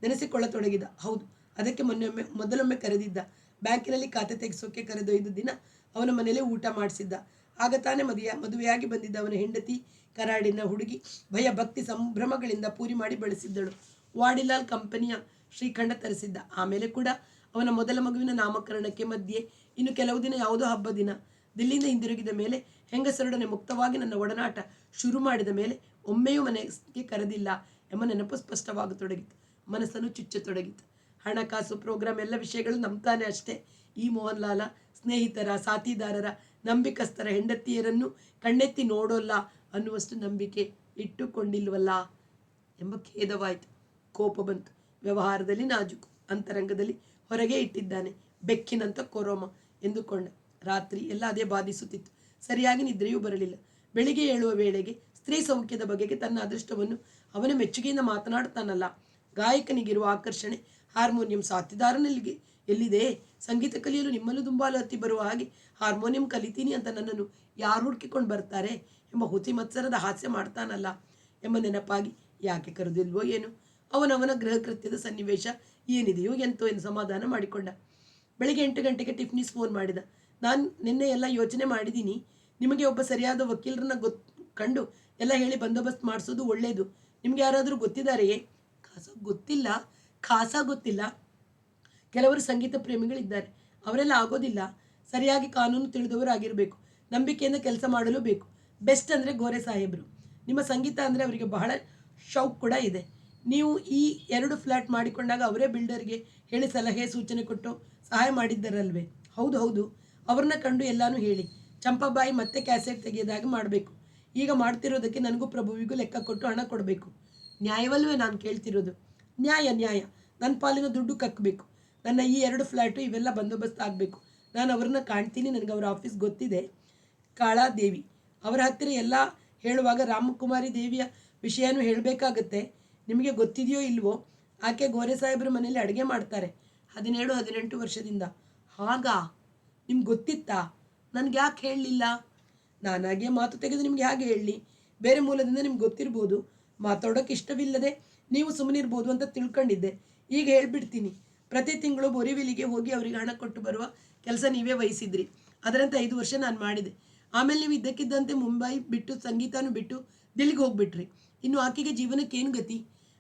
ನೆನೆಸಿಕೊಳ್ಳತೊಡಗಿದ. ಹೌದು, ಅದಕ್ಕೆ ಮೊದಲೊಮ್ಮೆ ಕರೆದಿದ್ದ. ಬ್ಯಾಂಕಿನಲ್ಲಿ ಖಾತೆ ತೆಗೆಸೋಕೆ ಕರೆದೊಯ್ದ ದಿನ ಅವನ ಮನೆಯಲ್ಲೇ ಊಟ ಮಾಡಿಸಿದ್ದ. ಆಗ ತಾನೇ ಮದುವೆಯಾಗಿ ಬಂದಿದ್ದ ಅವನ ಹೆಂಡತಿ ಕರಾಡಿನ ಹುಡುಗಿ ಭಯ ಭಕ್ತಿ ಸಂಭ್ರಮಗಳಿಂದ ಪೂರಿ ಮಾಡಿ ಬೆಳೆಸಿದ್ದಳು. ವಾಡಿಲಾಲ್ ಕಂಪನಿಯ ಶ್ರೀಖಂಡ ತರಿಸಿದ್ದ. ಆಮೇಲೆ ಕೂಡ ಅವನ ಮೊದಲ ಮಗುವಿನ ನಾಮಕರಣಕ್ಕೆ ಮಧ್ಯೆ ಇನ್ನು ಕೆಲವು ದಿನ ಯಾವುದೋ ಹಬ್ಬ ದಿನ. ದಿಲ್ಲಿಯಿಂದ ಹಿಂದಿರುಗಿದ ಮೇಲೆ ಹೆಂಗಸರೊಡನೆ ಮುಕ್ತವಾಗಿ ನನ್ನ ಒಡನಾಟ ಶುರು ಮಾಡಿದ ಮೇಲೆ ಒಮ್ಮೆಯೂ ಮನೆಗೆ ಕರೆದಿಲ್ಲ ಎಂಬ ನೆನಪು ಸ್ಪಷ್ಟವಾಗತೊಡಗಿತು. ಮನಸ್ಸನ್ನು ಚುಚ್ಚತೊಡಗಿತು. ಹಣಕಾಸು, ಪ್ರೋಗ್ರಾಮ್ ಎಲ್ಲ ವಿಷಯಗಳು ನಂಬ್ತಾನೆ ಅಷ್ಟೇ. ಈ ಮೋಹನ್ ಲಾಲ ಸ್ನೇಹಿತರ, ಸಾಥೀದಾರರ, ನಂಬಿಕಸ್ಥರ ಹೆಂಡತಿಯರನ್ನು ಕಣ್ಣೆತ್ತಿ ನೋಡೋಲ್ಲ ಅನ್ನುವಷ್ಟು ನಂಬಿಕೆ ಇಟ್ಟುಕೊಂಡಿಲ್ವಲ್ಲ ಎಂಬ ಖೇದವಾಯಿತು. ಕೋಪ ಬಂತು. ವ್ಯವಹಾರದಲ್ಲಿ ನಾಜೂಕು, ಅಂತರಂಗದಲ್ಲಿ ಹೊರಗೆ ಇಟ್ಟಿದ್ದಾನೆ, ಬೆಕ್ಕಿನಂತ ಕೊರೋಮ ಎಂದುಕೊಂಡ. ರಾತ್ರಿ ಎಲ್ಲ ಅದೇ ಬಾಧಿಸುತ್ತಿತ್ತು. ಸರಿಯಾಗಿ ನಿದ್ರೆಯೂ ಬರಲಿಲ್ಲ. ಬೆಳಿಗ್ಗೆ ಏಳುವ ವೇಳೆಗೆ ಸ್ತ್ರೀ ಸೌಖ್ಯದ ಬಗೆಗೆ ತನ್ನ ಅದೃಷ್ಟವನ್ನು ಅವನ ಮೆಚ್ಚುಗೆಯಿಂದ ಮಾತನಾಡುತ್ತಾನಲ್ಲ. ಗಾಯಕನಿಗಿರುವ ಆಕರ್ಷಣೆ ಹಾರ್ಮೋನಿಯಂ ಸಾಥಿದಾರನಲ್ಲಿ ಎಲ್ಲಿದೆ? ಸಂಗೀತ ಕಲಿಯಲು ನಿಮ್ಮಲ್ಲೂ ದುಂಬಾಲು ಹತ್ತಿ ಬರುವ ಹಾಗೆ ಹಾರ್ಮೋನಿಯಂ ಕಲಿತೀನಿ ಅಂತ ನನ್ನನ್ನು ಯಾರು ಹುಡುಕಿಕೊಂಡು ಬರ್ತಾರೆ ಎಂಬ ಹುತಿ ಮತ್ಸರದ ಹಾಸ್ಯ ಮಾಡ್ತಾನಲ್ಲ ಎಂಬ ನೆನಪಾಗಿ ಯಾಕೆ ಕರೆದಿಲ್ವೋ ಏನು. ಅವನವನ ಗೃಹ ಕೃತ್ಯದ ಸನ್ನಿವೇಶ ಏನಿದೆಯೋ ಎಂತೋ ಎಂದು ಸಮಾಧಾನ ಮಾಡಿಕೊಂಡ. ಬೆಳಿಗ್ಗೆ 8 ಗಂಟೆಗೆ ಟಿಫ್ನಿಸ್ ಫೋನ್ ಮಾಡಿದ. ನಾನು ನಿನ್ನೆ ಎಲ್ಲ ಯೋಚನೆ ಮಾಡಿದ್ದೀನಿ. ನಿಮಗೆ ಒಬ್ಬ ಸರಿಯಾದ ವಕೀಲರನ್ನ ಕಂಡು ಎಲ್ಲ ಹೇಳಿ ಬಂದೋಬಸ್ತ್ ಮಾಡಿಸೋದು ಒಳ್ಳೆಯದು. ನಿಮ್ಗೆ ಯಾರಾದರೂ ಗೊತ್ತಿದ್ದಾರೆಯೇ? ಖಾಸ ಗೊತ್ತಿಲ್ಲ. ಕೆಲವರು ಸಂಗೀತ ಪ್ರೇಮಿಗಳಿದ್ದಾರೆ. ಅವರೆಲ್ಲ ಆಗೋದಿಲ್ಲ. ಸರಿಯಾಗಿ ಕಾನೂನು ತಿಳಿದವರು ಆಗಿರಬೇಕು. ನಂಬಿಕೆಯಿಂದ ಕೆಲಸ ಮಾಡಲು ಬೇಕು. ಬೆಸ್ಟ್ ಅಂದರೆ ಗೋರೆ ಸಾಹೇಬರು. ನಿಮ್ಮ ಸಂಗೀತ ಅಂದರೆ ಅವರಿಗೆ ಬಹಳ ಶೌಕ್ ಕೂಡ ಇದೆ. ನೀವು ಈ 2 ಫ್ಲ್ಯಾಟ್ ಮಾಡಿಕೊಂಡಾಗ ಅವರೇ ಬಿಲ್ಡರ್ಗೆ ಹೇಳಿ ಸಲಹೆ ಸೂಚನೆ ಕೊಟ್ಟು ಸಹಾಯ ಮಾಡಿದ್ದಾರಲ್ವೇ? ಹೌದು ಹೌದು, ಅವ್ರನ್ನ ಕಂಡು ಎಲ್ಲನೂ ಹೇಳಿ. ಚಂಪಾಬಾಯಿ ಮತ್ತೆ ಕ್ಯಾಸೆಟ್ ತೆಗೆಯೋದಾಗ ಮಾಡಬೇಕು. ಈಗ ಮಾಡ್ತಿರೋದಕ್ಕೆ ನನಗೂ ಪ್ರಭುವಿಗೂ ಲೆಕ್ಕ ಕೊಟ್ಟು ಹಣ ಕೊಡಬೇಕು. ನ್ಯಾಯವಲ್ವೇ ನಾನು ಕೇಳ್ತಿರೋದು? ನ್ಯಾಯ. ನನ್ನ ಪಾಲಿನ ದುಡ್ಡು ಕಕ್ಕಬೇಕು. ನನ್ನ ಈ 2 ಫ್ಲ್ಯಾಟು ಇವೆಲ್ಲ ಬಂದೋಬಸ್ತ್ ಆಗಬೇಕು. ನಾನು ಅವ್ರನ್ನ ಕಾಣ್ತೀನಿ. ನನಗೆ ಅವರ ಆಫೀಸ್ ಗೊತ್ತಿದೆ. ಕಾಳಾದೇವಿ ಅವರ ಹತ್ತಿರ ಎಲ್ಲ ಹೇಳುವಾಗ ರಾಮಕುಮಾರಿ ದೇವಿಯ ವಿಷಯನೂ ಹೇಳಬೇಕಾಗತ್ತೆ. ನಿಮಗೆ ಗೊತ್ತಿದೆಯೋ ಇಲ್ವೋ, ಆಕೆ ಗೋರೆ ಸಾಹೇಬ್ರ ಮನೇಲಿ ಅಡುಗೆ ಮಾಡ್ತಾರೆ 17-18 ವರ್ಷದಿಂದ. ಹಾಗಾ? ನಿಮ್ಗೆ ಗೊತ್ತಿತ್ತಾ? ನನಗೆ ಯಾಕೆ ಹೇಳಲಿಲ್ಲ? ನಾನಾಗೆ ಮಾತು ತೆಗೆದು ನಿಮ್ಗೆ ಹೇಗೆ ಹೇಳಲಿ? ಬೇರೆ ಮೂಲದಿಂದ ನಿಮ್ಗೆ ಗೊತ್ತಿರ್ಬೋದು. ಮಾತಾಡೋಕೆ ಇಷ್ಟವಿಲ್ಲದೆ ನೀವು ಸುಮ್ಮನಿರ್ಬೋದು ಅಂತ ತಿಳ್ಕೊಂಡಿದ್ದೆ. ಈಗ ಹೇಳ್ಬಿಡ್ತೀನಿ. ಪ್ರತಿ ತಿಂಗಳು ಬೋರಿವಿಲಿಗೆ ಹೋಗಿ ಅವರಿಗೆ ಹಣ ಕೊಟ್ಟು ಬರುವ ಕೆಲಸ ನೀವೇ ವಹಿಸಿದ್ರಿ. ಅದರಂತೆ 5 ವರ್ಷ ನಾನು ಮಾಡಿದೆ. ಆಮೇಲೆ ನೀವು ಇದ್ದಕ್ಕಿದ್ದಂತೆ ಮುಂಬೈ ಬಿಟ್ಟು ಸಂಗೀತನೂ ಬಿಟ್ಟು ದಿಲ್ಲಿಗೆ ಹೋಗ್ಬಿಟ್ರಿ. ಇನ್ನು ಆಕೆಗೆ ಜೀವನಕ್ಕೇನು ಗತಿ?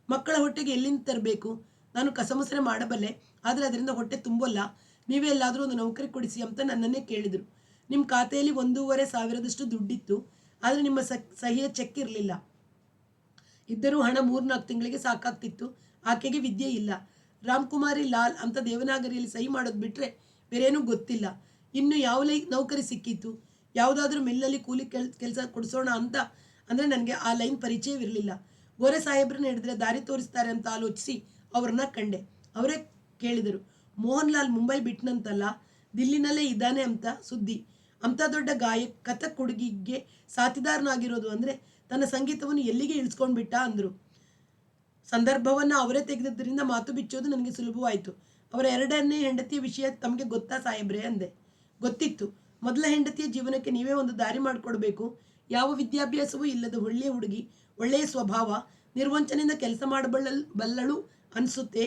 ಮಕ್ಕಳ ಹೊಟ್ಟೆಗೆ ಎಲ್ಲಿಂದ ತರಬೇಕು? ನಾನು ಕಸಮುಸರೆ ಮಾಡಬಲ್ಲೆ, ಆದರೆ ಅದರಿಂದ ಹೊಟ್ಟೆ ತುಂಬೋಲ್ಲ. ನೀವೇ ಎಲ್ಲಾದರೂ ಒಂದು ನೌಕರಿ ಕೊಡಿಸಿ ಅಂತ ನನ್ನನ್ನೇ ಕೇಳಿದರು. ನಿಮ್ಮ ಖಾತೆಯಲ್ಲಿ 1,500,000 ದುಡ್ಡಿತ್ತು. ಆದರೆ ನಿಮ್ಮ ಸಹಿಯ ಚೆಕ್ ಇರಲಿಲ್ಲ. ಇದ್ದರೂ ಹಣ 3-4 ತಿಂಗಳಿಗೆ ಸಾಕಾಗ್ತಿತ್ತು. ಆಕೆಗೆ ವಿದ್ಯೆ ಇಲ್ಲ. ರಾಮ್ಕುಮಾರಿ ಲಾಲ್ ಅಂತ ದೇವನಾಗರಿಯಲ್ಲಿ ಸಹಿ ಮಾಡೋದು ಬಿಟ್ಟರೆ ಬೇರೇನೂ ಗೊತ್ತಿಲ್ಲ. ಇನ್ನು ಯಾವ ನೌಕರಿ ಸಿಕ್ಕಿತ್ತು? ಯಾವುದಾದ್ರೂ ಮಿಲ್ಲಲ್ಲಿ ಕೂಲಿ ಕೆಲಸ ಕೊಡಿಸೋಣ ಅಂತ ಅಂದರೆ ನನಗೆ ಆ ಲೈನ್ ಪರಿಚಯವಿರಲಿಲ್ಲ. ಗೋರೆ ಸಾಹೇಬ್ರನ್ನ ಹಿಡಿದ್ರೆ ದಾರಿ ತೋರಿಸ್ತಾರೆ ಅಂತ ಆಲೋಚಿಸಿ ಅವ್ರನ್ನ ಕಂಡೆ. ಅವರೇ ಕೇಳಿದರು, ಮೋಹನ್ ಲಾಲ್ ಮುಂಬೈ ಬಿಟ್ಟನಂತಲ್ಲ, ದಿಲ್ಲಿನಲ್ಲೇ ಇದ್ದಾನೆ ಅಂತ ಸುದ್ದಿ. ಅಂಥ ದೊಡ್ಡ ಕಥಕ್ ಹುಡುಗಿಗೆ ಸಾಥಿದಾರನಾಗಿರೋದು ಅಂದರೆ ತನ್ನ ಸಂಗೀತವನ್ನು ಎಲ್ಲಿಗೆ ಇಳಿಸ್ಕೊಂಡ್ಬಿಟ್ಟ ಅಂದರು. ಸಂದರ್ಭವನ್ನು ಅವರೇ ತೆಗೆದಿದ್ದರಿಂದ ಮಾತು ಬಿಚ್ಚೋದು ನನಗೆ ಸುಲಭವಾಯಿತು. ಅವರ 2ನೇ ಹೆಂಡತಿಯ ವಿಷಯ ತಮಗೆ ಗೊತ್ತಾ ಸಾಹೇಬ್ರೆ ಅಂದೆ. ಗೊತ್ತಿತ್ತು. ಮೊದಲ ಹೆಂಡತಿಯ ಜೀವನಕ್ಕೆ ನೀವೇ ಒಂದು ದಾರಿ ಮಾಡಿಕೊಡ್ಬೇಕು. ಯಾವ ವಿದ್ಯಾಭ್ಯಾಸವೂ ಇಲ್ಲದ ಒಳ್ಳೆಯ ಹುಡುಗಿ, ಒಳ್ಳೆಯ ಸ್ವಭಾವ, ನಿರ್ವಂಚನೆಯಿಂದ ಕೆಲಸ ಮಾಡಬಲ್ಲಳು ಅನಿಸುತ್ತೆ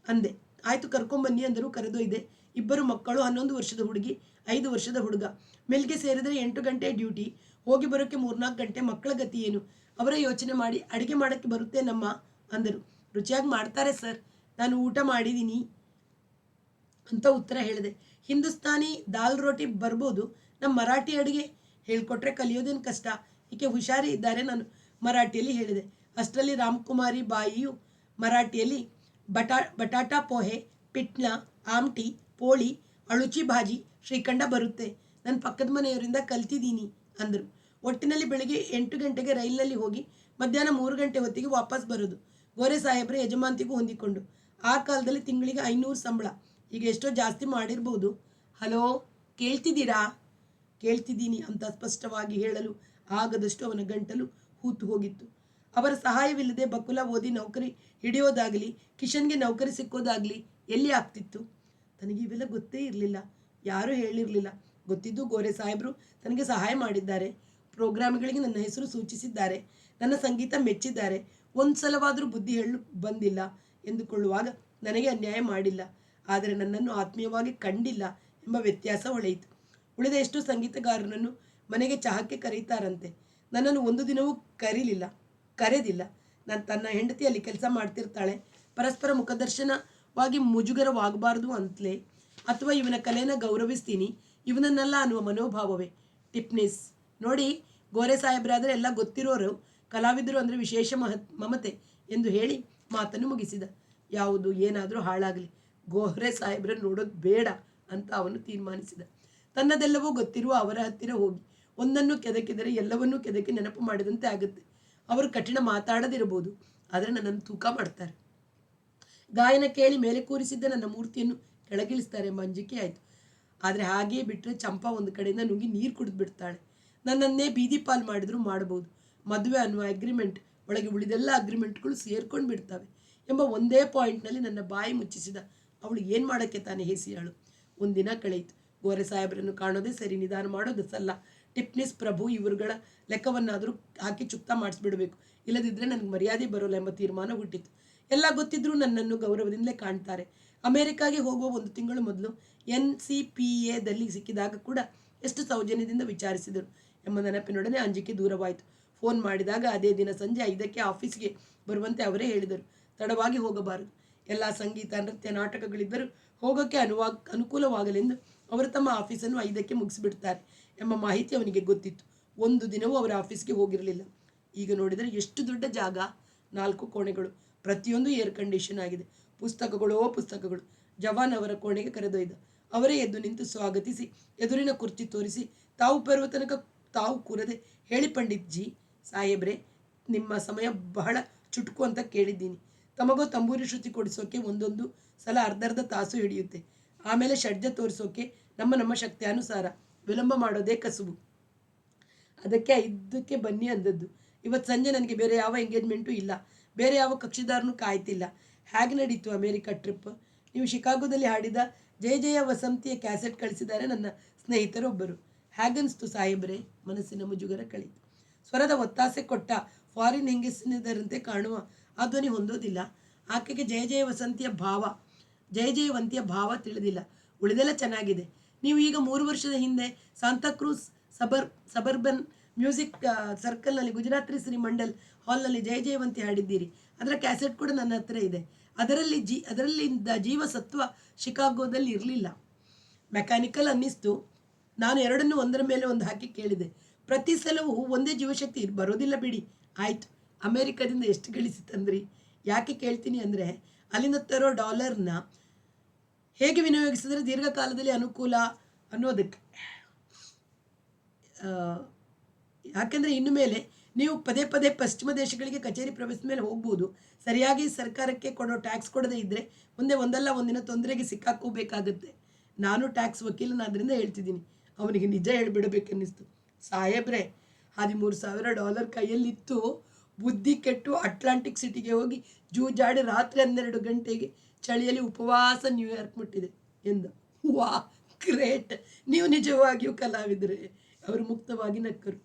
ಅಂದೆ. ಆಯಿತು, ಕರ್ಕೊಂಬನ್ನಿ ಅಂದರು. ಕರೆದೊಯ್ದೆ. 2 ಮಕ್ಕಳು, 11 ವರ್ಷದ ಹುಡುಗಿ, 5 ವರ್ಷದ ಹುಡುಗ. ಮಿಲ್ಗೆ ಸೇರಿದರೆ 8 ಗಂಟೆ ಡ್ಯೂಟಿ. ಹೋಗಿ ಬರೋಕ್ಕೆ 3-4 ಗಂಟೆ, ಮಕ್ಕಳ ಗತಿ ಏನು? ಅವರೇ ಯೋಚನೆ ಮಾಡಿ ಅಡುಗೆ ಮಾಡೋಕ್ಕೆ ಬರುತ್ತೇನಮ್ಮ ಅಂದರು. ರುಚಿಯಾಗಿ ಮಾಡ್ತಾರೆ ಸರ್, ನಾನು ಊಟ ಮಾಡಿದ್ದೀನಿ ಅಂತ ಉತ್ತರ ಹೇಳಿದೆ. ಹಿಂದೂಸ್ತಾನಿ ದಾಲ್ ರೋಟಿ ಬರ್ಬೋದು, ನಮ್ಮ ಮರಾಠಿ ಅಡುಗೆ ಹೇಳ್ಕೊಟ್ರೆ ಕಲಿಯೋದೇನು ಕಷ್ಟ? ಈಕೆ ಹುಷಾರಿ ಇದ್ದಾರೆ, ನಾನು ಮರಾಠಿಯಲ್ಲಿ ಹೇಳಿದೆ. ಅಷ್ಟರಲ್ಲಿ ರಾಮಕುಮಾರಿ ಬಾಯಿಯು ಮರಾಠಿಯಲ್ಲಿ ಬಟಾಟಾ ಪೋಹೆ, ಪಿಟ್ಲ, ಆಮ್ಟಿ, ಪೋಳಿ, ಅಳುಚಿ ಭಾಜಿ, ಶ್ರೀಖಂಡ ಬರುತ್ತೆ, ನನ್ನ ಪಕ್ಕದ ಮನೆಯವರಿಂದ ಕಲ್ತಿದ್ದೀನಿ ಅಂದರು. ಒಟ್ಟಿನಲ್ಲಿ ಬೆಳಿಗ್ಗೆ 8 ಗಂಟೆಗೆ ರೈಲಿನಲ್ಲಿ ಹೋಗಿ ಮಧ್ಯಾಹ್ನ 3 ಗಂಟೆ ಹೊತ್ತಿಗೆ ವಾಪಸ್ ಬರೋದು. ಗೋರೆ ಸಾಹೇಬ್ರ ಯಜಮಾಂತಿಗೂ ಹೊಂದಿಕೊಂಡು. ಆ ಕಾಲದಲ್ಲಿ ತಿಂಗಳಿಗೆ 500 ಸಂಬಳ, ಈಗ ಎಷ್ಟೋ ಜಾಸ್ತಿ ಮಾಡಿರ್ಬೋದು. ಹಲೋ, ಕೇಳ್ತಿದ್ದೀರಾ? ಕೇಳ್ತಿದ್ದೀನಿ ಅಂತ ಸ್ಪಷ್ಟವಾಗಿ ಹೇಳಲು ಆಗದಷ್ಟು ಅವನ ಗಂಟಲು ಹೂತು ಹೋಗಿತ್ತು. ಅವರ ಸಹಾಯವಿಲ್ಲದೆ ಬಕುಲ ಓದಿ ನೌಕರಿ ಹಿಡಿಯೋದಾಗಲಿ, ಕಿಶನ್ಗೆ ನೌಕರಿ ಸಿಕ್ಕೋದಾಗಲಿ ಎಲ್ಲಿ ಆಗ್ತಿತ್ತು? ತನಗೆ ಇವೆಲ್ಲ ಗೊತ್ತೇ ಇರಲಿಲ್ಲ, ಯಾರೂ ಹೇಳಿರಲಿಲ್ಲ. ಗೊತ್ತಿದ್ದು ಗೋರೆ ಸಾಹೇಬರು ತನಗೆ ಸಹಾಯ ಮಾಡಿದ್ದಾರೆ, ಪ್ರೋಗ್ರಾಮ್ಗಳಿಗೆ ನನ್ನ ಹೆಸರು ಸೂಚಿಸಿದ್ದಾರೆ, ನನ್ನ ಸಂಗೀತ ಮೆಚ್ಚಿದ್ದಾರೆ. ಒಂದು ಸಲವಾದರೂ ಬುದ್ಧಿ ಹೇಳಲು ಬಂದಿಲ್ಲ ಎಂದುಕೊಳ್ಳುವಾಗ ನನಗೆ ಅನ್ಯಾಯ ಮಾಡಿಲ್ಲ, ಆದರೆ ನನ್ನನ್ನು ಆತ್ಮೀಯವಾಗಿ ಕಂಡಿಲ್ಲ ಎಂಬ ವ್ಯತ್ಯಾಸ ಹೊಳೆಯಿತು. ಉಳಿದ ಎಷ್ಟು ಸಂಗೀತಗಾರನನ್ನು ಮನೆಗೆ ಚಹಾಕ್ಕೆ ಕರೀತಾರಂತೆ, ನನ್ನನ್ನು ಒಂದು ದಿನವೂ ಕರೆದಿಲ್ಲ. ನಾನು ತನ್ನ ಹೆಂಡತಿ ಅಲ್ಲಿ ಕೆಲಸ ಮಾಡ್ತಿರ್ತಾಳೆ, ಪರಸ್ಪರ ಮುಖದರ್ಶನವಾಗಿ ಮುಜುಗರವಾಗಬಾರ್ದು ಅಂತಲೇ, ಅಥವಾ ಇವನ ಕಲೆಯನ್ನು ಗೌರವಿಸ್ತೀನಿ, ಇವನನ್ನೆಲ್ಲ ಅನ್ನುವ ಮನೋಭಾವವೇ? ಟಿಪ್ನಿಸ್ ನೋಡಿ, ಗೋರೆ ಸಾಹೇಬ್ರಾದರೆ ಎಲ್ಲ ಗೊತ್ತಿರೋರು, ಕಲಾವಿದರು ಅಂದರೆ ವಿಶೇಷ ಮಮತೆ ಎಂದು ಹೇಳಿ ಮಾತನ್ನು ಮುಗಿಸಿದ. ಯಾವುದು ಏನಾದರೂ ಹಾಳಾಗಲಿ, ಗೋರೆ ಸಾಹೇಬ್ರನ್ನು ನೋಡೋದು ಬೇಡ ಅಂತ ಅವನು ತೀರ್ಮಾನಿಸಿದ. ತನ್ನದೆಲ್ಲವೂ ಗೊತ್ತಿರುವ ಅವರ ಹತ್ತಿರ ಹೋಗಿ ಒಂದನ್ನು ಕೆದಕಿದರೆ ಎಲ್ಲವನ್ನೂ ಕೆದಕಿ ನೆನಪು ಮಾಡಿದಂತೆ ಆಗುತ್ತೆ. ಅವರು ಕಠಿಣ ಮಾತಾಡದಿರಬಹುದು, ಆದರೆ ನನ್ನನ್ನು ತೂಕ ಮಾಡ್ತಾರೆ. ಗಾಯನ ಕೇಳಿ ಮೇಲೆ ಕೂರಿಸಿದ್ದ ನನ್ನ ಮೂರ್ತಿಯನ್ನು ಕೆಳಗಿಳಿಸ್ತಾರೆ ಎಂಬ ಅಂಜಿಕೆ ಆಯಿತು. ಆದರೆ ಹಾಗೆಯೇ ಬಿಟ್ಟರೆ ಚಂಪಾ ಒಂದು ಕಡೆಯಿಂದ ನುಗ್ಗಿ ನೀರು ಕುಡಿದು ಬಿಡ್ತಾಳೆ. ನನ್ನನ್ನೇ ಬೀದಿ ಪಾಲು ಮಾಡಿದ್ರು ಮಾಡಬಹುದು. ಮದುವೆ ಅನ್ನುವ ಅಗ್ರಿಮೆಂಟ್ ಒಳಗೆ ಉಳಿದೆಲ್ಲ ಅಗ್ರಿಮೆಂಟ್ಗಳು ಸೇರ್ಕೊಂಡು ಬಿಡ್ತವೆ ಎಂಬ ಒಂದೇ ಪಾಯಿಂಟ್ನಲ್ಲಿ ನನ್ನ ಬಾಯಿ ಮುಚ್ಚಿಸಿದ. ಅವಳು ಏನು ಮಾಡೋಕ್ಕೆ ತಾನೇ ಹೇಸಿಯಾಳು. ಒಂದಿನ ಕಳೆಯಿತು. ಗೋರೆ ಸಾಹೇಬ್ರನ್ನು ಕಾಣೋದೇ ಸರಿ, ನಿಧಾನ ಮಾಡೋದು ಸಲ್ಲ. ಟಿಪ್ನಿಸ್ ಪ್ರಭು ಇವರುಗಳ ಲೆಕ್ಕವನ್ನಾದರೂ ಹಾಕಿ ಚುಕ್ತಾ ಮಾಡಿಸ್ಬಿಡಬೇಕು, ಇಲ್ಲದಿದ್ದರೆ ನನಗೆ ಮರ್ಯಾದೆ ಬರೋಲ್ಲ ಎಂಬ ತೀರ್ಮಾನ ಹುಟ್ಟಿತು. ಎಲ್ಲ ಗೊತ್ತಿದ್ರೂ ನನ್ನನ್ನು ಗೌರವದಿಂದಲೇ ಕಾಣ್ತಾರೆ. ಅಮೆರಿಕಾಗೆ ಹೋಗುವ 1 ತಿಂಗಳು ಮೊದಲು NCPAದಲ್ಲಿ ಸಿಕ್ಕಿದಾಗ ಕೂಡ ಎಷ್ಟು ಸೌಜನ್ಯದಿಂದ ವಿಚಾರಿಸಿದರು ಎಂಬ ನೆನಪಿನೊಡನೆ ಅಂಜಿಕೆ ದೂರವಾಯಿತು. ಫೋನ್ ಮಾಡಿದಾಗ ಅದೇ ದಿನ ಸಂಜೆ 5ಕ್ಕೆ ಆಫೀಸ್ಗೆ ಬರುವಂತೆ ಅವರೇ ಹೇಳಿದರು. ತಡವಾಗಿ ಹೋಗಬಾರದು, ಎಲ್ಲ ಸಂಗೀತ, ನೃತ್ಯ, ನಾಟಕಗಳಿದ್ದರೂ ಹೋಗೋಕ್ಕೆ ಅನುಕೂಲವಾಗಲೆಂದು ಅವರು ತಮ್ಮ ಆಫೀಸನ್ನು 5ಕ್ಕೆ ಮುಗಿಸಿಬಿಡ್ತಾರೆ ಎಂಬ ಮಾಹಿತಿ ಅವನಿಗೆ ಗೊತ್ತಿತ್ತು. ಒಂದು ದಿನವೂ ಅವರ ಆಫೀಸ್ಗೆ ಹೋಗಿರಲಿಲ್ಲ. ಈಗ ನೋಡಿದರೆ ಎಷ್ಟು ದೊಡ್ಡ ಜಾಗ, 4 ಕೋಣೆಗಳು, ಪ್ರತಿಯೊಂದು ಏರ್ ಕಂಡೀಷನ್ ಆಗಿದೆ. ಪುಸ್ತಕಗಳು. ಜವಾನ್ ಅವರ ಕೋಣೆಗೆ ಕರೆದೊಯ್ದ. ಅವರೇ ಎದ್ದು ನಿಂತು ಸ್ವಾಗತಿಸಿ ಎದುರಿನ ಕುರ್ಚಿ ತೋರಿಸಿ ತಾವು ಬರುವ ತನಕ ತಾವು ಕೂರದೆ, ಹೇಳಿ ಪಂಡಿತ್ ಜಿ ಸಾಹೇಬ್ರೆ, ನಿಮ್ಮ ಸಮಯ ಬಹಳ ಚುಟುಕು ಅಂತ ಕೇಳಿದ್ದೀನಿ. ತಮಗೋ ತಂಬೂರಿ ಶ್ರುತಿ ಕೊಡಿಸೋಕೆ ಒಂದೊಂದು ಸಲ ಅರ್ಧ ತಾಸು ಹಿಡಿಯುತ್ತೆ. ಆಮೇಲೆ ಷಡ್ಜ ತೋರಿಸೋಕೆ ನಮ್ಮ ಶಕ್ತಿಯಾನುಸಾರ ವಿಳಂಬ ಮಾಡೋದೇ ಕಸುಬು. ಅದಕ್ಕೆ 5ಕ್ಕೆ ಬನ್ನಿ ಅಂದದ್ದು. ಇವತ್ತು ಸಂಜೆ ನನಗೆ ಬೇರೆ ಯಾವ ಎಂಗೇಜ್ಮೆಂಟು ಇಲ್ಲ, ಬೇರೆ ಯಾವ ಕಕ್ಷಿದಾರನೂ ಕಾಯ್ತಿಲ್ಲ. ಹೇಗೆ ನಡೀತು ಅಮೇರಿಕಾ ಟ್ರಿಪ್? ನೀವು ಶಿಕಾಗೋದಲ್ಲಿ ಹಾಡಿದ ಜಯ ಜಯ ವಸಂತಿಯ ಕ್ಯಾಸೆಟ್ ಕಳಿಸಿದ್ದಾರೆ ನನ್ನ ಸ್ನೇಹಿತರೊಬ್ಬರು. ಹೇಗನ್ನಿಸ್ತು ಸಾಹೇಬ್ರೆ? ಮನಸ್ಸಿನ ಮುಜುಗರ ಕಳೀತು. ಸ್ವರದ ಒತ್ತಾಸೆ ಕೊಟ್ಟ ಫಾರಿನ್ ಹೆಂಗಸಿನದರಂತೆ ಕಾಣುವ ಆ ಧ್ವನಿ ಹೊಂದೋದಿಲ್ಲ. ಆಕೆಗೆ ಜಯ ಜಯವಂತಿಯ ಭಾವ ತಿಳಿದಿಲ್ಲ. ಉಳಿದೆಲ್ಲ ಚೆನ್ನಾಗಿದೆ. ನೀವು ಈಗ 3 ವರ್ಷದ ಹಿಂದೆ ಸಾಂತಾಕ್ರೂಸ್ ಸಬರ್ಬನ್ ಮ್ಯೂಸಿಕ್ ಸರ್ಕಲ್ನಲ್ಲಿ ಗುಜರಾತ್ರಿ ಶ್ರೀ ಮಂಡಲ್ ಹಾಲ್ನಲ್ಲಿ ಜಯ ಜಯವಂತಿ ಹಾಡಿದ್ದೀರಿ. ಅದರ ಕ್ಯಾಸೆಟ್ ಕೂಡ ನನ್ನ ಹತ್ರ ಇದೆ. ಅದರಲ್ಲಿದ್ದ ಜೀವಸತ್ವ ಶಿಕಾಗೋದಲ್ಲಿ ಇರಲಿಲ್ಲ. ಮೆಕ್ಯಾನಿಕಲ್ ಅನ್ನಿಸ್ತು. ನಾನು ಎರಡನ್ನೂ ಒಂದರ ಮೇಲೆ ಒಂದು ಹಾಕಿ ಕೇಳಿದೆ. ಪ್ರತಿ ಸಲವೂ ಒಂದೇ ಜೀವಶಕ್ತಿ ಬರೋದಿಲ್ಲ ಬಿಡಿ. ಆಯಿತು, ಅಮೇರಿಕಾದಿಂದ ಎಷ್ಟು ಗಳಿಸಿ ತಂದ್ರಿ? ಯಾಕೆ ಕೇಳ್ತೀನಿ ಅಂದರೆ, ಅಲ್ಲಿಂದ ತರೋ ಡಾಲರ್ನ ಹೇಗೆ ವಿನಿಯೋಗಿಸಿದ್ರೆ ದೀರ್ಘಕಾಲದಲ್ಲಿ ಅನುಕೂಲ ಅನ್ನೋದಕ್ಕೆ. ಯಾಕೆಂದರೆ ಇನ್ನು ಮೇಲೆ ನೀವು ಪದೇ ಪಶ್ಚಿಮ ದೇಶಗಳಿಗೆ ಕಚೇರಿ ಪ್ರವೇಶದ ಮೇಲೆ ಹೋಗ್ಬೋದು. ಸರಿಯಾಗಿ ಸರ್ಕಾರಕ್ಕೆ ಕೊಡೋ ಟ್ಯಾಕ್ಸ್ ಕೊಡದೇ ಇದ್ದರೆ ಮುಂದೆ ಒಂದಲ್ಲ ಒಂದಿನ ತೊಂದರೆಗೆ ಸಿಕ್ಕಾಕೋಬೇಕಾಗುತ್ತೆ. ನಾನು ಟ್ಯಾಕ್ಸ್ ವಕೀಲನಾದ್ರಿಂದ ಹೇಳ್ತಿದ್ದೀನಿ. ಅವನಿಗೆ ನಿಜ ಹೇಳಿಬಿಡಬೇಕನ್ನಿಸ್ತು. ಸಾಹೇಬ್ರೆ, $13,000 ಕೈಯಲ್ಲಿತ್ತು, ಬುದ್ಧಿ ಕೆಟ್ಟು ಅಟ್ಲಾಂಟಿಕ್ ಸಿಟಿಗೆ ಹೋಗಿ ಜೂಜಾಡಿ ರಾತ್ರಿ 12 ಗಂಟೆಗೆ ಚಳಿಯಲ್ಲಿ ಉಪವಾಸ ನ್ಯೂಯಾರ್ಕ್ ಮುಟ್ಟಿದೆ ಎಂದ. ವಾ, ಗ್ರೇಟ್! ನೀವು ನಿಜವಾಗಿಯೂ ಕಲಾವಿದರೆ. ಅವರು ಮುಕ್ತವಾಗಿ ನಕ್ಕರು.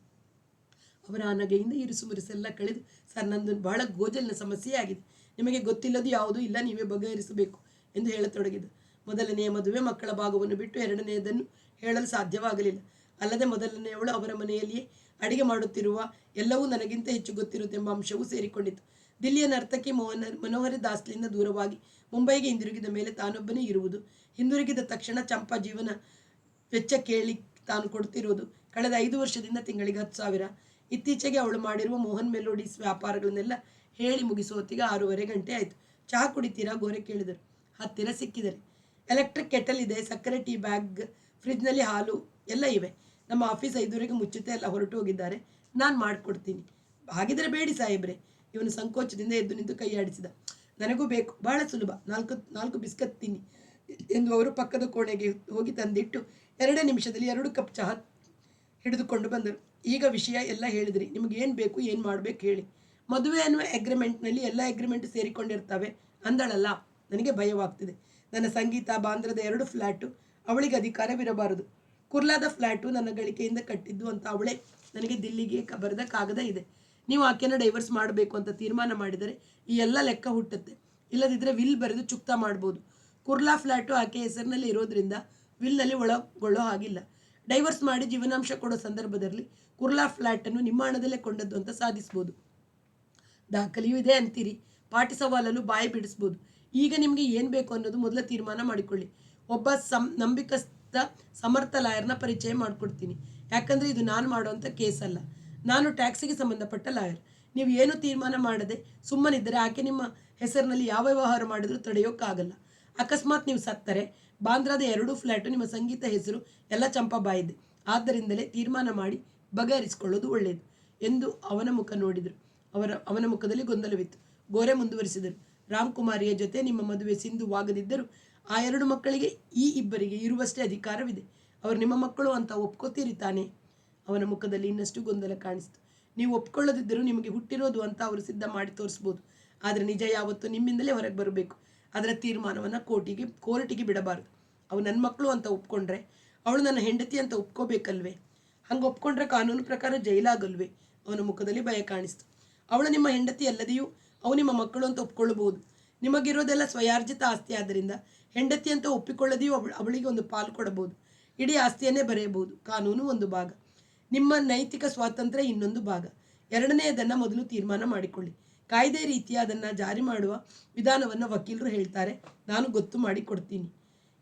ಅವರ ಆ ನಗೆಯಿಂದ ಇರುಸುಮುರುಸೆಲ್ಲ ಕಳೆದು, ಸರ್, ನಂದು ಬಹಳ ಗೋಜಲಿನ ಸಮಸ್ಯೆ ಆಗಿದೆ. ನಿಮಗೆ ಗೊತ್ತಿಲ್ಲದು ಯಾವುದೂ ಇಲ್ಲ, ನೀವೇ ಬಗೆಹರಿಸಬೇಕು ಎಂದು ಹೇಳತೊಡಗಿದ. ಮೊದಲನೆಯ ಮದುವೆ ಮಕ್ಕಳ ಭಾಗವನ್ನು ಬಿಟ್ಟು ಎರಡನೆಯದನ್ನು ಹೇಳಲು ಸಾಧ್ಯವಾಗಲಿಲ್ಲ. ಅಲ್ಲದೆ ಮೊದಲನೆಯವಳು ಅವರ ಮನೆಯಲ್ಲಿಯೇ ಅಡಿಗೆ ಮಾಡುತ್ತಿರುವ ಎಲ್ಲವೂ ನನಗಿಂತ ಹೆಚ್ಚು ಗೊತ್ತಿರುತ್ತೆಂಬ ಅಂಶವೂ ಸೇರಿಕೊಂಡಿತು. ದಿಲ್ಲಿಯ ನರ್ತಕಿ ಮನೋಹರಿ ದಾಸ್ಲಿಂದ ದೂರವಾಗಿ ಮುಂಬೈಗೆ ಹಿಂದಿರುಗಿದ ಮೇಲೆ ತಾನೊಬ್ಬನೇ ಇರುವುದು, ಹಿಂದಿರುಗಿದ ತಕ್ಷಣ ಚಂಪಾ ಜೀವನ ವೆಚ್ಚ ಕೇಳಿ ತಾನು ಕೊಡ್ತಿರೋದು, ಕಳೆದ 5 ವರ್ಷದಿಂದ ತಿಂಗಳಿಗೆ 10,000. ಇತ್ತೀಚೆಗೆ ಅವಳು ಮಾಡಿರುವ ಮೋಹನ್ ಮೆಲೋಡೀಸ್ ವ್ಯಾಪಾರಗಳನ್ನೆಲ್ಲ ಹೇಳಿ ಮುಗಿಸುವ ಹೊತ್ತಿಗೆ 6:30 ಗಂಟೆ ಆಯಿತು. ಚಹಾ ಕುಡಿತೀರಾ? ಗೋರೆ ಕೇಳಿದರು. ಹತ್ತಿರ ಸಿಕ್ಕಿದರೆ. ಎಲೆಕ್ಟ್ರಿಕ್ ಕೆಟಲ್ ಇದೆ, ಸಕ್ಕರೆ, ಟೀ ಬ್ಯಾಗ್, ಫ್ರಿಜ್ನಲ್ಲಿ ಹಾಲು ಎಲ್ಲ ಇವೆ. ನಮ್ಮ ಆಫೀಸ್ 5:30ಗೆ ಮುಚ್ಚುತ್ತೆ, ಎಲ್ಲ ಹೊರಟು ಹೋಗಿದ್ದಾರೆ. ನಾನು ಮಾಡಿಕೊಡ್ತೀನಿ. ಹಾಗಿದ್ರೆ ಬೇಡಿ ಸಾಹೇಬ್ರೆ. ಇವನು ಸಂಕೋಚದಿಂದ ಎದ್ದು ನಿಂತು ಕೈಯಾಡಿಸಿದ. ನನಗೂ ಬೇಕು, ಬಹಳ ಸುಲಭ, ನಾಲ್ಕು ಬಿಸ್ಕತ್ ತಿನ್ನಿ ಎಂದು ಅವರು ಪಕ್ಕದ ಕೋಣೆಗೆ ಹೋಗಿ ತಂದಿಟ್ಟು 2 ನಿಮಿಷದಲ್ಲಿ 2 ಕಪ್ ಚಹಾ ಹಿಡಿದುಕೊಂಡು ಬಂದರು. ಈಗ ವಿಷಯ ಎಲ್ಲ ಹೇಳಿದ್ರಿ, ನಿಮ್ಗೆ ಏನು ಬೇಕು, ಏನು ಮಾಡಬೇಕು ಹೇಳಿ. ಮದುವೆ ಅನ್ನುವ ಅಗ್ರಿಮೆಂಟ್ನಲ್ಲಿ ಎಲ್ಲ ಅಗ್ರಿಮೆಂಟ್ ಸೇರಿಕೊಂಡಿರ್ತವೆ ಅಂದಳಲ್ಲ. ನನಗೆ ಭಯವಾಗ್ತಿದೆ. ನನ್ನ ಸಂಗೀತ ಬಾಂದ್ರದ 2 ಫ್ಲ್ಯಾಟು ಅವಳಿಗೆ ಅಧಿಕಾರವಿರಬಾರದು. ಕುರ್ಲಾದ ಫ್ಲ್ಯಾಟು ನನ್ನ ಗಳಿಕೆಯಿಂದ ಕಟ್ಟಿದ್ದು ಅಂತ ಅವಳೇ ನನಗೆ ದಿಲ್ಲಿಗೆ ಬರೆದ ಕಾಗದ ಇದೆ. ನೀವು ಆಕೆಯನ್ನು ಡೈವರ್ಸ್ ಮಾಡಬೇಕು ಅಂತ ತೀರ್ಮಾನ ಮಾಡಿದರೆ ಈ ಎಲ್ಲ ಲೆಕ್ಕ ಹುಟ್ಟುತ್ತೆ. ಇಲ್ಲದಿದ್ದರೆ ವಿಲ್ ಬರೆದು ಚುಕ್ತಾ ಮಾಡ್ಬೋದು. ಕುರ್ಲಾ ಫ್ಲ್ಯಾಟು ಆಕೆ ಹೆಸರಿನಲ್ಲಿ ಇರೋದ್ರಿಂದ ವಿಲ್ನಲ್ಲಿ ಒಳಗೊಳ್ಳೋ ಹಾಗಿಲ್ಲ. ಡೈವರ್ಸ್ ಮಾಡಿ ಜೀವನಾಂಶ ಕೊಡೋ ಸಂದರ್ಭದಲ್ಲಿ ಕುರ್ಲಾ ಫ್ಲ್ಯಾಟನ್ನು ನಿಮ್ಮ ಹಣದಲ್ಲೇ ಕೊಂಡದ್ದು ಅಂತ ಸಾಧಿಸ್ಬೋದು. ದಾಖಲೆಯೂ ಇದೆ ಅಂತೀರಿ. ಪಾಟಿ ಸವಾಲಲ್ಲೂ ಬಾಯಿ ಬಿಡಿಸ್ಬೋದು. ಈಗ ನಿಮಗೆ ಏನು ಬೇಕು ಅನ್ನೋದು ಮೊದಲ ತೀರ್ಮಾನ ಮಾಡಿಕೊಳ್ಳಿ. ಒಬ್ಬ ನಂಬಿಕಸ್ಥ ಸಮರ್ಥ ಲಾಯರ್ನ ಪರಿಚಯ ಮಾಡಿಕೊಡ್ತೀನಿ. ಯಾಕಂದರೆ ಇದು ನಾನು ಮಾಡೋವಂಥ ಕೇಸ್ ಅಲ್ಲ. ನಾನು ಟ್ಯಾಕ್ಸಿಗೆ ಸಂಬಂಧಪಟ್ಟ ಲಾಯರ್. ನೀವು ಏನು ತೀರ್ಮಾನ ಮಾಡದೆ ಸುಮ್ಮನಿದ್ದರೆ ಆಕೆ ನಿಮ್ಮ ಹೆಸರಿನಲ್ಲಿ ಯಾವ ವ್ಯವಹಾರ ಮಾಡಿದ್ರೂ ತಡೆಯೋಕ್ಕಾಗಲ್ಲ. ಅಕಸ್ಮಾತ್ ನೀವು ಸತ್ತರೆ ಬಾಂದ್ರಾದ 2 ಫ್ಲ್ಯಾಟು ನಿಮ್ಮ ಸಂಗೀತ ಹೆಸರು ಎಲ್ಲ ಚಂಪಾಬಾಯಿದೆ. ಆದ್ದರಿಂದಲೇ ತೀರ್ಮಾನ ಮಾಡಿ ಬಗೆಹರಿಸಿಕೊಳ್ಳೋದು ಒಳ್ಳೆಯದು ಎಂದು ಅವನ ಮುಖ ನೋಡಿದರು. ಅವನ ಮುಖದಲ್ಲಿ ಗೊಂದಲವಿತ್ತು. ಗೋರೆ ಮುಂದುವರಿಸಿದರು. ರಾಮ್ಕುಮಾರಿಯ ಜೊತೆ ನಿಮ್ಮ ಮದುವೆ ಸಿಂಧುವಾಗದಿದ್ದರೂ ಆ 2 ಮಕ್ಕಳಿಗೆ ಈ ಇಬ್ಬರಿಗೆ ಇರುವಷ್ಟೇ ಅಧಿಕಾರವಿದೆ. ಅವರು ನಿಮ್ಮ ಮಕ್ಕಳು ಅಂತ ಒಪ್ಕೋತೀರಿ ತಾನೇ? ಅವನ ಮುಖದಲ್ಲಿ ಇನ್ನಷ್ಟು ಗೊಂದಲ ಕಾಣಿಸ್ತು. ನೀವು ಒಪ್ಕೊಳ್ಳೋದಿದ್ದರೂ ನಿಮಗೆ ಹುಟ್ಟಿರೋದು ಅಂತ ಅವರು ಸಿದ್ಧ ಮಾಡಿ ತೋರಿಸ್ಬೋದು. ಆದರೆ ನಿಜ ಯಾವತ್ತೂ ನಿಮ್ಮಿಂದಲೇ ಹೊರಗೆ ಬರಬೇಕು. ಅದರ ತೀರ್ಮಾನವನ್ನು ಕೋರ್ಟಿಗೆ ಬಿಡಬಾರ್ದು. ಅವು ನನ್ನ ಮಕ್ಕಳು ಅಂತ ಒಪ್ಕೊಂಡ್ರೆ ಅವಳು ನನ್ನ ಹೆಂಡತಿ ಅಂತ ಒಪ್ಕೋಬೇಕಲ್ವೇ? ಹಂಗೆ ಒಪ್ಕೊಂಡ್ರೆ ಕಾನೂನು ಪ್ರಕಾರ ಜೈಲಾಗಲ್ವೇ? ಅವನ ಮುಖದಲ್ಲಿ ಭಯ ಕಾಣಿಸ್ತು. ಅವಳು ನಿಮ್ಮ ಹೆಂಡತಿ ಅಲ್ಲದೆಯೂ ಅವು ನಿಮ್ಮ ಮಕ್ಕಳು ಅಂತ ಒಪ್ಕೊಳ್ಳಬಹುದು. ನಿಮಗಿರೋದೆಲ್ಲ ಸ್ವಯಾರ್ಜಿತ ಆಸ್ತಿ. ಆದ್ದರಿಂದ ಹೆಂಡತಿ ಅಂತ ಒಪ್ಪಿಕೊಳ್ಳದೆಯೂ ಅವಳಿಗೆ ಒಂದು ಪಾಲು ಕೊಡಬಹುದು. ಇಡೀ ಆಸ್ತಿಯನ್ನೇ ಬರೆಯಬಹುದು. ಕಾನೂನು ಒಂದು ಭಾಗ, ನಿಮ್ಮ ನೈತಿಕ ಸ್ವಾತಂತ್ರ್ಯ ಇನ್ನೊಂದು ಭಾಗ. ಎರಡನೆಯದನ್ನು ಮೊದಲು ತೀರ್ಮಾನ ಮಾಡಿಕೊಳ್ಳಿ. ಕಾಯ್ದೆ ರೀತಿಯ ಅದನ್ನು ಜಾರಿ ಮಾಡುವ ವಿಧಾನವನ್ನು ವಕೀಲರು ಹೇಳ್ತಾರೆ. ನಾನು ಗೊತ್ತು ಮಾಡಿ ಕೊಡ್ತೀನಿ.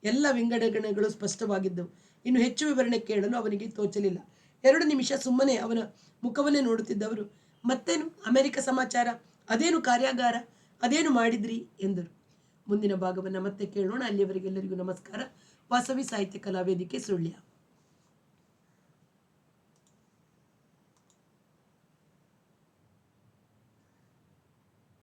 ಎಲ್ಲ ವಿಂಗಡಣೆಗಳು ಸ್ಪಷ್ಟವಾಗಿದ್ದವು. ಇನ್ನು ಹೆಚ್ಚು ವಿವರಣೆ ಕೇಳಲು ಅವನಿಗೆ ತೋಚಲಿಲ್ಲ. 2 ನಿಮಿಷ ಸುಮ್ಮನೆ ಅವನ ಮುಖವನ್ನೇ ನೋಡುತ್ತಿದ್ದವರು, ಮತ್ತೇನು ಅಮೆರಿಕ ಸಮಾಚಾರ, ಅದೇನು ಕಾರ್ಯಾಗಾರ, ಅದೇನು ಮಾಡಿದ್ರಿ ಎಂದರು. ಮುಂದಿನ ಭಾಗವನ್ನು ಮತ್ತೆ ಕೇಳೋಣ. ಅಲ್ಲಿಯವರೆಗೆಲ್ಲರಿಗೂ ನಮಸ್ಕಾರ. ವಾಸವಿ ಸಾಹಿತ್ಯ ಕಲಾವೇದಿಕೆ ಸುಳ್ಯ.